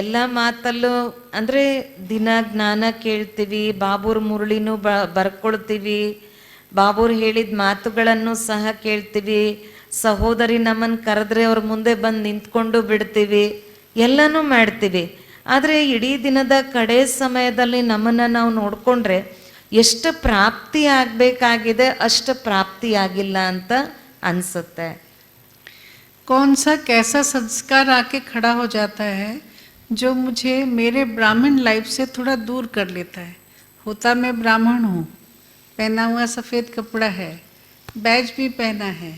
ಎಲ್ಲ ಮಾತಲ್ಲೂ ಅಂದರೆ ದಿನ ಜ್ಞಾನ ಕೇಳ್ತೀವಿ, ಬಾಬೂರ್ ಮುರಳಿನೂ ಬರ್ಕೊಳ್ತೀವಿ, ಬಾಬೂರ್ ಹೇಳಿದ ಮಾತುಗಳನ್ನು ಸಹ ಕೇಳ್ತೀವಿ, ಸಹೋದರಿ ನಮ್ಮನ್ನು ಕರೆದ್ರೆ ಅವ್ರ ಮುಂದೆ ಬಂದು ನಿಂತ್ಕೊಂಡು ಬಿಡ್ತೀವಿ, ಎಲ್ಲನೂ ಮಾಡ್ತೀವಿ. ಆದರೆ ಇಡೀ ದಿನದ ಕಡೆ ಸಮಯದಲ್ಲಿ ನಮ್ಮನ್ನು ನಾವು ನೋಡಿಕೊಂಡ್ರೆ ಎಷ್ಟು ಪ್ರಾಪ್ತಿ ಆಗಬೇಕಾಗಿದೆ ಅಷ್ಟು ಪ್ರಾಪ್ತಿ ಆಗಿಲ್ಲ ಅಂತ ಅನಿಸುತ್ತೆ. कौन सा कैसा संस्कार आके खड़ा हो जाता है जो मुझे मेरे ब्राह्मण लाइफ से थोड़ा दूर कर लेता है. होता मैं ब्राह्मण हूँ, पहना हुआ सफ़ेद कपड़ा है, बैज भी पहना है,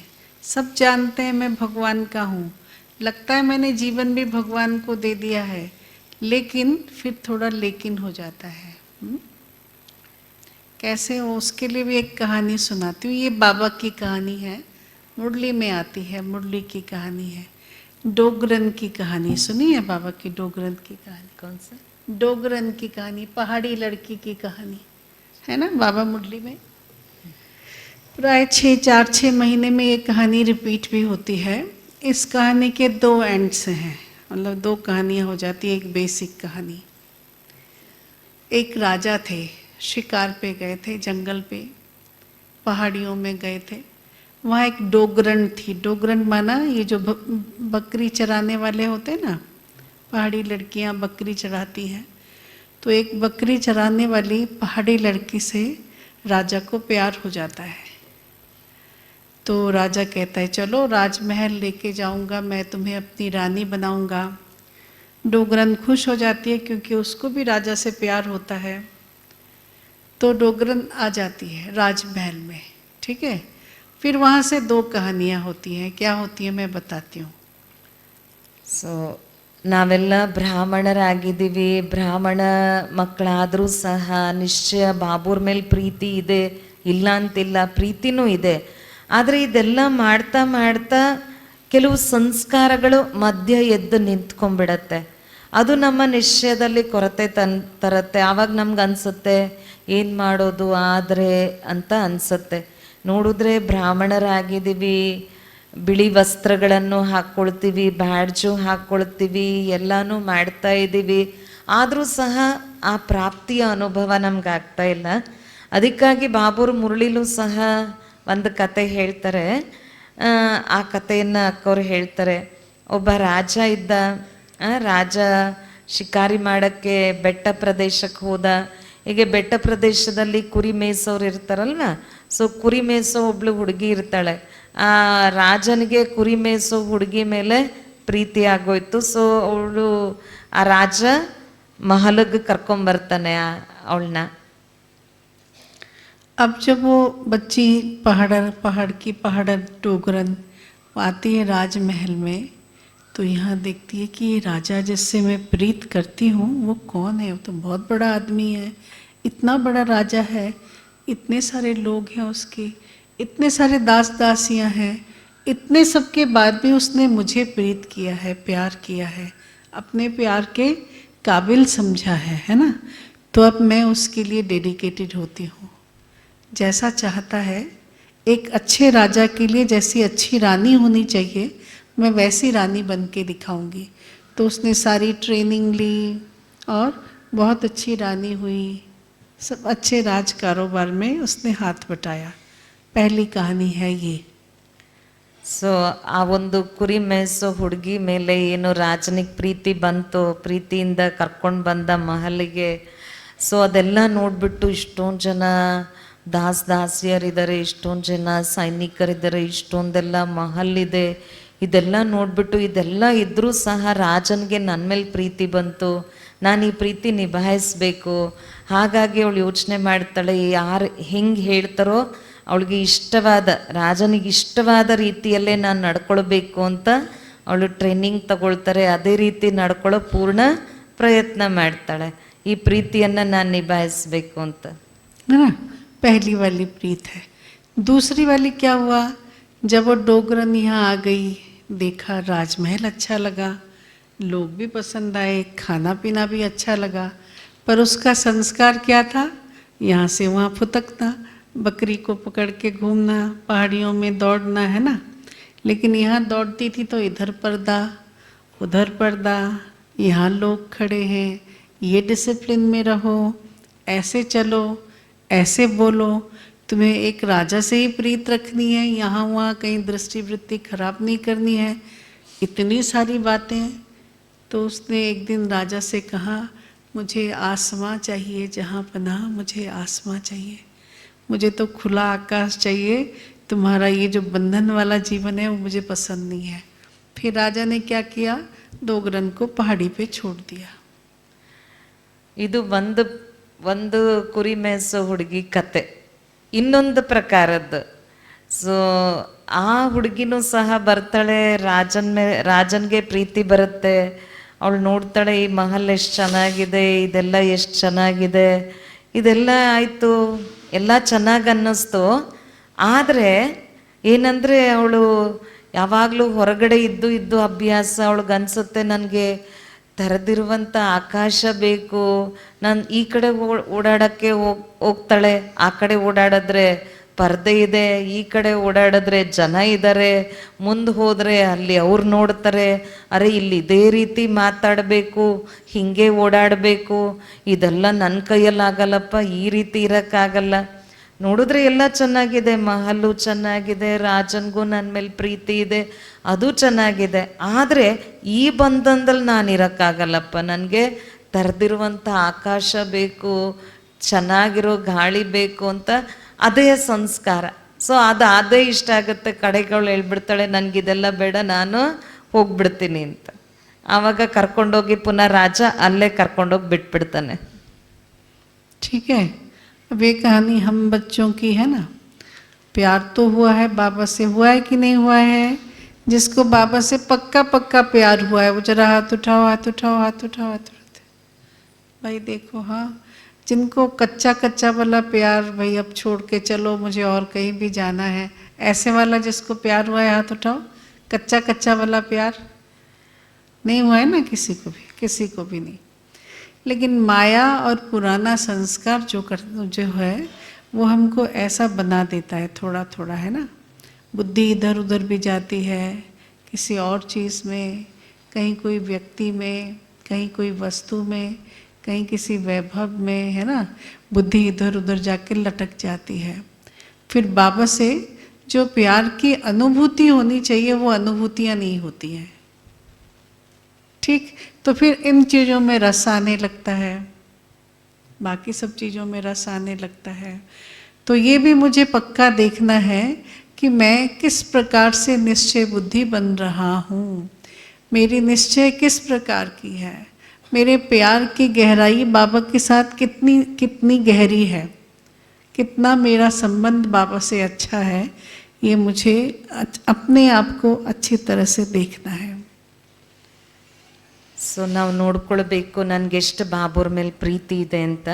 सब जानते हैं मैं भगवान का हूँ, लगता है मैंने जीवन भी भगवान को दे दिया है, लेकिन फिर थोड़ा लेकिन हो जाता है. कैसे हो उसके लिए भी एक कहानी सुनाती हूँ. ये बाबा की कहानी है, मुरली में आती है, मुरली की कहानी है. डोगरन की कहानी सुनी है बाबा की? डोगरन की कहानी. कौन सा? डोगरन की कहानी, पहाड़ी लड़की की कहानी है ना बाबा मुरली में. प्राय 4-6 महीने में ये कहानी रिपीट भी होती है. इस कहानी के 2 एंड्स हैं, मतलब 2 कहानियाँ हो जाती है. एक बेसिक कहानी. एक राजा थे, शिकार पे गए थे, जंगल पे पहाड़ियों में गए थे. वहाँ एक डोगरन थी. डोगरन माना ये जो बकरी चराने वाले होते हैं ना, पहाड़ी लड़कियाँ बकरी चराती हैं. तो एक बकरी चराने वाली पहाड़ी लड़की से राजा को प्यार हो जाता है. तो राजा कहता है चलो राजमहल लेके जाऊंगा, मैं तुम्हें अपनी रानी बनाऊंगा. डोगरन खुश हो जाती है क्योंकि उसको भी राजा से प्यार होता है. तो डोगरन आ जाती है राजमहल में, ठीक है. फिर वहाँ से 2 कहानियाँ होती हैं. क्या होती है मैं बताती हूँ. ಸೊ ನಾವೆಲ್ಲ ಬ್ರಾಹ್ಮಣರಾಗಿದ್ದೀವಿ, ಬ್ರಾಹ್ಮಣ ಮಕ್ಕಳಾದರೂ ಸಹ ನಿಶ್ಚಯ ಬಾಬೂರ್ ಮೇಲೆ ಪ್ರೀತಿ ಇದೆ, ಇಲ್ಲ ಅಂತಿಲ್ಲ, ಪ್ರೀತಿನೂ ಇದೆ. ಆದರೆ ಇದೆಲ್ಲ ಮಾಡ್ತಾ ಮಾಡ್ತಾ ಕೆಲವು ಸಂಸ್ಕಾರಗಳು ಮಧ್ಯ ಎದ್ದು ನಿಂತ್ಕೊಂಡ್ಬಿಡತ್ತೆ. ಅದು ನಮ್ಮ ನಿಶ್ಚಯದಲ್ಲಿ ಕೊರತೆ ತರತ್ತೆ. ಆವಾಗ ನಮ್ಗೆ ಅನಿಸುತ್ತೆ ಏನು ಮಾಡೋದು ಆದರೆ ಅಂತ ಅನಿಸುತ್ತೆ. ನೋಡಿದ್ರೆ ಬ್ರಾಹ್ಮಣರಾಗಿದ್ದೀವಿ, ಬಿಳಿ ವಸ್ತ್ರಗಳನ್ನು ಹಾಕ್ಕೊಳ್ತೀವಿ, ಬ್ಯಾಡ್ಜು ಹಾಕ್ಕೊಳ್ತೀವಿ, ಎಲ್ಲನೂ ಮಾಡ್ತಾ ಇದ್ದೀವಿ, ಆದರೂ ಸಹ ಆ ಪ್ರಾಪ್ತಿಯ ಅನುಭವ ನಮ್ಗೆ ಆಗ್ತಾ ಇಲ್ಲ. ಅದಕ್ಕಾಗಿ ಬಾಬೂರ್ ಮುರಳಿಲೂ ಸಹ ಒಂದು ಕತೆ ಹೇಳ್ತಾರೆ. ಆ ಕಥೆಯನ್ನು ಅಕ್ಕವ್ರು ಹೇಳ್ತಾರೆ. ಒಬ್ಬ ರಾಜ ಇದ್ದ. ರಾಜ ಶಿಕಾರಿ ಮಾಡೋಕ್ಕೆ ಬೆಟ್ಟ ಪ್ರದೇಶಕ್ಕೆ ಹೋದ. ಹೀಗೆ ಬೆಟ್ಟ ಪ್ರದೇಶದಲ್ಲಿ ಕುರಿ ಮೇಯಿಸೋರು ಇರ್ತಾರಲ್ವ, ಸೊ ಕುರಿ ಮೇಯಿಸೋ ಒಬ್ಳು ಹುಡುಗಿ ಇರ್ತಾಳೆ. ಆ ರಾಜನಿಗೆ ಕುರಿ ಮೇಯಿಸೋ ಹುಡುಗಿ ಮೇಲೆ ಪ್ರೀತಿ ಆಗೋಯ್ತು. ಸೊ ಅವಳು ಆ ರಾಜ ಮಹಲಿಗೆ ಕರ್ಕೊಂಬರ್ತಾನೆ ಅವಳನ್ನ. अब जब वो बच्ची पहाड़ डोगरन आती है राजमहल में, तो यहाँ देखती है कि ये राजा जिससे मैं प्रीत करती हूँ वो कौन है. वो तो बहुत बड़ा आदमी है, इतना बड़ा राजा है, इतने सारे लोग हैं उसके, इतने सारे दास दासियाँ हैं, इतने सब के बाद भी उसने मुझे प्रीत किया है, प्यार किया है, अपने प्यार के काबिल समझा है ना. तो अब मैं उसके लिए डेडिकेटेड होती हूँ. जैसा चाहता है, एक अच्छे राजा के लिए जैसी अच्छी रानी होनी चाहिए, मैं वैसी रानी बन के दिखाऊंगी. तो उसने सारी ट्रेनिंग ली और बहुत अच्छी रानी हुई. सब अच्छे राज कारोबार में उसने हाथ बटाया. पहली कहानी है ये. ಸೊ ಆ ಒಂದು ಕುರಿ ಮೇಯಿಸೋ ಹುಡುಗಿ ಮೇಲೆ ಏನು ರಾಜನಿಗೆ ಪ್ರೀತಿ ಬಂತು, ಪ್ರೀತಿಯಿಂದ ಕರ್ಕೊಂಡು ಬಂದ ಮಹಲಿಗೆ. ಸೊ ಅದೆಲ್ಲ ನೋಡಿಬಿಟ್ಟು ಇಷ್ಟೊಂದು ಜನ ದಾಸಿಯರಿದ್ದಾರೆ, ಇಷ್ಟೊಂದು ಜನ ಸೈನಿಕರಿದ್ದಾರೆ, ಇಷ್ಟೊಂದೆಲ್ಲ ಮಹಲಿದೆ, ಇದೆಲ್ಲ ನೋಡ್ಬಿಟ್ಟು ಇದೆಲ್ಲ ಇದ್ದರೂ ಸಹ ರಾಜನಿಗೆ ನನ್ನ ಮೇಲೆ ಪ್ರೀತಿ ಬಂತು, ನಾನು ಈ ಪ್ರೀತಿ ನಿಭಾಯಿಸ್ಬೇಕು. ಹಾಗಾಗಿ ಅವಳು ಯೋಚನೆ ಮಾಡ್ತಾಳೆ, ಯಾರು ಹೆಂಗೆ ಹೇಳ್ತಾರೋ ಅವಳಿಗೆ ಇಷ್ಟವಾದ, ರಾಜನಿಗೆ ಇಷ್ಟವಾದ ರೀತಿಯಲ್ಲೇ ನಾನು ನಡ್ಕೊಳ್ಬೇಕು ಅಂತ ಅವಳು ಟ್ರೈನಿಂಗ್ ತಗೊಳ್ತಾರೆ. ಅದೇ ರೀತಿ ನಡ್ಕೊಳ್ಳೋ ಪೂರ್ಣ ಪ್ರಯತ್ನ ಮಾಡ್ತಾಳೆ, ಈ ಪ್ರೀತಿಯನ್ನು ನಾನು ನಿಭಾಯಿಸ್ಬೇಕು ಅಂತ. है ना, पहली वाली प्रीत है। दूसरी वाली क्या हुआ, जब वो डोगरन यहाँ आ गई, देखा राजमहल अच्छा लगा, लोग भी पसंद आए, खाना पीना भी अच्छा लगा, पर उसका संस्कार क्या था, यहाँ से वहाँ फुतकना, बकरी को पकड़ के घूमना, पहाड़ियों में दौड़ना, है ना। लेकिन यहाँ दौड़ती थी तो इधर पर्दा उधर पर्दा, यहाँ लोग खड़े हैं, ये डिसिप्लिन में रहो, ऐसे चलो, ऐसे बोलो, तुम्हें एक राजा से ही प्रीत रखनी है, यहाँ वहाँ कहीं दृष्टिवृत्ति खराब नहीं करनी है, इतनी सारी बातें। तो उसने एक दिन राजा से कहा, मुझे आसमां चाहिए, जहाँ पनाह मुझे आसमां चाहिए, मुझे तो खुला आकाश चाहिए, तुम्हारा ये जो बंधन वाला जीवन है वो मुझे पसंद नहीं है। फिर राजा ने क्या किया, डोगरन को पहाड़ी पे छोड़ दिया। ಇದು ಒಂದು ಕುರಿ ಮೇಯಿಸೋ ಹುಡುಗಿ ಕತೆ. ಇನ್ನೊಂದು ಪ್ರಕಾರದ್ದು. ಸೊ ಆ ಹುಡುಗಿನೂ ಸಹ ಬರ್ತಾಳೆ, ರಾಜನ್ಗೆ ಪ್ರೀತಿ ಬರುತ್ತೆ. ಅವಳು ನೋಡ್ತಾಳೆ, ಈ ಮಹಲ್ ಎಷ್ಟು ಚೆನ್ನಾಗಿದೆ, ಇದೆಲ್ಲ ಎಷ್ಟು ಚೆನ್ನಾಗಿದೆ, ಇದೆಲ್ಲ ಆಯಿತು, ಎಲ್ಲ ಚೆನ್ನಾಗಿ ಅನ್ನಿಸ್ತು. ಆದರೆ ಏನಂದರೆ ಅವಳು ಯಾವಾಗಲೂ ಹೊರಗಡೆ ಇದ್ದು ಅಭ್ಯಾಸ, ಅವಳಿಗನ್ಸುತ್ತೆ ನನಗೆ ತೆರೆದಿರುವಂಥ ಆಕಾಶ ಬೇಕು, ನಾನು ಈ ಕಡೆ ಓಡಾಡೋಕ್ಕೆ ಹೋಗ್ತಾಳೆ, ಆ ಕಡೆ ಓಡಾಡಿದ್ರೆ ಪರ್ದೆ ಇದೆ, ಈ ಕಡೆ ಓಡಾಡಿದ್ರೆ ಜನ ಇದ್ದಾರೆ, ಮುಂದೆ ಹೋದರೆ ಅಲ್ಲಿ ಅವ್ರು ನೋಡ್ತಾರೆ, ಅರೆ ಇಲ್ಲಿ ಇದೇ ರೀತಿ ಮಾತಾಡಬೇಕು, ಹೀಗೆ ಓಡಾಡಬೇಕು, ಇದೆಲ್ಲ ನನ್ನ ಕೈಯಲ್ಲಾಗಲ್ಲಪ್ಪ, ಈ ರೀತಿ ಇರೋಕ್ಕಾಗಲ್ಲ. ನೋಡಿದ್ರೆ ಎಲ್ಲ ಚೆನ್ನಾಗಿದೆ, ಮಹಲ್ಲು ಚೆನ್ನಾಗಿದೆ, ರಾಜನ್ಗೂ ನನ್ನ ಮೇಲೆ ಪ್ರೀತಿ ಇದೆ, ಅದು ಚೆನ್ನಾಗಿದೆ. ಆದರೆ ಈ ಬಂಧನದಲ್ಲಿ ನಾನು ಇರೋಕ್ಕಾಗಲ್ಲಪ್ಪ, ನನಗೆ ತೆರೆದಿರುವಂಥ ಆಕಾಶ ಬೇಕು, ಚೆನ್ನಾಗಿರೋ ಗಾಳಿ ಬೇಕು ಅಂತ ಅದೇ ಸಂಸ್ಕಾರ. ಸೊ ಅದೇ ಇಷ್ಟ ಆಗುತ್ತೆ. ಕಡೆಗೆ ಅವಳು ಹೇಳ್ಬಿಡ್ತಾಳೆ, ನನಗಿದೆಲ್ಲ ಬೇಡ, ನಾನು ಹೋಗ್ಬಿಡ್ತೀನಿ ಅಂತ. ಆವಾಗ ಕರ್ಕೊಂಡೋಗಿ ಪುನಃ ರಾಜ ಅಲ್ಲೇ ಕರ್ಕೊಂಡೋಗಿ ಬಿಟ್ಬಿಡ್ತಾನೆ. ठीक है, अब ये कहानी हम बच्चों की है ना। प्यार तो हुआ है, बाबा से हुआ है कि नहीं हुआ है। जिसको बाबा से पक्का पक्का प्यार हुआ है वो जरा हाथ उठाओ, हाथ उठाओ, हाथ उठाओ, हाथ उठाते भाई देखो। हाँ, जिनको कच्चा कच्चा वाला प्यार, भाई अब छोड़ के चलो, मुझे और कहीं भी जाना है, ऐसे वाला जिसको प्यार हुआ है हाथ उठाओ। कच्चा कच्चा वाला प्यार नहीं हुआ है ना किसी को भी नहीं। लेकिन माया और पुराना संस्कार जो है वो हमको ऐसा बना देता है थोड़ा थोड़ा, है ना। बुद्धि इधर उधर भी जाती है, किसी और चीज़ में, कहीं कोई व्यक्ति में, कहीं कोई वस्तु में, कहीं किसी वैभव में, है ना। बुद्धि इधर उधर जाके लटक जाती है। फिर बाबा से जो प्यार की अनुभूति होनी चाहिए वो अनुभूतियाँ नहीं होती हैं, ठीक। तो फिर इन चीज़ों में रस आने लगता है, बाकी सब चीज़ों में रस आने लगता है। तो ये भी मुझे पक्का देखना है कि मैं किस प्रकार से निश्चय बुद्धि बन रहा हूँ, मेरी निश्चय किस प्रकार की है, मेरे प्यार की गहराई बाबा के साथ कितनी गहरी है, कितना मेरा संबंध बाबा से अच्छा है, ये मुझे अपने आप को अच्छी तरह से देखना है। ಸೊ ನಾವು ನೋಡ್ಕೊಳ್ಬೇಕು ನನಗೆಷ್ಟು ಬಾಬೂರ್ ಮೇಲೆ ಪ್ರೀತಿ ಇದೆ ಅಂತ.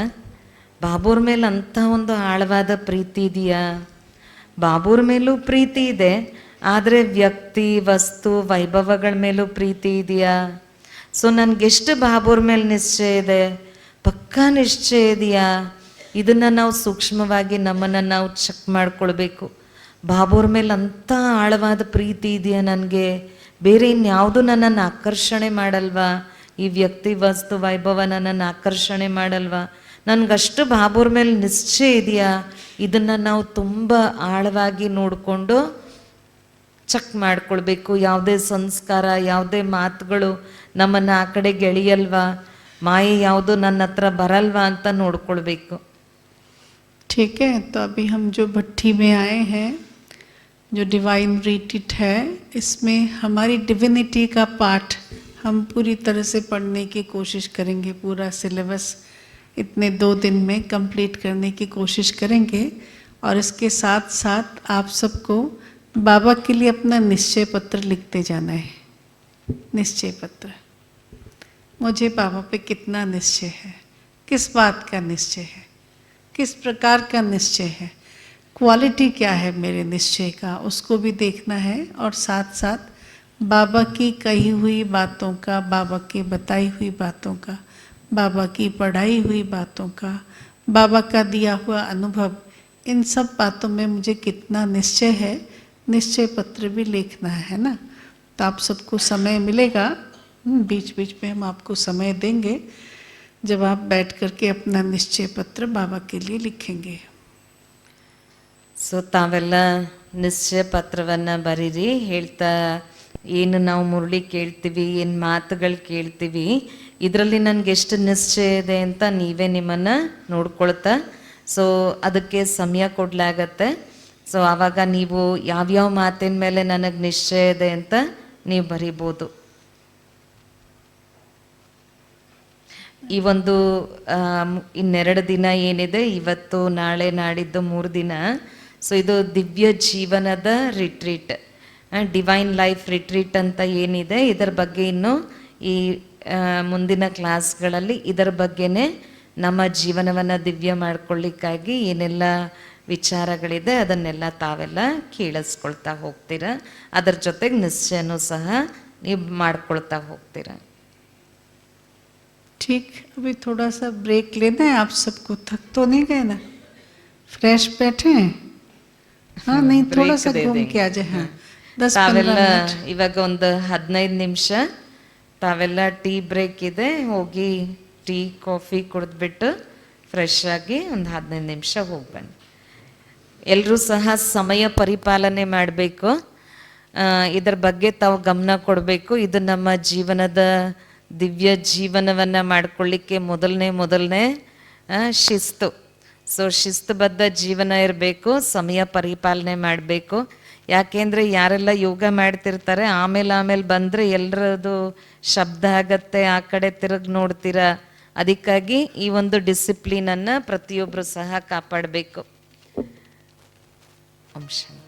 ಬಾಬೂರ್ ಮೇಲೆ ಅಂಥ ಒಂದು ಆಳವಾದ ಪ್ರೀತಿ ಇದೆಯಾ? ಬಾಬೂರ್ ಮೇಲೂ ಪ್ರೀತಿ ಇದೆ, ಆದರೆ ವ್ಯಕ್ತಿ, ವಸ್ತು, ವೈಭವಗಳ ಮೇಲೂ ಪ್ರೀತಿ ಇದೆಯಾ? ಸೊ ನನಗೆಷ್ಟು ಬಾಬೂರ್ ಮೇಲೆ ನಿಶ್ಚಯ ಇದೆ, ಪಕ್ಕಾ ನಿಶ್ಚಯ ಇದೆಯಾ? ಇದನ್ನು ನಾವು ಸೂಕ್ಷ್ಮವಾಗಿ ನಮ್ಮನ್ನು ನಾವು ಚೆಕ್ ಮಾಡ್ಕೊಳ್ಬೇಕು. ಬಾಬೂರ್ ಮೇಲೆ ಅಂಥ ಆಳವಾದ ಪ್ರೀತಿ ಇದೆಯಾ ನನಗೆ? ಬೇರೆ ಇನ್ಯಾವುದು ನನ್ನನ್ನು ಆಕರ್ಷಣೆ ಮಾಡಲ್ವಾ? ಈ ವ್ಯಕ್ತಿ, ವಸ್ತು, ವೈಭವ ನನ್ನನ್ನು ಆಕರ್ಷಣೆ ಮಾಡಲ್ವಾ? ನನಗಷ್ಟು ಬಾಬೂರ್ ಮೇಲೆ ನಿಶ್ಚಯ ಇದೆಯಾ? ಇದನ್ನು ನಾವು ತುಂಬ ಆಳವಾಗಿ ನೋಡಿಕೊಂಡು ಚೆಕ್ ಮಾಡ್ಕೊಳ್ಬೇಕು. ಯಾವುದೇ ಸಂಸ್ಕಾರ, ಯಾವುದೇ ಮಾತುಗಳು ನಮ್ಮನ್ನು ಆ ಕಡೆಗೆ ಎಳೆಯಲ್ವಾ, ಮಾಯೆ ಯಾವುದು ನನ್ನ ಹತ್ರ ಬರಲ್ವಾ ಅಂತ ನೋಡ್ಕೊಳ್ಬೇಕು. ठीक है, तो अभी हम जो भट्टी में आए हैं, जो डिवाइन रिट्रीट है, इसमें हमारी डिविनिटी का पाठ हम पूरी तरह से पढ़ने की कोशिश करेंगे। पूरा सिलेबस इतने 2 दिन में कंप्लीट करने की कोशिश करेंगे। और इसके साथ साथ आप सबको बाबा के लिए अपना निश्चय पत्र लिखते जाना है। निश्चय पत्र, मुझे बाबा पे कितना निश्चय है, किस बात का निश्चय है, किस प्रकार का निश्चय है, क्वालिटी क्या है मेरे निश्चय का, उसको भी देखना है। और साथ साथ बाबा की कही हुई बातों का, बाबा की बताई हुई बातों का, बाबा की पढ़ाई हुई बातों का, बाबा का दिया हुआ अनुभव, इन सब बातों में मुझे कितना निश्चय है, निश्चय पत्र भी लिखना है ना। तो आप सबको समय मिलेगा, बीच बीच में हम आपको समय देंगे, जब आप बैठ करके अपना निश्चय पत्र बाबा के लिए लिखेंगे। ಸೊ ತಾವೆಲ್ಲ ನಿಶ್ಚಯ ಪತ್ರವನ್ನು ಬರೀರಿ. ಹೇಳ್ತಾ ಏನು ನಾವು ಮುರಳಿ ಕೇಳ್ತೀವಿ, ಏನು ಮಾತುಗಳು ಕೇಳ್ತೀವಿ, ಇದರಲ್ಲಿ ನನಗೆ ಎಷ್ಟು ನಿಶ್ಚಯ ಇದೆ ಅಂತ ನೀವೇ ನಿಮ್ಮನ್ನು ನೋಡ್ಕೊಳ್ತಾ, ಸೊ ಅದಕ್ಕೆ ಸಮಯ ಕೊಡಲಾಗತ್ತೆ. ಸೊ ಆವಾಗ ನೀವು ಯಾವ್ಯಾವ ಮಾತಿನ ಮೇಲೆ ನನಗೆ ನಿಶ್ಚಯ ಇದೆ ಅಂತ ನೀವು ಬರಿಬೋದು. ಈ ಒಂದು 2 ದಿನ ಏನಿದೆ, ಇವತ್ತು ನಾಳೆ ನಾಡಿದ್ದು 3 ದಿನ, ಸೊ ಇದು ದಿವ್ಯ ಜೀವನದ ರಿಟ್ರೀಟ್, ಡಿವೈನ್ ಲೈಫ್ ರಿಟ್ರೀಟ್ ಅಂತ ಏನಿದೆ, ಇದರ ಬಗ್ಗೆ ಇನ್ನು ಈ ಮುಂದಿನ ಕ್ಲಾಸ್ಗಳಲ್ಲಿ ಇದರ ಬಗ್ಗೆನೇ ನಮ್ಮ ಜೀವನವನ್ನು ದಿವ್ಯ ಮಾಡ್ಕೊಳ್ಳಿಕ್ಕಾಗಿ ಏನೆಲ್ಲ ವಿಚಾರಗಳಿದೆ ಅದನ್ನೆಲ್ಲ ತಾವೆಲ್ಲ ಕೇಳಿಸ್ಕೊಳ್ತಾ ಹೋಗ್ತೀರ. ಅದರ ಜೊತೆಗೆ ನಿಶ್ಚಯನೂ ಸಹ ನೀವು ಮಾಡ್ಕೊಳ್ತಾ ಹೋಗ್ತೀರ. ठीक, अभी थोड़ा सा ब्रेक लेना है। आप सबको थक तो नहीं गए ना, फ्रेश बैठे हैं? हाँ, नहीं थोड़ा सा घूम के आ जाए। हाँ, 10-15 ತಾವೆಲ್ಲ मिनट। ಇವಾಗ ಒಂದು 15 ನಿಮಿಷ ತಾವೆಲ್ಲ ಟೀ ಬ್ರೇಕ್ ಇದೆ, ಹೋಗಿ ಟೀ ಕಾಫಿ ಕುಡಿದ್ಬಿಟ್ಟು ಫ್ರೆಶ್ ಆಗಿ ಒಂದು 15 ನಿಮಿಷ ಹೋಗಿ ಬನ್ನಿ. ಎಲ್ಲರೂ ಸಹ ಸಮಯ ಪರಿಪಾಲನೆ ಮಾಡಬೇಕು, ಇದರ ಬಗ್ಗೆ ತಾವು ಗಮನ ಕೊಡಬೇಕು. ಇದು ನಮ್ಮ ಜೀವನದ ದಿವ್ಯ ಜೀವನವನ್ನು ಮಾಡ್ಕೊಳ್ಳಿಕ್ಕೆ ಮೊದಲನೇ ಶಿಸ್ತು. ಸೊ ಶಿಸ್ತುಬದ್ಧ ಜೀವನ ಇರಬೇಕು, ಸಮಯ ಪರಿಪಾಲನೆ ಮಾಡಬೇಕು. ಯಾಕೆಂದರೆ ಯಾರೆಲ್ಲ ಯೋಗ ಮಾಡ್ತಿರ್ತಾರೆ ಆಮೇಲೆ ಬಂದರೆ ಎಲ್ಲರದು ಶಬ್ದ ಆಗತ್ತೆ, ಆ ಕಡೆ ತಿರುಗಿ ನೋಡ್ತೀರಾ. ಅದಕ್ಕಾಗಿ ಈ ಒಂದು ಡಿಸಿಪ್ಲಿನನ್ನು ಪ್ರತಿಯೊಬ್ಬರು ಸಹ ಕಾಪಾಡಬೇಕು. ಓಂ ಶಾಂತಿ.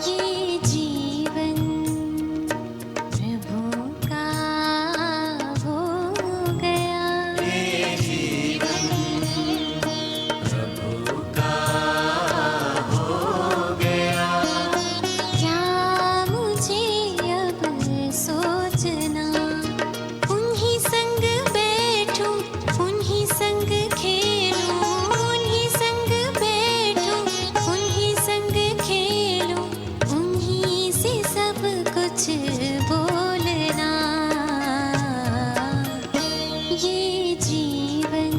ये जीवन प्रभु का हो गया, ये जीवन प्रभु का हो गया। क्या मुझे अब सोचना, उन्हीं संग बैठूं, उन्हीं संग खेलूं, उन्हीं संग बैठूं, उन्हीं संग खेलूं, उन्हीं से सब कुछ बोलना। ये जीवन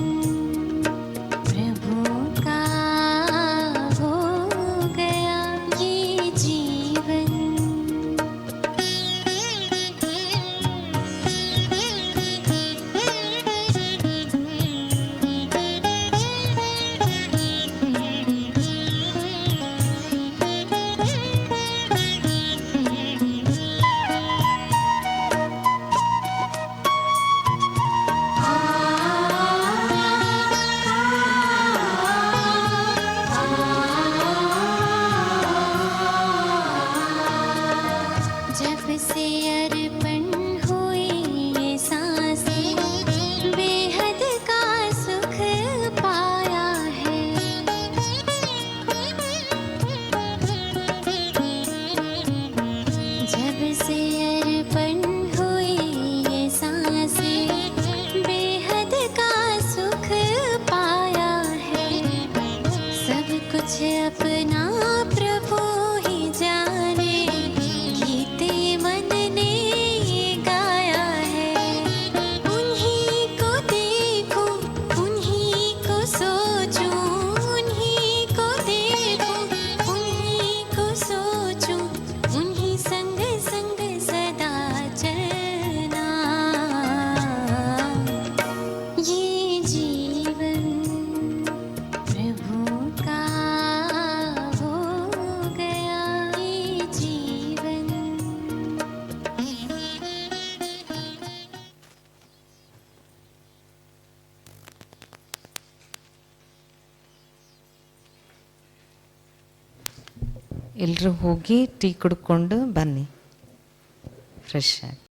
प्रभु का हो गया, ये जीवन आ ಎಲ್ಲರೂ ಹೋಗಿ ಟೀ ಕುಡ್ಕೊಂಡು ಬನ್ನಿ ಫ್ರೆಶ್ ಆಗಿ.